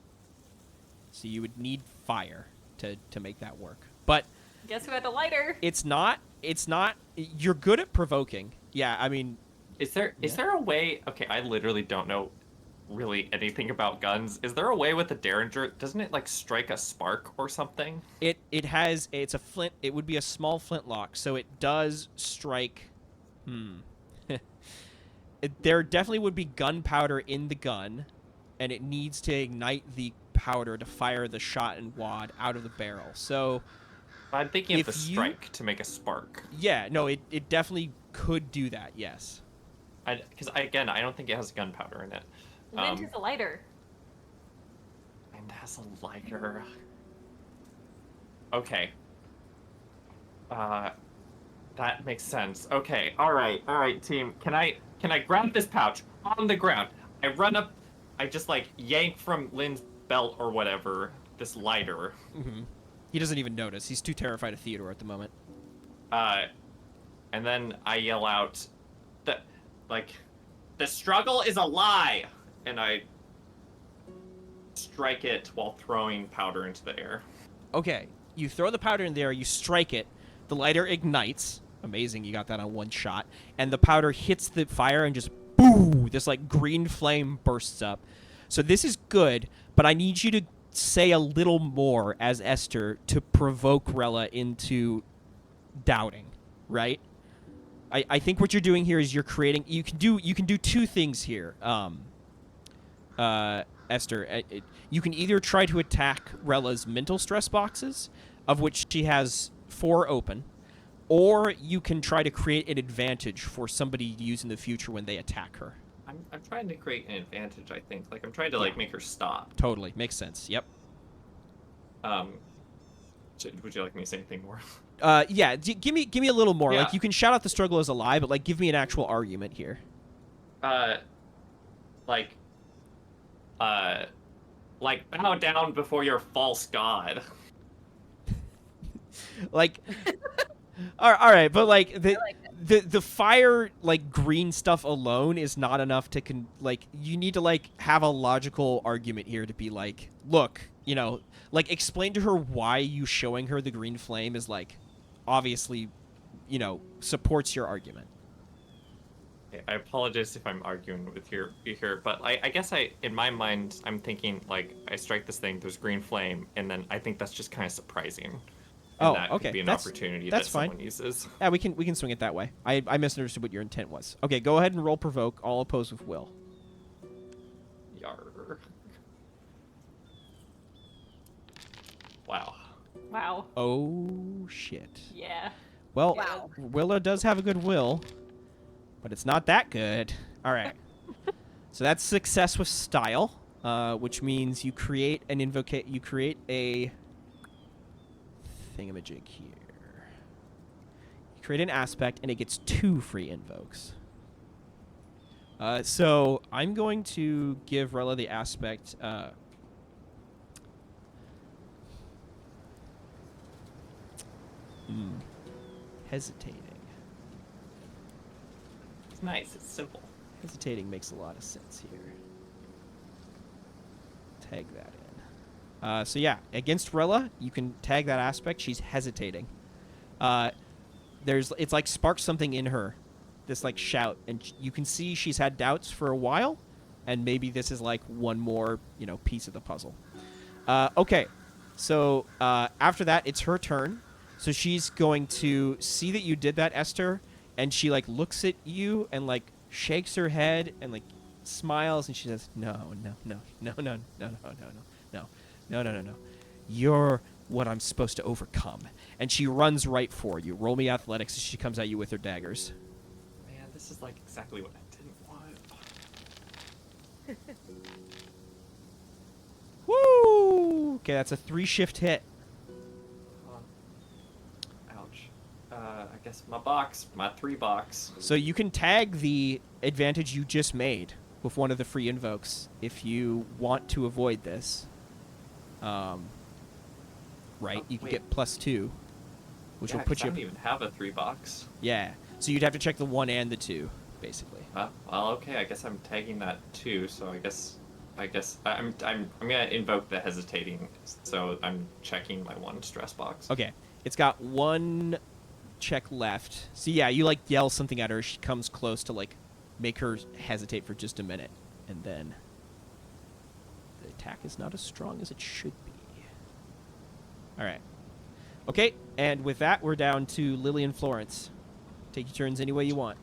So you would need fire to make that work. But Guess who had a lighter? it's not. You're good at provoking. Yeah, I mean, Is there a way? Okay, I literally don't know really anything about guns. Is there a way with the Derringer? Doesn't it like strike a spark or something? it's a flint. It would be a small flintlock, so it does strike. There definitely would be gunpowder in the gun, and it needs to ignite the gunpowder to fire the shot and wad out of the barrel. So I'm thinking of if the strike to make a spark. yeah, no, it definitely could do that. Yes. Because I don't think it has gunpowder in it. Lint is a lighter. And has a lighter. Okay. That makes sense. Okay, all right, team. Can I grab this pouch on the ground? I run up, I just like yank from Lynn's belt or whatever this lighter. Mm-hmm. He doesn't even notice. He's too terrified of Theodore at the moment. And then I yell out, the struggle is a lie, and I strike it while throwing powder into the air. Okay, you throw the powder in there, you strike it, the lighter ignites. Amazing, you got that on one shot. And the powder hits the fire and just boo! This like green flame bursts up. So this is good, but I need you to say a little more as Ester to provoke Rella into doubting, right? I think what you're doing here is you're creating. You can do two things here, Ester. You can either try to attack Rella's mental stress boxes, of which she has 4 open, or you can try to create an advantage for somebody to use in the future when they attack her. I'm trying to create an advantage. I think I'm trying to make her stop. Totally makes sense. Yep. Would you like me to say anything more? Yeah. Give me a little more. Yeah. Like you can shout out the struggle as a lie, but like give me an actual argument here. Bow down before your false god. Like, all right, but like the fire like green stuff alone is not enough to you need to like have a logical argument here to be like, look, like explain to her why you showing her the green flame is like obviously, supports your argument. I apologize if I'm arguing with you here, but I guess in my mind, I'm thinking, like, I strike this thing, there's green flame, and then I think that's just kind of surprising. And that okay. could be an opportunity that someone uses. Yeah, we can swing it that way. I misunderstood what your intent was. Okay, go ahead and roll provoke, all opposed with will. Yarr. Wow. Wow. Oh, shit. Yeah. Well, Wow. Willa does have a good will, but it's not that good. All right. So that's success with style, which means you create a thingamajig here. You create an aspect, and it gets 2 free invokes. So I'm going to give Rella the aspect. Hesitating. It's nice. It's simple. Hesitating makes a lot of sense here. Tag that in. So yeah, against Rella, you can tag that aspect. She's hesitating. It's like sparks something in her, this like shout, and you can see she's had doubts for a while, and maybe this is like one more piece of the puzzle. Okay, so after that, it's her turn. So she's going to see that you did that, Ester, and she like looks at you and like shakes her head and like smiles, and she says, "No. You're what I'm supposed to overcome." And she runs right for you. Roll me athletics as she comes at you with her daggers. Man, this is like exactly what I didn't want. Woo! Okay, that's a 3-shift hit. Ouch. I guess my 3 box. So you can tag the advantage you just made with one of the free invokes if you want to avoid this. Right? You can get +2, which will put you. I don't even have a 3 box. Yeah. So you'd have to check the 1 and the 2, basically. Well, okay. I guess I'm tagging that too. So I guess I'm gonna invoke the hesitating. So I'm checking my 1 stress box. Okay. It's got 1 check left. So yeah, you like yell something at her. She comes close to like make her hesitate for just a minute, and then the attack is not as strong as it should be. All right. Okay, and with that, we're down to Lily and Florence. Take your turns any way you want.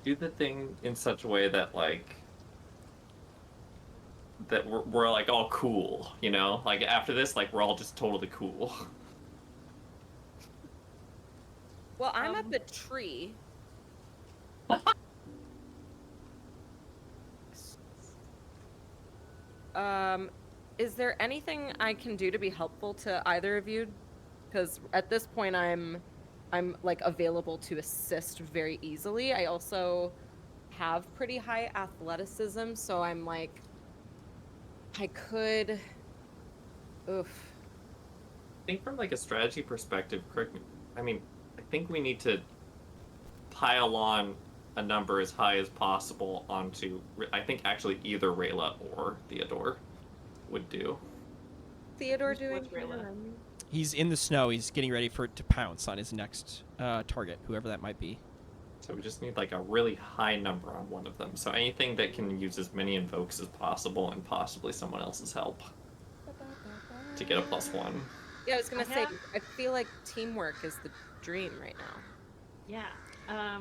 Do the thing in such a way that like that we're like all cool, you know? Like after this, like we're all just totally cool. Well, I'm up a tree. Is there anything I can do to be helpful to either of you? Because at this point, I'm like available to assist very easily. I also have pretty high athleticism, so I'm like, I could. Oof. I think from like a strategy perspective, correct me. I mean, I think we need to pile on a number as high as possible onto. I think actually either Rayla or Theodore would do. Theodore doing What's Rayla? He's in the snow. He's getting ready for it to pounce on his next target, whoever that might be. So we just need like a really high number on one of them. So anything that can use as many invokes as possible and possibly someone else's help to get a +1. Yeah, I was gonna say, have- I feel like teamwork is the dream right now. Yeah.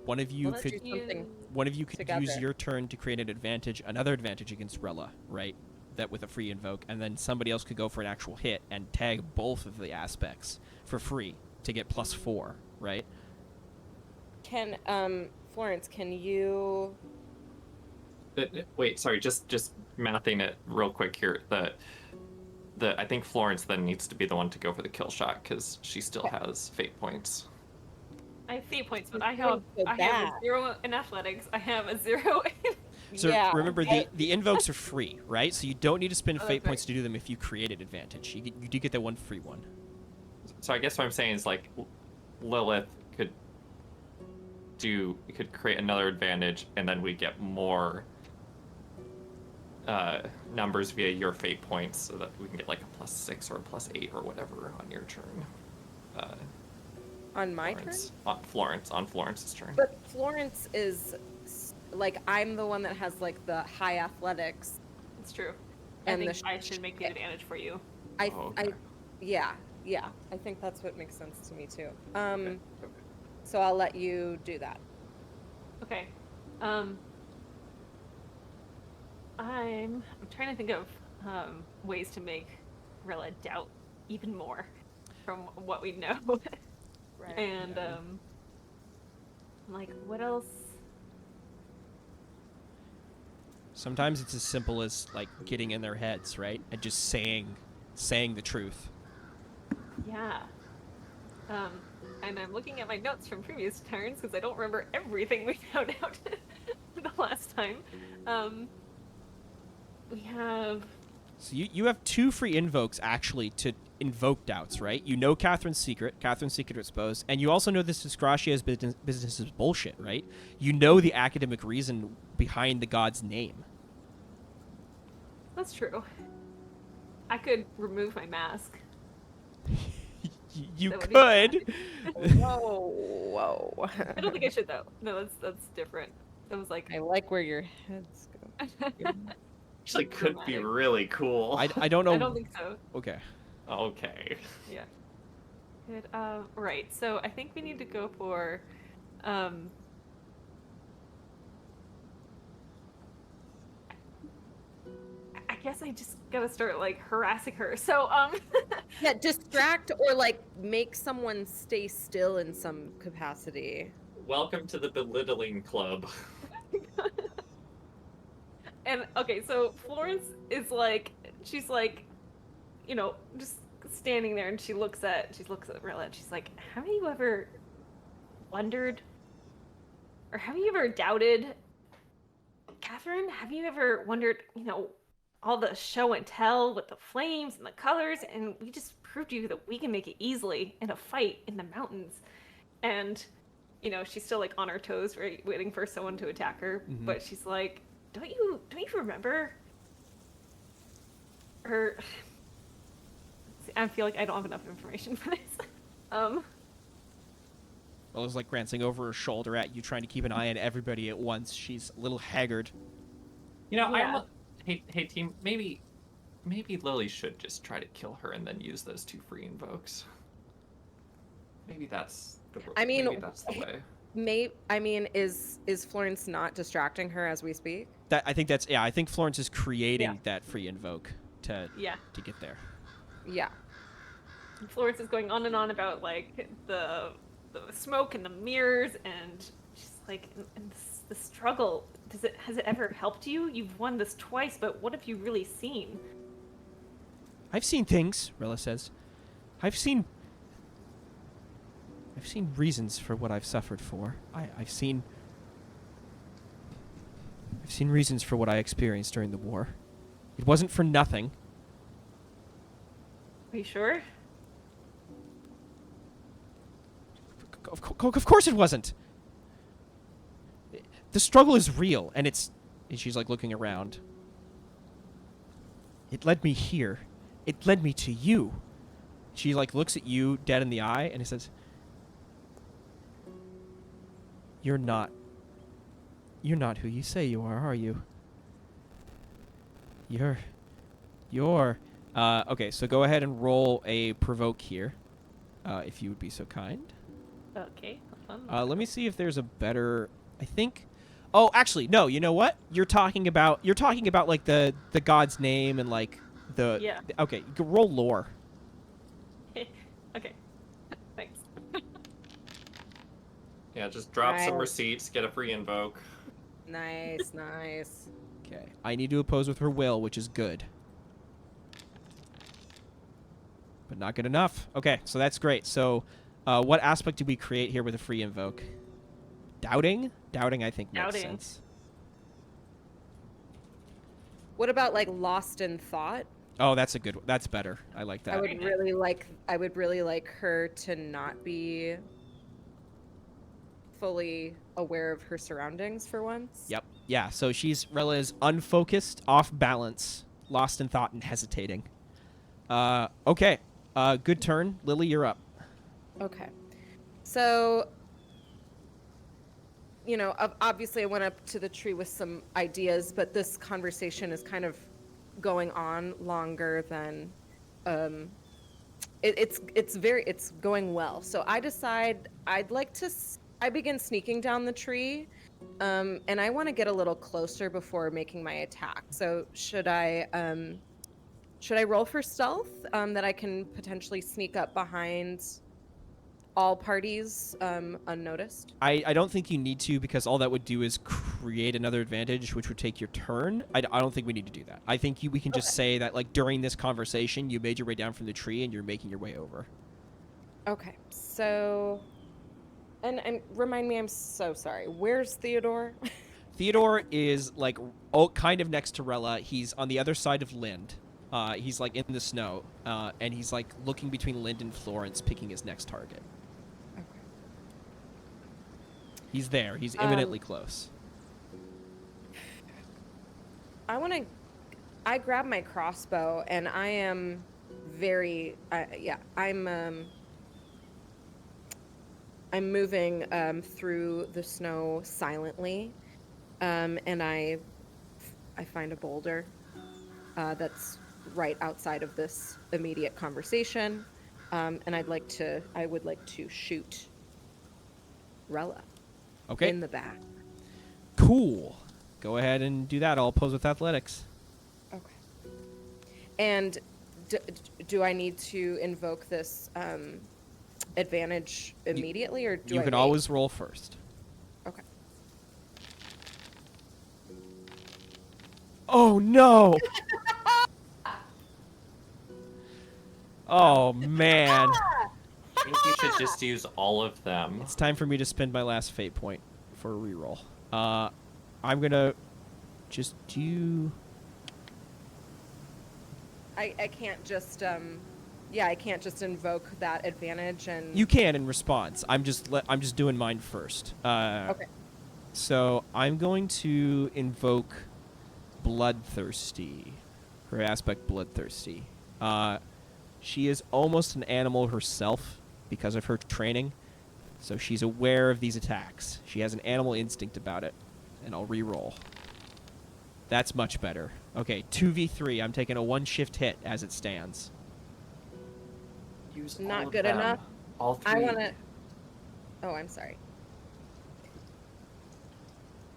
One of you Let's could do something One of you could use together. your turn to create an advantage, another advantage against Rella, right? That with a free invoke, and then somebody else could go for an actual hit and tag both of the aspects for free to get +4, right? Can Florence, can you? Wait, sorry, just mathing it real quick here. I think Florence then needs to be the one to go for the kill shot because she still has fate points. I have fate points, but You're I have doing so I have bad. a 0 in athletics. I have a 0 in So Yeah, remember, I- the invokes are free, right? So you don't need to spend Oh, fate that's points right. to do them if you created advantage. You do get that one free one. So I guess what I'm saying is like Lilith could create another advantage, and then we get more numbers via your fate points, so that we can get like a +6 or a +8 or whatever on your turn. On my Florence, turn? on Florence's turn. But Florence is like, I'm the one that has like the high athletics. It's true. And I the think I should make the advantage for you. I Okay. yeah, I think that's what makes sense to me too. Okay. So I'll let you do that. Okay. I'm trying to think of ways to make Rella doubt even more from what we know. Right. And like what else? Sometimes it's as simple as like getting in their heads, right? And just saying the truth. Yeah. And I'm looking at my notes from previous turns because I don't remember everything we found out the last time. We have. So you have 2 free invokes actually to invoke doubts, right? You know Catherine's secret exposed, and you also know this Disgracia's business is bullshit, right? You know the academic reason behind the god's name. That's true. I could remove my mask. You That would be could. Whoa. I don't think I should though. No, that's different. That was like. I like where your heads go. Actually, could be Dramatic. really cool. I don't know. I don't think so. Okay. Okay. Yeah. Good. Right. So I think we need to go for, I guess I just gotta start like harassing her. So Yeah, distract or like make someone stay still in some capacity. Welcome to the belittling club. And okay, so Florence is like, she's like, you know, just standing there, and she looks at Rilla, and she's like, "Have you ever wondered, or have you ever doubted, Catherine? Have you ever wondered, you know, all the show and tell with the flames and the colors, and we just proved to you that we can make it easily in a fight in the mountains." And you know, she's still like on her toes, right, waiting for someone to attack her, Mhm. but she's like, Don't you remember her? I feel like I don't have enough information for this. Well, it's like glancing over her shoulder at you, trying to keep an eye on everybody at once. She's a little haggard. You know, Yeah. hey team, maybe Lily should just try to kill her and then use those 2 free invokes. Maybe that's the I mean, maybe that's the way. I mean, is Florence not distracting her as we speak? I think Florence is creating that free invoke to Yeah. get there. Yeah. And Florence is going on and on about like the smoke and the mirrors, and she's like, and the struggle. Has it ever helped you? You've won this twice, but what have you really seen? I've seen things, Rilla says. I've seen reasons for what I've suffered for. I've seen reasons for what I experienced during the war. It wasn't for nothing. Are you sure? Of course it wasn't. The struggle is real, and she's like looking around. It led me here. It led me to you. She like looks at you dead in the eye, and it says, You're not who you say you are you? You're okay, so go ahead and roll a provoke here, if you would be so kind. Okay. Hold on. Let me see if there's a better, I think. Oh, actually, no, you know what? You're talking about like the god's name and like the. Yeah. Okay, you can roll lore. Okay. Thanks. Yeah, just drop some Nice. receipts, get a free invoke. Nice, nice. Okay, I need to oppose with her will, which is good. But not good enough. Okay, so that's great. So, what aspect do we create here with a free invoke? Doubting? Doubting, I think, makes Doubting. sense. What about like lost in thought? Oh, that's a good one. That's better. I like that. I would really like her to not be fully aware of her surroundings for once. Yep. Yeah, so Rella is unfocused, off balance, lost in thought, and hesitating. Okay. Good turn. Lily, you're up. Okay. So, you know, obviously I went up to the tree with some ideas, but this conversation is kind of going on longer than it's going well. So I decide I begin sneaking down the tree, and I want to get a little closer before making my attack. So should I roll for stealth, that I can potentially sneak up behind all parties unnoticed? I don't think you need to, because all that would do is create another advantage, which would take your turn. I don't think we need to do that. I think we can just say that, like, during this conversation, you made your way down from the tree and you're making your way over. Okay, so... And remind me, I'm so sorry. Where's Theodore? Theodore is, like, kind of next to Rella. He's on the other side of Lind. He's, like, in the snow. And he's, like, looking between Lind and Florence, picking his next target. Okay. He's there. He's imminently close. I grab my crossbow, and I am very... I'm moving through the snow silently, and I find a boulder that's right outside of this immediate conversation, and I would like to shoot Rella Okay. in the back. Cool. Go ahead and do that. I'll oppose with athletics. Okay. And do I need to invoke this advantage immediately, or do You I can wait? always roll first. Okay. Oh, no! Oh, man. I think you should just use all of them. It's time for me to spend my last fate point for a reroll. I'm gonna just do... I can't just I can't just invoke that advantage and You can in response. I'm just doing mine first. Okay. So I'm going to invoke Bloodthirsty. Her aspect Bloodthirsty. She is almost an animal herself because of her training, so she's aware of these attacks. She has an animal instinct about it, and I'll re-roll. That's much better. Okay, 2v3. I'm taking a one-shift hit as it stands. Use Not all of good them. enough. All three. I want to... Oh, I'm sorry.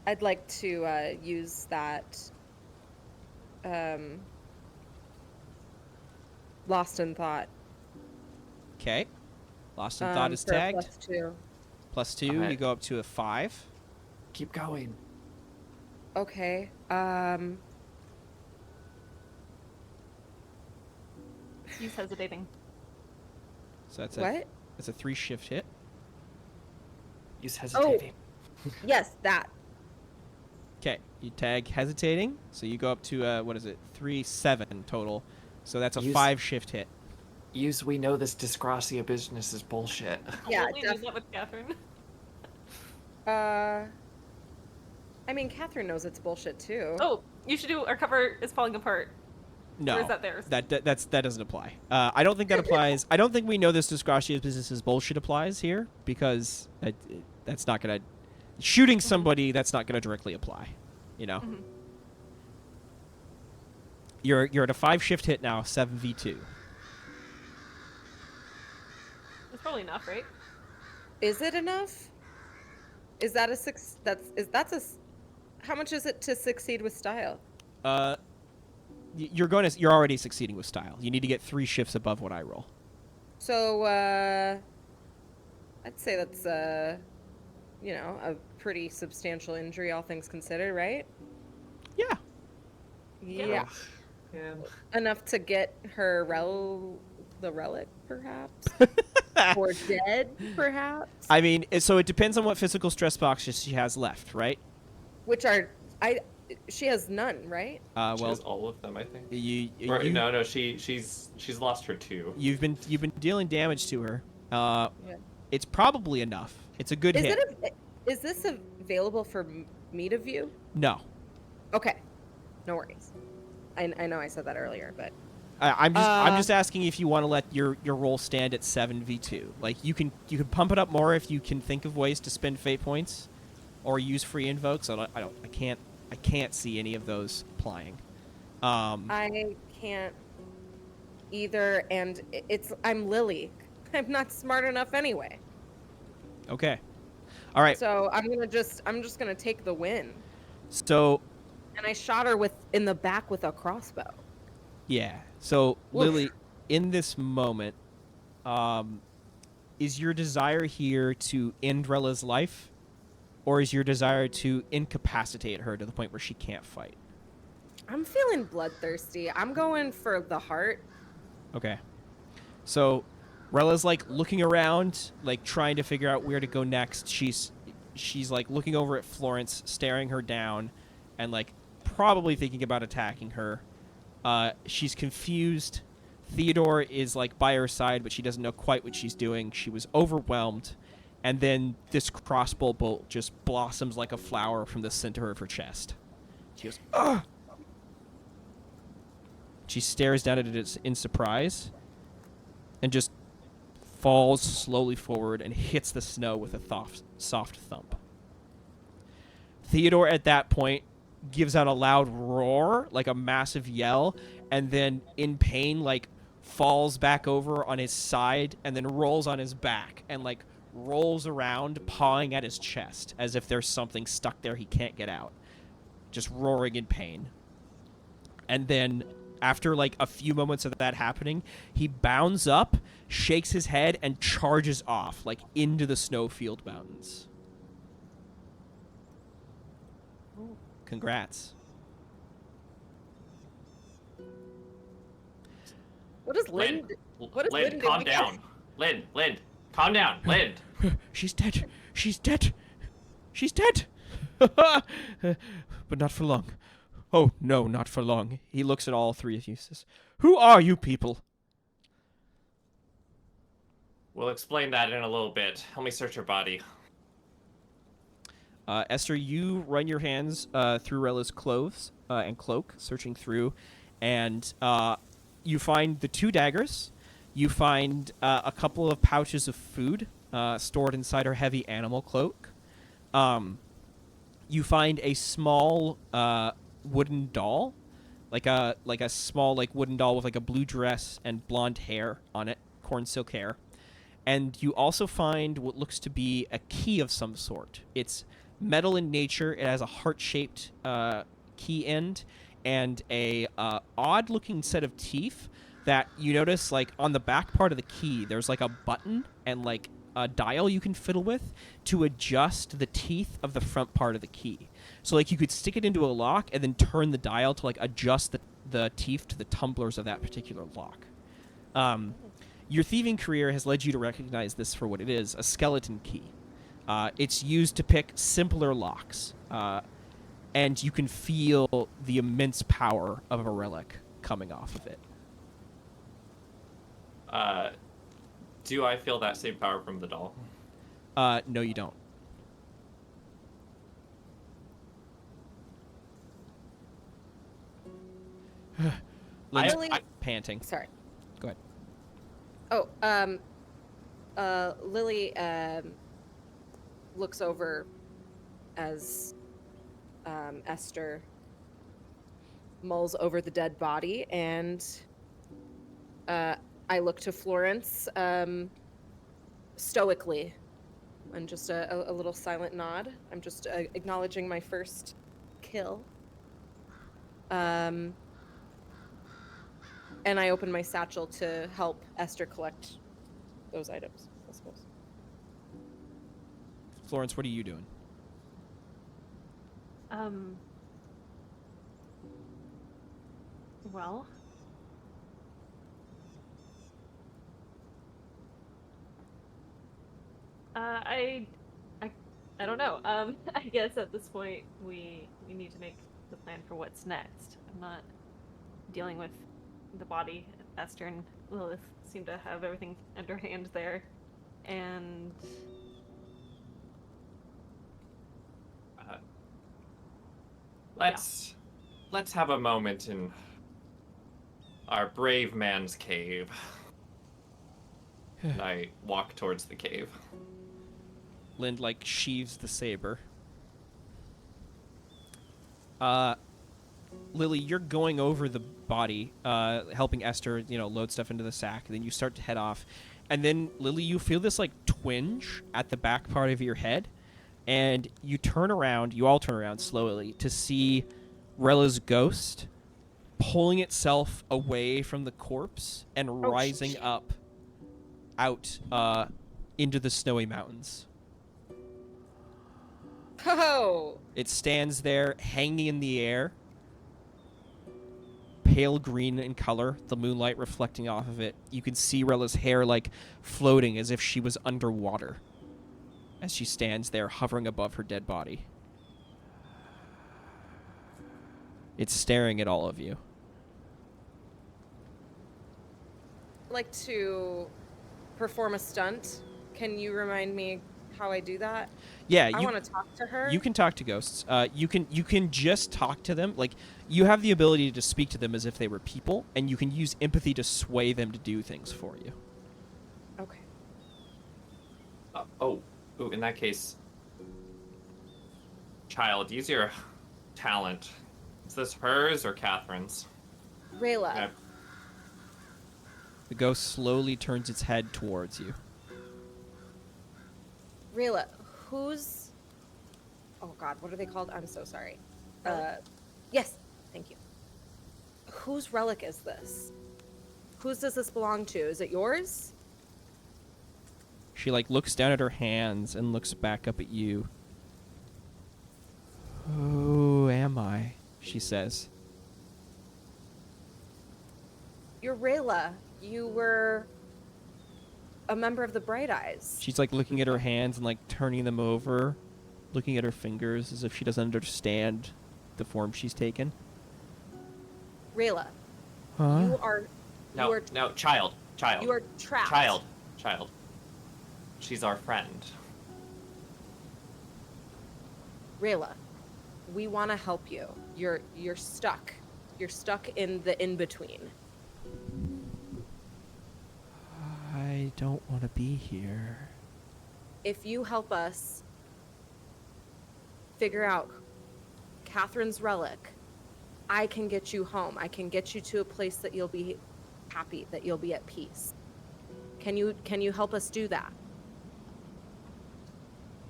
I'd like to use that Lost in Thought. Okay. Lost in Thought is for a tagged. +2. +2, Okay. you go up to a 5. Keep going. Okay. He's hesitating. So that's What? that's a 3 shift hit. Use hesitating. Yes, that. Okay, you tag hesitating, so you go up to what is it? 3-7 total. So that's a Use- 5 shift hit. Use we know this Disgracia business is bullshit. Yeah, We need that with Catherine. I mean, Catherine knows it's bullshit too. Oh, you should do our cover is falling apart. No, Or is that theirs? that doesn't apply. I don't think that applies. I don't think we know this Disgracia business is bullshit applies here because that's not gonna shooting somebody. That's not gonna directly apply. You know. Mhm. You're at a 5 shift hit now. 7v2. It's probably enough, right? Is it enough? Is that a six? How much is it to succeed with style? You're already succeeding with style. You need to get 3 shifts above what I roll. So, I'd say that's a pretty substantial injury, all things considered, right? Yeah. Yeah. Yeah. Enough to get her the relic, perhaps, or dead, perhaps. I mean, so it depends on what physical stress boxes she has left, right? She has none, right? She has all of them, I think. No. She's lost her 2. You've been dealing damage to her. It's probably enough. It's a good hit. Is this available for me to view? No. Okay, no worries. I know I said that earlier, but I'm just asking if you want to let your roll stand at 7v2. Like you can pump it up more if you can think of ways to spend fate points, or use free invokes. I can't see any of those applying. I can't either, and I'm Lily. I'm not smart enough anyway. Okay. All right. So I'm just gonna take the win. So. And I shot her in the back with a crossbow. Yeah. So Oof. Lily, in this moment, is your desire here to end Rella's life, or is your desire to incapacitate her to the point where she can't fight? I'm feeling bloodthirsty. I'm going for the heart. Okay. So Rella's like looking around, like trying to figure out where to go next. She's like looking over at Florence, staring her down, and like probably thinking about attacking her. She's confused. Theodore is like by her side, but she doesn't know quite what she's doing. She was overwhelmed. And then this crossbow bolt just blossoms like a flower from the center of her chest. She goes, ugh! She stares down at it in surprise and just falls slowly forward and hits the snow with a soft thump. Theodore, at that point, gives out a loud roar, like a massive yell, and then in pain, like, falls back over on his side and then rolls on his back and, like, rolls around, pawing at his chest as if there's something stuck there he can't get out. Just roaring in pain. And then, after, like, a few moments of that happening, he bounds up, shakes his head, and charges off, like, into the snowfield mountains. Congrats. What does Lynn? What does Lynn do? Calm down. Lynn, calm down. Lynn. She's dead. She's dead. She's dead. But not for long. Oh, no, not for long. He looks at all 3 of you and says, "Who are you people?" We'll explain that in a little bit. Help me search her body. Esther, you run your hands through Rella's clothes and cloak, searching through, and you find the 2 daggers. You find a couple of pouches of food stored inside her heavy animal cloak. You find a small wooden doll, like a small like wooden doll with like a blue dress and blonde hair on it, corn silk hair. And you also find what looks to be a key of some sort. It's metal in nature. It has a heart-shaped key end and a odd-looking set of teeth that you notice, like, on the back part of the key, there's, like, a button and, like, a dial you can fiddle with to adjust the teeth of the front part of the key. So, like, you could stick it into a lock and then turn the dial to, like, adjust the teeth to the tumblers of that particular lock. Your thieving career has led you to recognize this for what it is, a skeleton key. It's used to pick simpler locks, and you can feel the immense power of a relic coming off of it. Do I feel that same power from the doll? No, you don't. Lynn's panting. Sorry. Go ahead. Oh, Lily looks over as Ester mulls over the dead body, and I look to Florence stoically, and just a little silent nod. I'm just acknowledging my first kill. And I open my satchel to help Ester collect those items, I suppose. Florence, what are you doing? Well, I don't know. I guess at this point we need to make the plan for what's next. I'm not dealing with the body. Ester and Lilith seem to have everything underhand there, and let's have a moment in our brave man's cave. And I walk towards the cave. Lind, like, sheaves the saber. Lily, you're going over the body, helping Ester, load stuff into the sack, and then you start to head off. And then, Lily, you feel this, like, twinge at the back part of your head, and you all turn around slowly to see Rella's ghost pulling itself away from the corpse and rising up out into the snowy mountains. Oh! It stands there, hanging in the air, pale green in color, the moonlight reflecting off of it. You can see Rella's hair, like, floating as if she was underwater as she stands there, hovering above her dead body. It's staring at all of you. I'd like to perform a stunt. Can you remind me how I do that? Yeah, I want to talk to her. You can talk to ghosts. You can just talk to them. Like, you have the ability to speak to them as if they were people, and you can use empathy to sway them to do things for you. Okay. In that case, child, use your talent. Is this hers or Catherine's? Rayla. The ghost slowly turns its head towards you. Rayla, who's... Oh, God, what are they called? I'm so sorry. Yes, thank you. Whose relic is this? Whose does this belong to? Is it yours? She, like, looks down at her hands and looks back up at you. Who am I? She says. You're Rayla. You were a member of the Bright Eyes. She's, like, looking at her hands and, like, turning them over, looking at her fingers as if she doesn't understand the form she's taken. Rayla, Huh? you are... No, child. You are trapped. Child. She's our friend. Rayla, we want to help you. You're stuck. You're stuck in the in-between. I don't want to be here. If you help us figure out Catherine's relic, I can get you home. I can get you to a place that you'll be happy, that you'll be at peace. Can you help us do that?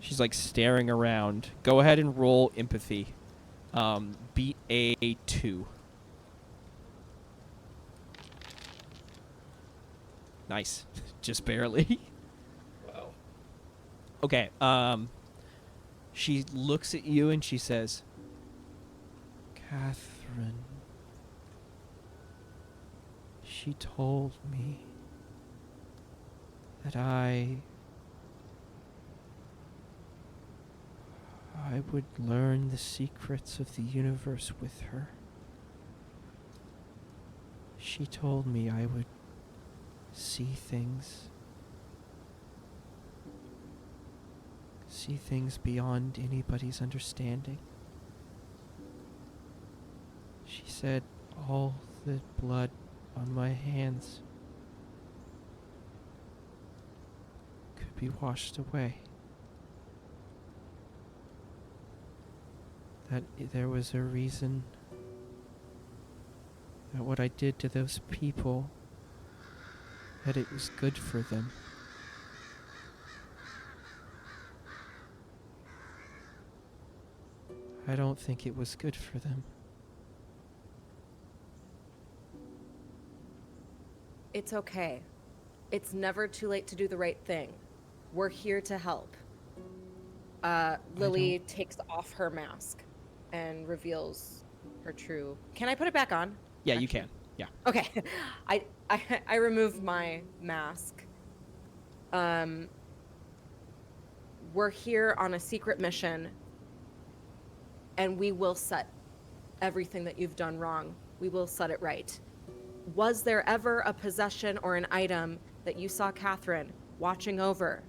She's like staring around. Go ahead and roll empathy. Beat a 2. Nice. Just barely. Wow. Okay. She looks at you and she says, Catherine, she told me that I would learn the secrets of the universe with her. She told me I would see things beyond anybody's understanding. She said all the blood on my hands could be washed away. That there was a reason that what I did to those people, that it was good for them. I don't think it was good for them. It's okay. It's never too late to do the right thing. We're here to help. Lily takes off her mask and reveals her true... Can I put it back on? Yeah, Actually? you can. Yeah. Okay. I removed my mask. We're here on a secret mission, and we will set everything that you've done wrong. We will set it right. Was there ever a possession or an item that you saw Catherine watching over?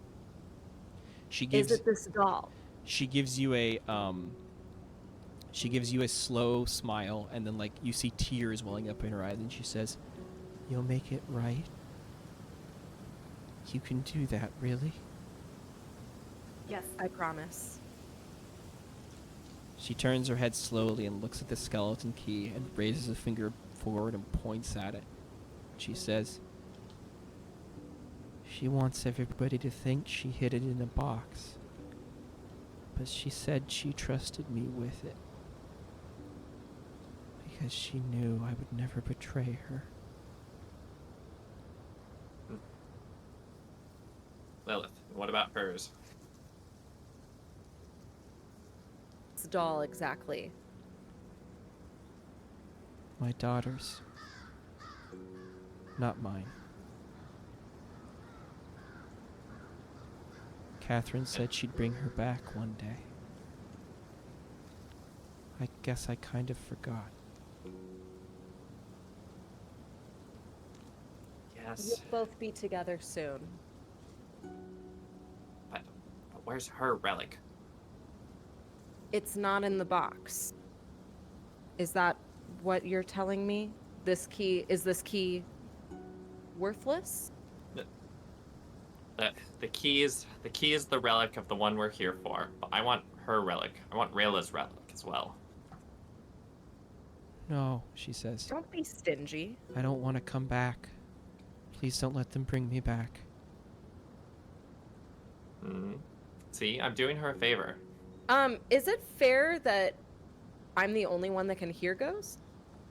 Is it this doll? She gives you a slow smile, and then like you see tears welling up in her eyes, and she says, "You'll make it right? You can do that, really?" Yes. I promise. She turns her head slowly and looks at the skeleton key and raises a finger forward and points at it. She says, "She wants everybody to think she hid it in a box. But she said she trusted me with it. Because she knew I would never betray her." Lilith, what about hers? It's a doll, exactly. My daughter's. Not mine. Catherine said she'd bring her back one day. I guess I kind of forgot. Yes. We'll both be together soon. But where's her relic? It's not in the box. Is that what you're telling me? Is this key worthless? The key is the relic of the one we're here for. But I want her relic. I want Rayla's relic as well. No, she says. Don't be stingy. I don't want to come back. Please don't let them bring me back. See, I'm doing her a favor. Is it fair that I'm the only one that can hear ghosts?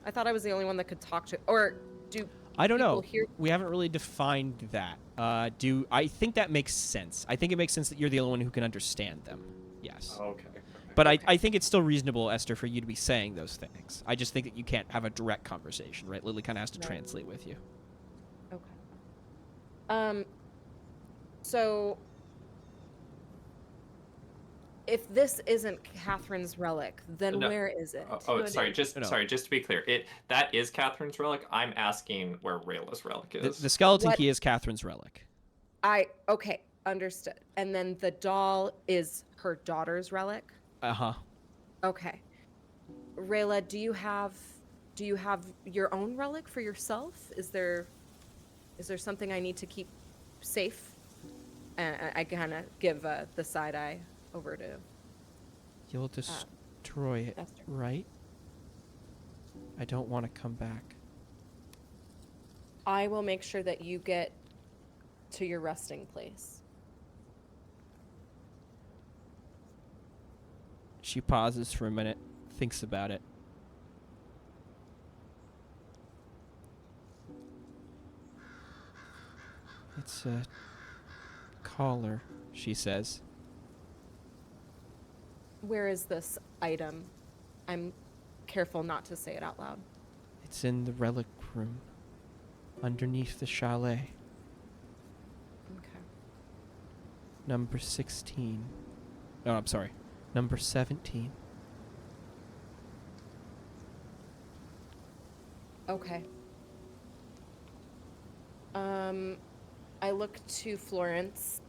I thought I was the only one that could talk to, or do I don't know. people hear? We haven't really defined that. I think that makes sense. I think it makes sense that you're the only one who can understand them. Yes. Okay. But I think it's still reasonable, Esther, for you to be saying those things. I just think that you can't have a direct conversation, right? Lily kind of has to translate with you. Okay. So if this isn't Catherine's relic, then No. where is it? Sorry. Just to be clear, that is Catherine's relic. I'm asking where Rayla's relic is. The skeleton key is Catherine's relic. Okay, understood. And then the doll is her daughter's relic? Uh-huh. Okay. Rayla, do you have your own relic for yourself? Is there something I need to keep safe? I kind of give the side eye over to... You'll destroy it, Esther. right? I don't want to come back. I will make sure that you get to your resting place. She pauses for a minute, thinks about it. It's a collar, she says. Where is this item? I'm careful not to say it out loud. It's in the relic room, underneath the chalet, Okay. number 16. No, I'm sorry, number 17. Okay. I look to Florence.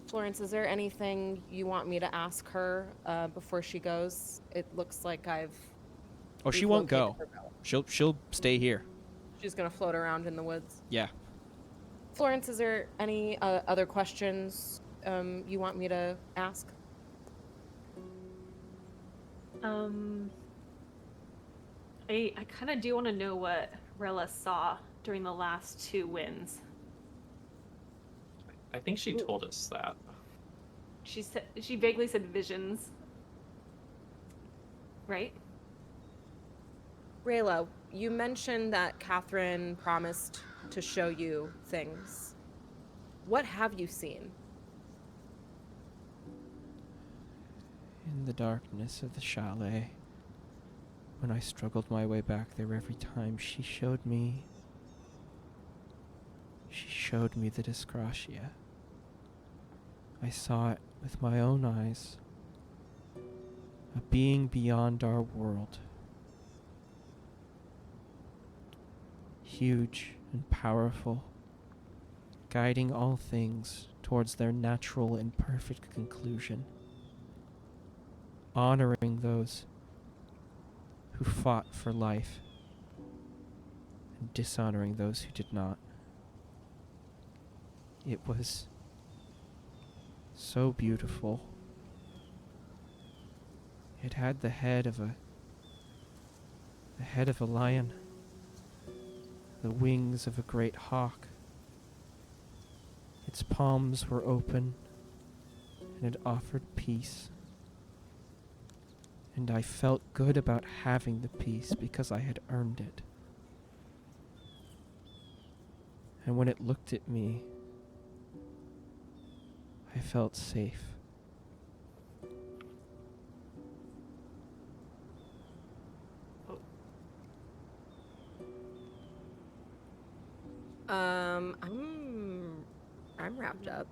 Florence, is there anything you want me to ask her before she goes? It looks like Oh, she we've won't go. located her relic. She'll stay here. She's gonna float around in the woods. Yeah. Florence, is there any other questions you want me to ask? I kind of do want to know what Rella saw during the last 2 winds. I think she told us that. She vaguely said visions. Right? Rayla, you mentioned that Catherine promised to show you things. What have you seen? In the darkness of the chalet, when I struggled my way back there every time, she showed me the dyscrasia. I saw it with my own eyes. A being beyond our world. Huge and powerful, guiding all things towards their natural and perfect conclusion. Honoring those who fought for life and dishonoring those who did not. It was so beautiful. It had the head of a lion, the wings of a great hawk. Its palms were open, and it offered peace. And I felt good about having the peace because I had earned it. And when it looked at me, I felt safe. I'm wrapped up.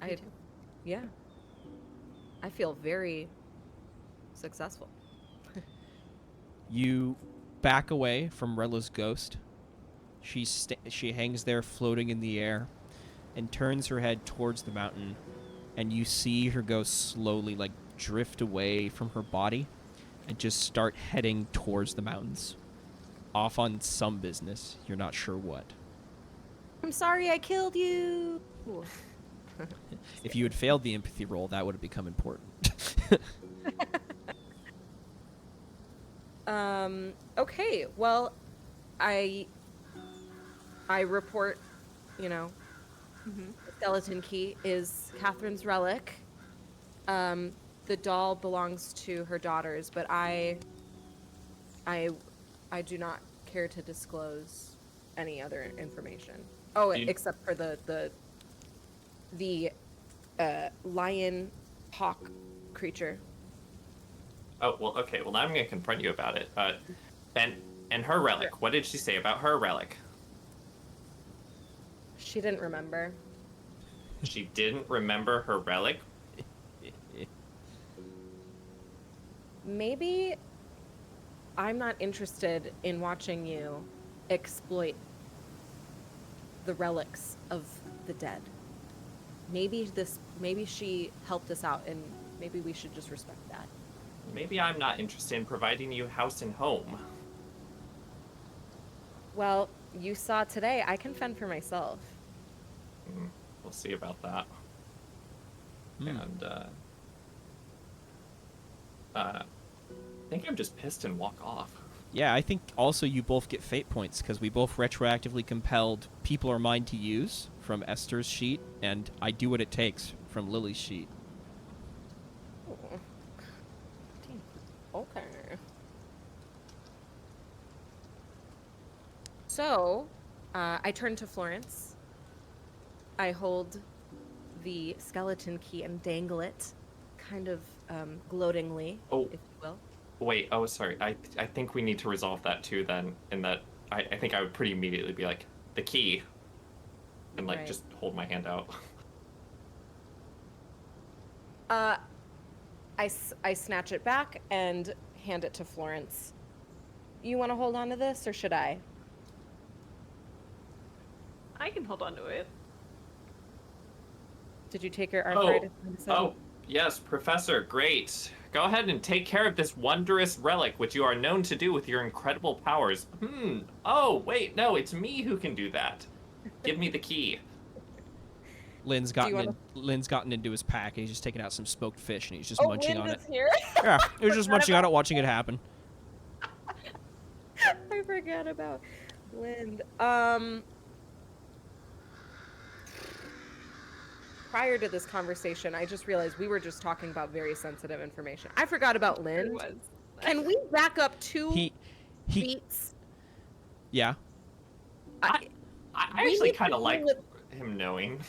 Me too. Yeah. I feel very successful. You back away from Rella's ghost. She hangs there floating in the air and turns her head towards the mountain, and you see her ghost slowly drift away from her body and just start heading towards the mountains. Off on some business. You're not sure what. I'm sorry I killed you. If you had failed the empathy roll, that would have become important. Okay, well, I report, the skeleton key is Catherine's relic. The doll belongs to her daughters, but I do not care to disclose any other information. Oh, except for the lion hawk creature. Oh, well, okay. Well, now I'm going to confront you about it. And her relic. What did she say about her relic? She didn't remember. She didn't remember her relic? Maybe I'm not interested in watching you exploit the relics of the dead. Maybe she helped us out, and maybe we should just respect that. Maybe I'm not interested in providing you house and home. Well, you saw today, I can fend for myself. We'll see about that. And, I think I'm just pissed and walk off. Yeah, I think also you both get fate points because we both retroactively compelled People Are Mine to Use from Ester's sheet, and I Do What It Takes from Lily's sheet. Oh. Dang. Okay. So, I turn to Florence. I hold the skeleton key and dangle it, kind of gloatingly, Oh. if you will. Wait, oh, sorry. I think we need to resolve that too then, in that I think I would pretty immediately be like, the key, and like Right. just hold my hand out. I snatch it back and hand it to Florence. You want to hold on to this, or should I? I can hold on to it. Did you take your arthritis medicine? Oh, yes, Professor, great. Go ahead and take care of this wondrous relic, which you are known to do with your incredible powers. Oh, wait, no, it's me who can do that. Give me the key. Lynn's gotten into his pack, and he's just taking out some smoked fish, and he's just Oh, munching Lynn on it. is here. Yeah, he was just munching on it, watching it happen. I forgot about Lynn. Prior to this conversation, I just realized we were just talking about very sensitive information. I forgot about Lynn. It was. Can we back up 2 He, beats? yeah. I We actually need to kind of deal like with- him knowing.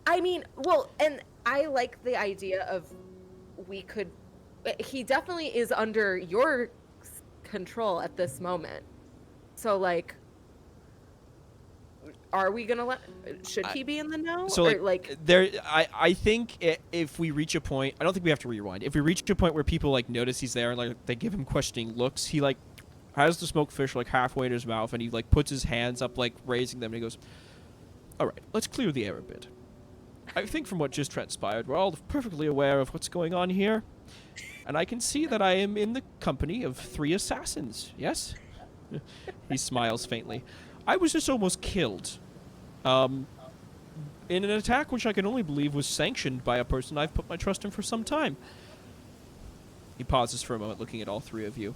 I mean, well, and I like the idea of we could. He definitely is under your control at this moment. So, like, are we gonna let? Should he be in the know? So, Or, like, there, I think if we reach a point, I don't think we have to rewind. If we reach a point where people like notice he's there and like they give him questioning looks, he like has the smoked fish like halfway in his mouth, and he like puts his hands up, like raising them, and he goes, "All right, let's clear the air a bit. I think from what just transpired, we're all perfectly aware of what's going on here, and I can see that I am in the company of 3 assassins. Yes." He smiles faintly. "I was just almost killed. In an attack which I can only believe was sanctioned by a person I've put my trust in for some time." He pauses for a moment, looking at all 3 of you.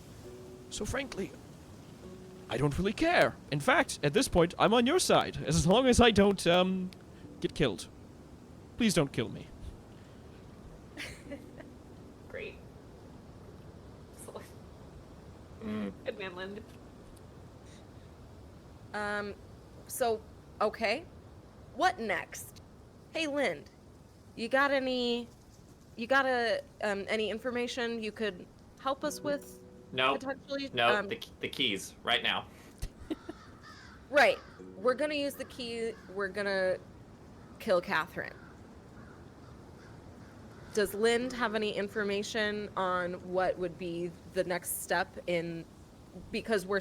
"So frankly, I don't really care. In fact, at this point, I'm on your side, as long as I don't, get killed. Please don't kill me." Great. So, good man, Lind. So, okay. What next? Hey, Lind, you got any information you could help us with? No, Potentially? no, the keys, right now. Right. We're gonna use the key. We're gonna kill Catherine. Does Lind have any information on what would be the next step in? Because we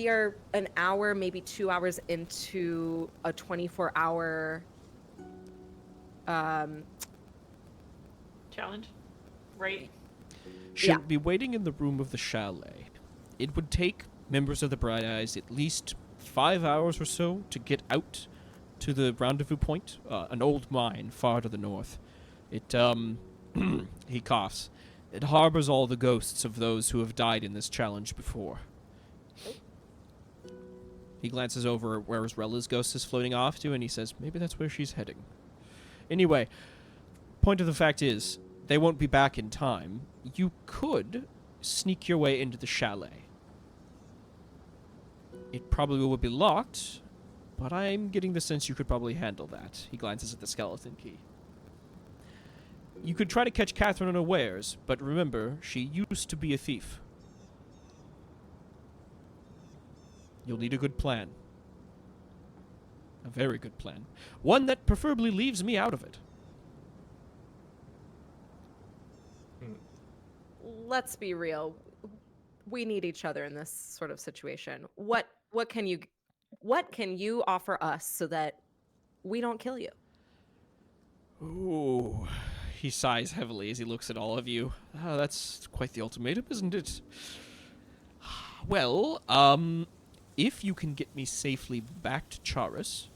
are an hour, maybe 2 hours into a 24-hour Challenge. Right? She'll Yeah. be waiting in the room of the chalet. It would take members of the Bright Eyes at least 5 hours or so to get out to the rendezvous point, an old mine far to the north. It, he coughs. It harbors all the ghosts of those who have died in this challenge before. He glances over where Rella's ghost is floating off to, and he says, maybe that's where she's heading. Anyway, point of the fact is, they won't be back in time. You could sneak your way into the chalet. It probably will be locked, but I'm getting the sense you could probably handle that. He glances at the skeleton key. You could try to catch Catherine unawares, but remember, she used to be a thief. You'll need a good plan. A very good plan. One that preferably leaves me out of it. Let's be real. We need each other in this sort of situation. What can you offer us so that we don't kill you? Ooh. He sighs heavily as he looks at all of you. Oh, that's quite the ultimatum, isn't it? Well, if you can get me safely back to Charis,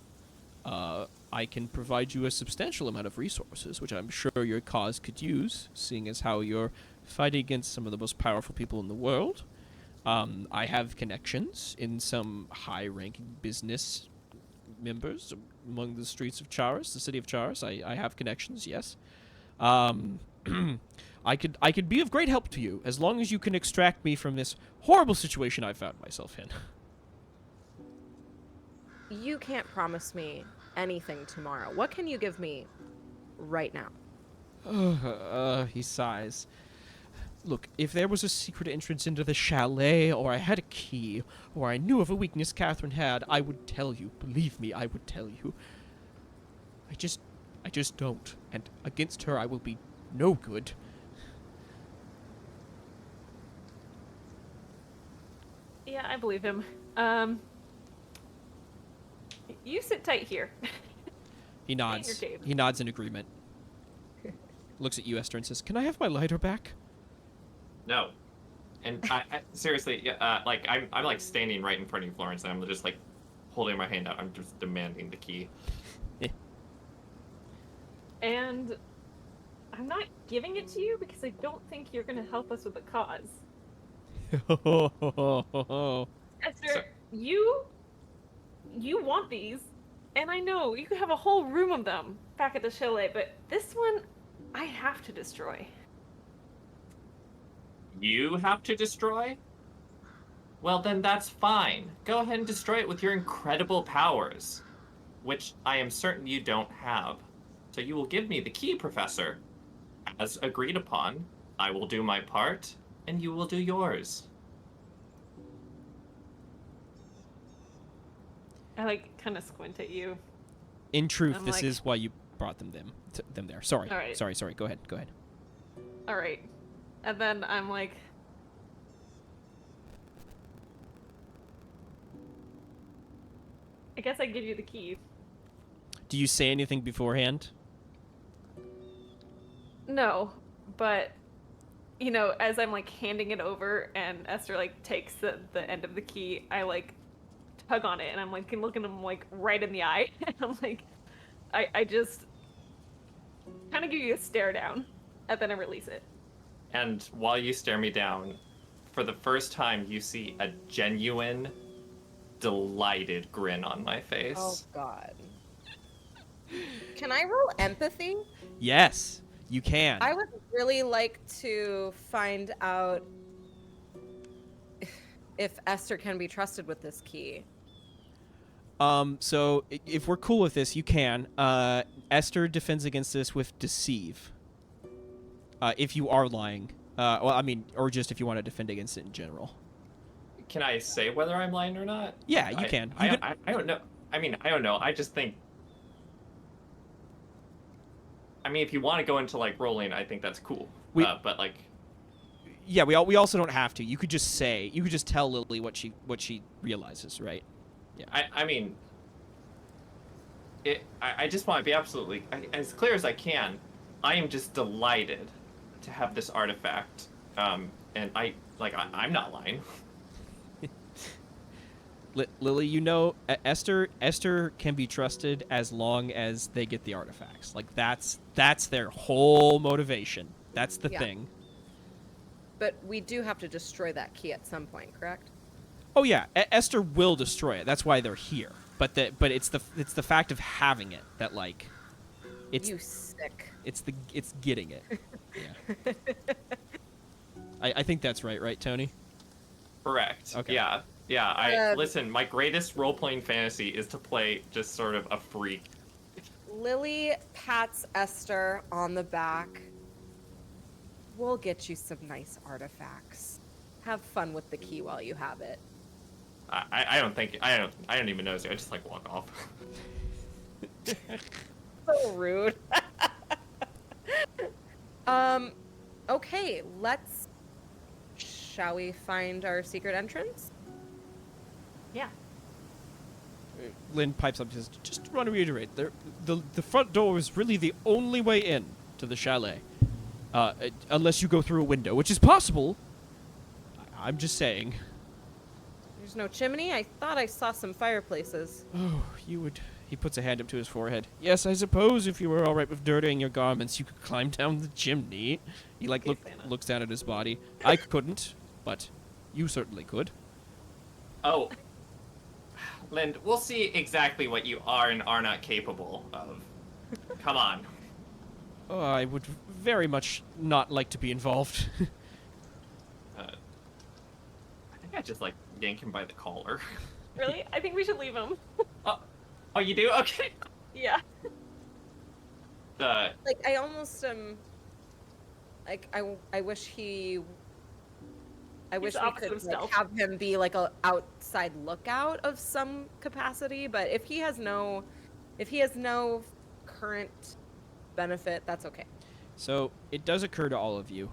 I can provide you a substantial amount of resources, which I'm sure your cause could use, seeing as how you're fighting against some of the most powerful people in the world. I have connections in some high-ranking business members among the streets of Charis, the city of Charis. I have connections, yes. I could be of great help to you as long as you can extract me from this horrible situation I found myself in. You can't promise me anything tomorrow. What can you give me right now? He sighs. Look, if there was a secret entrance into the chalet, or I had a key, or I knew of a weakness Catherine had, I would tell you. Believe me, I would tell you. I just don't. And against her, I will be no good. Yeah, I believe him. You sit tight here. He nods. your cave. He nods in agreement. Looks at you, Esther, and says, "Can I have my lighter back?" No. And I seriously, like I'm like standing right in front of you, Florence, and I'm just like holding my hand out. I'm just demanding the key. And I'm not giving it to you because I don't think you're going to help us with the cause. Esther, So- you want these, and I know you have a whole room of them back at the chalet, but this one I have to destroy. You have to destroy? Well, then that's fine. Go ahead and destroy it with your incredible powers, which I am certain you don't have. So you will give me the key, Professor. As agreed upon, I will do my part, and you will do yours. I like kind of squint at you. In truth, I'm this like- is why you brought them there. Sorry. All right. Sorry. Go ahead. All right. And then I'm like, I guess I give you the key. Do you say anything beforehand? No, but as I'm like handing it over and Esther like takes the end of the key, I like tug on it and I'm like looking him like right in the eye and I'm like, I just kind of give you a stare down and then I release it. And while you stare me down, for the first time you see a genuine, delighted grin on my face. Oh, God. Can I roll empathy? Yes, you can. I would really like to find out if Esther can be trusted with this key. So if we're cool with this, you can. Esther defends against this with deceive. If you are lying. Or just if you want to defend against it in general. Can I say whether I'm lying or not? Yeah, you can. I don't know. I mean, I don't know. I just think. I mean, if you want to go into like rolling, I think that's cool. But like. Yeah, we also don't have to. You could just say. You could just tell Lily what she realizes, right? Yeah. I mean. I just want to be absolutely as clear as I can. I am just delighted to have this artifact, and I'm not lying. Lily, Esther can be trusted as long as they get the artifacts. Like that's their whole motivation. That's the thing. But we do have to destroy that key at some point, correct? Oh yeah, Esther will destroy it. That's why they're here. But it's the fact of having it that like, it's You sick. it's getting it. Yeah. I think that's right, Tony? Correct. Okay. Yeah. Listen. My greatest role-playing fantasy is to play just sort of a freak. Lily pats Esther on the back. We'll get you some nice artifacts. Have fun with the key while you have it. I don't even notice it. I just like walk off. So rude. Okay, shall we find our secret entrance? Yeah. Lynn pipes up and says, "Just want to reiterate, the front door is really the only way in to the chalet, unless you go through a window, which is possible. I'm just saying." There's no chimney? I thought I saw some fireplaces. Oh, you would. He puts a hand up to his forehead. "Yes, I suppose if you were all right with dirtying your garments, you could climb down the chimney." He looks down at his body. "I couldn't, but you certainly could." Oh, Lind, we'll see exactly what you are and are not capable of. Come on. I would very much not like to be involved. I think I just like yank him by the collar. Really? I think we should leave him. Oh, you do? Okay. Yeah. Like, I almost like I wish he. I wish the we opposite could of like, stealth. have him be like a outside lookout of some capacity, but if he has no current benefit, that's okay. So it does occur to all of you,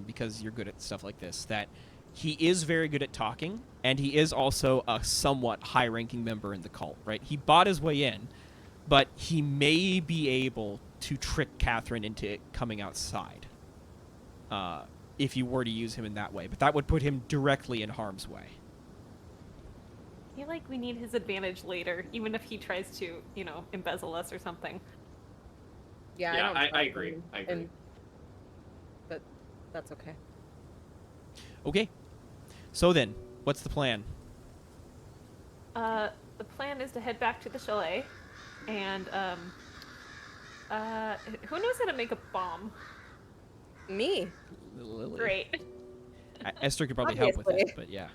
because you're good at stuff like this, that he is very good at talking, and he is also a somewhat high-ranking member in the cult, right? He bought his way in, but he may be able to trick Catherine into coming outside, if you were to use him in that way. But that would put him directly in harm's way. I feel like we need his advantage later, even if he tries to, embezzle us or something. Yeah, Yeah, don't I trust agree. him, I agree. but that's okay. Okay. So then, what's the plan? The plan is to head back to the chalet, and who knows how to make a bomb? Me. Lily. Great. Esther could probably help with it, Obviously. but yeah.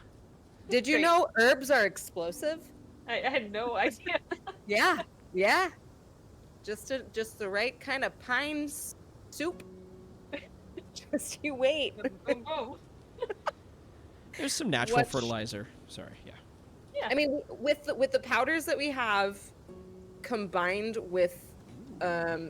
Did you Great. know herbs are explosive? I had no idea. Yeah, yeah. Just the right kind of pine soup. Just you wait. Boom, boom. There's some natural What- fertilizer. Sorry, yeah. Yeah. I mean, with the powders that we have, combined with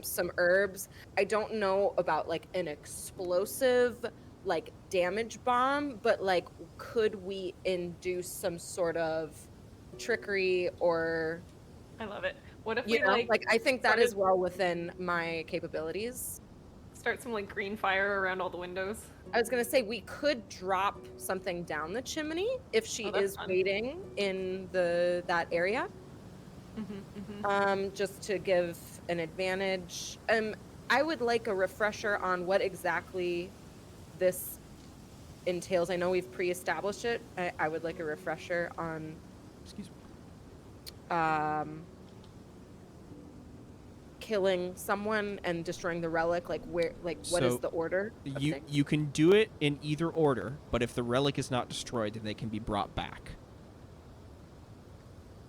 some herbs, I don't know about like an explosive like damage bomb, but like could we induce some sort of trickery or I love it. What if you we know like I think that is started- well within my capabilities. start some like green fire around all the windows? I was gonna say we could drop something down the chimney if she Oh, that's is fun. waiting in that area. Just to give an advantage. I would like a refresher on what exactly this entails. I know we've pre-established it. I would like a refresher on Excuse me. killing someone and destroying the relic. Like where, like what is So, the order? Of things? You can do it in either order, but if the relic is not destroyed, then they can be brought back.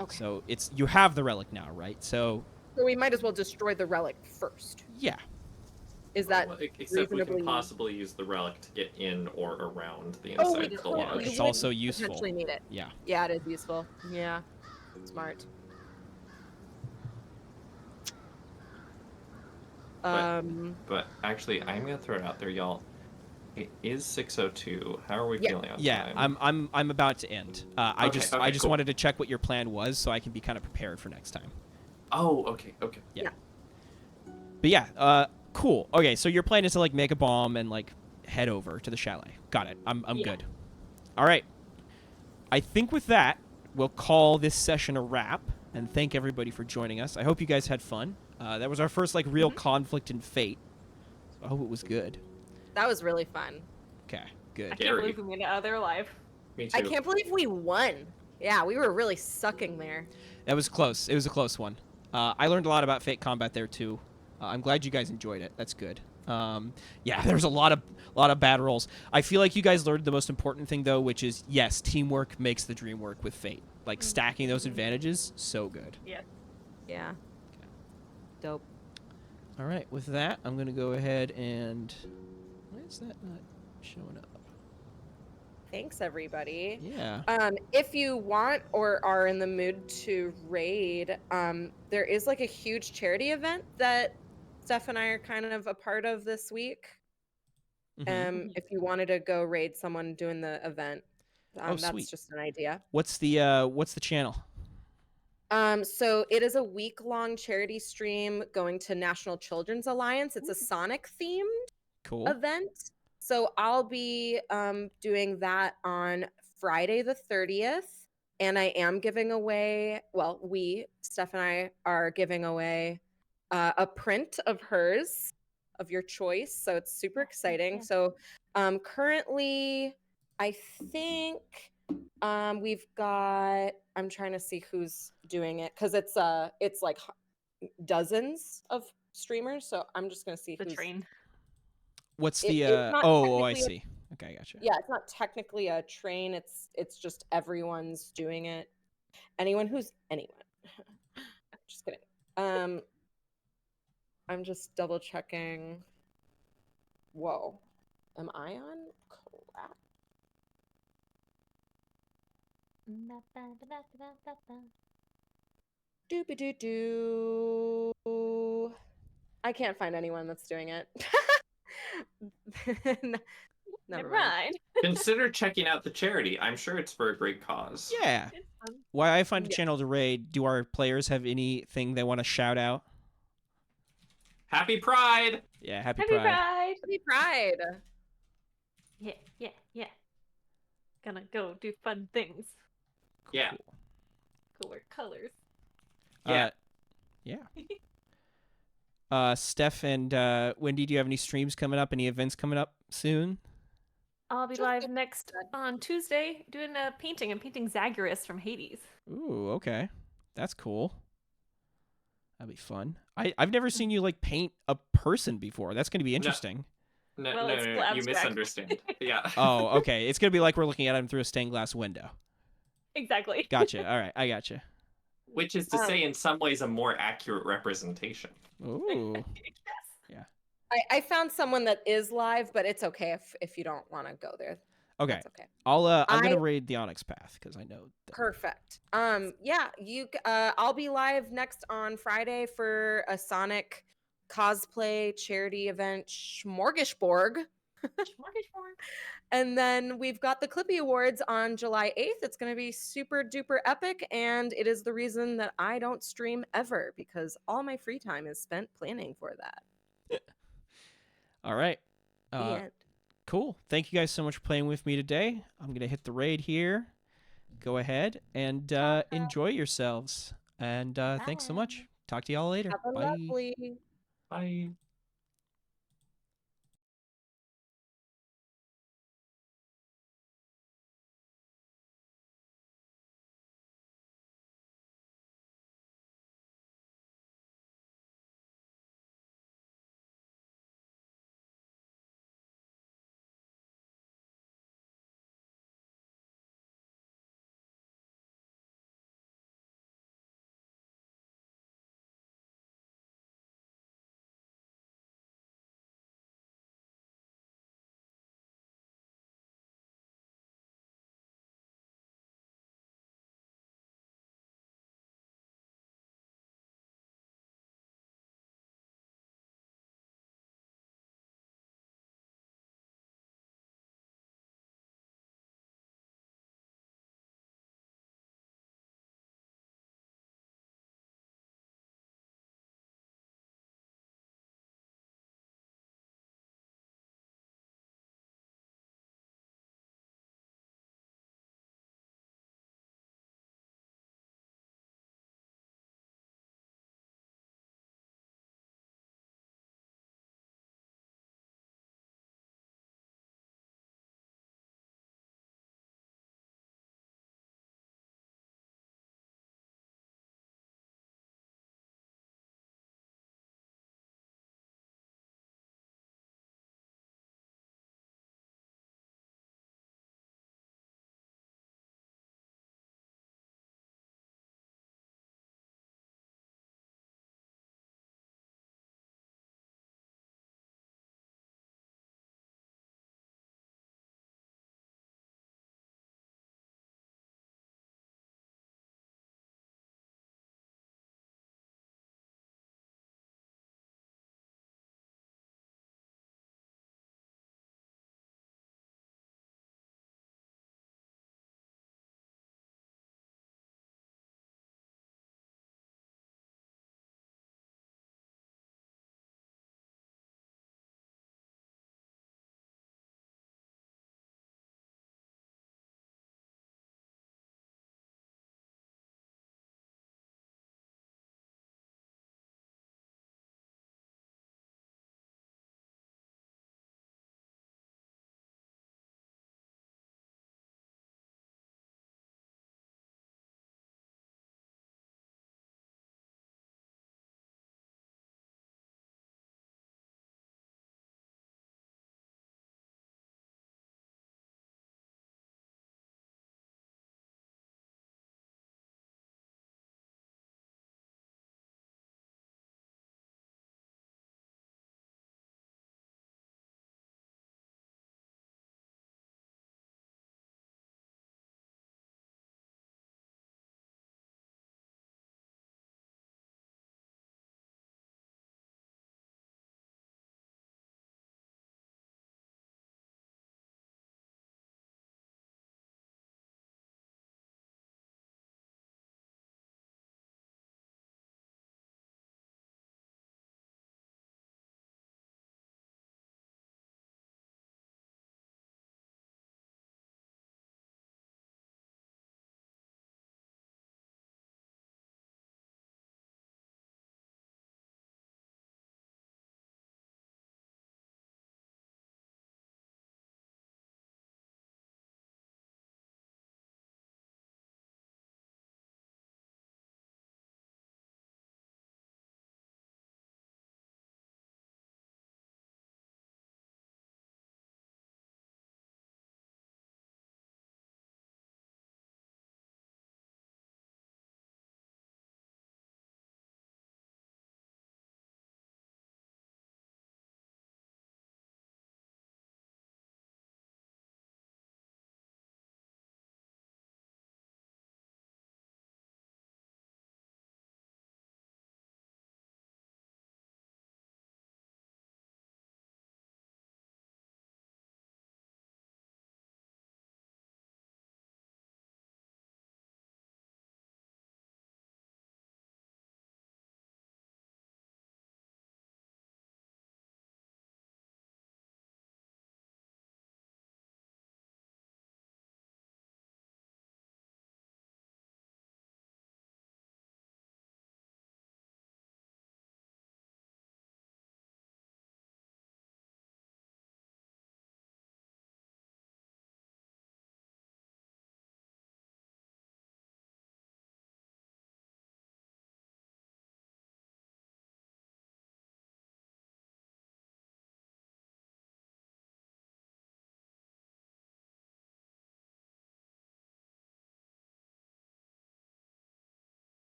Okay. So you have the relic now, right? So So we might as well destroy the relic first. yeah. Is that Well, except we reasonably? can possibly use the relic to get in or around the Oh, we inside of the could. Yeah, lodge. it's would also useful. Potentially need it. Yeah. Yeah, it is useful. Yeah, smart. But actually, I'm gonna throw it out there, y'all. It is 6:02. How are we Yeah. feeling on Yeah, time? I'm about to end. I Okay, just okay, cool. wanted to check what your plan was so I can be kind of prepared for next time. Oh, okay. But yeah, cool. Okay, so your plan is to like make a bomb and like head over to the chalet. Got it. I'm Yeah. good. All right. I think with that, we'll call this session a wrap and thank everybody for joining us. I hope you guys had fun. That was our first like real conflict in Fate. So I hope it was good. That was really fun. Okay, I good. can't Gary. believe we made it out there alive. Me too. I can't believe we won. Yeah, we were really sucking there. That was close. It was a close one. I learned a lot about Fate combat there too. I'm glad you guys enjoyed it. That's good. Yeah, there's a lot of bad rolls. I feel like you guys learned the most important thing though, which is yes, teamwork makes the dream work with Fate. Like stacking those advantages, so good. Yeah. Yeah. Dope. All right, with that, I'm gonna go ahead and why is that not showing up? Thanks, everybody. Yeah. If you want or are in the mood to raid, there is like a huge charity event that Steph and I are kind of a part of this week. Mhm. If you wanted to go raid someone doing the event, Oh, that's sweet. just an idea. What's the channel? So it is a week-long charity stream going to National Children's Alliance. It's a Sonic themed Cool. event. So I'll be doing that on Friday the 30th. And I am giving away, well, Steph and I are giving away a print of hers, of your choice. So it's super exciting. yeah. So currently, I think we've got, I'm trying to see who's doing it because it's like dozens of streamers, so I'm just gonna see The who's. train. What's It- the it's not oh, I technically a- see. Okay, gotcha. Yeah, it's not technically a train. It's just everyone's doing it. Anyone. Just kidding. I'm just double checking. Whoa, am I on crap? Doopy doo doo. I can't find anyone that's doing it. Never mind. Mind. Consider checking out the charity. I'm sure it's for a great cause. Yeah. It's fun. While I find a Yeah. channel to raid, do our players have anything they want to shout out? Happy Pride! Yeah, happy Happy Pride. Pride. Happy Pride. Yeah. Gonna go do fun things. Yeah. Cool. Go wear colors. Yeah. Steph and Wendy, do you have any streams coming up? Any events coming up soon? I'll be Just live get next started. on Tuesday doing a painting. I'm painting Zagreus from Hades. Ooh, okay. That's cool. That'd be fun. I've never seen you like paint a person before. That's gonna be interesting. No, Well, no, it's no, full you abstract. misunderstand. Yeah. Oh, okay. It's gonna be like we're looking at him through a stained glass window. Exactly. Gotcha. All right, I gotcha. Which is to say, in some ways, a more accurate representation. Ooh. Yes. I found someone that is live, but it's okay if you don't want to go there. Okay. That's okay. I'm gonna I- raid the Onyx Path because I know. Perfect. Yeah, I'll be live next on Friday for a Sonic cosplay charity event, Smorgasbord. Smorgasbord. And then we've got the Clippy Awards on July 8th. It's going to be super duper epic. And it is the reason that I don't stream ever because all my free time is spent planning for that. All right. The end. Cool. Thank you guys so much for playing with me today. I'm gonna hit the raid here. Go ahead and enjoy yourselves. And thanks so much. Talk to y'all later. Have a Bye. lovely. Bye.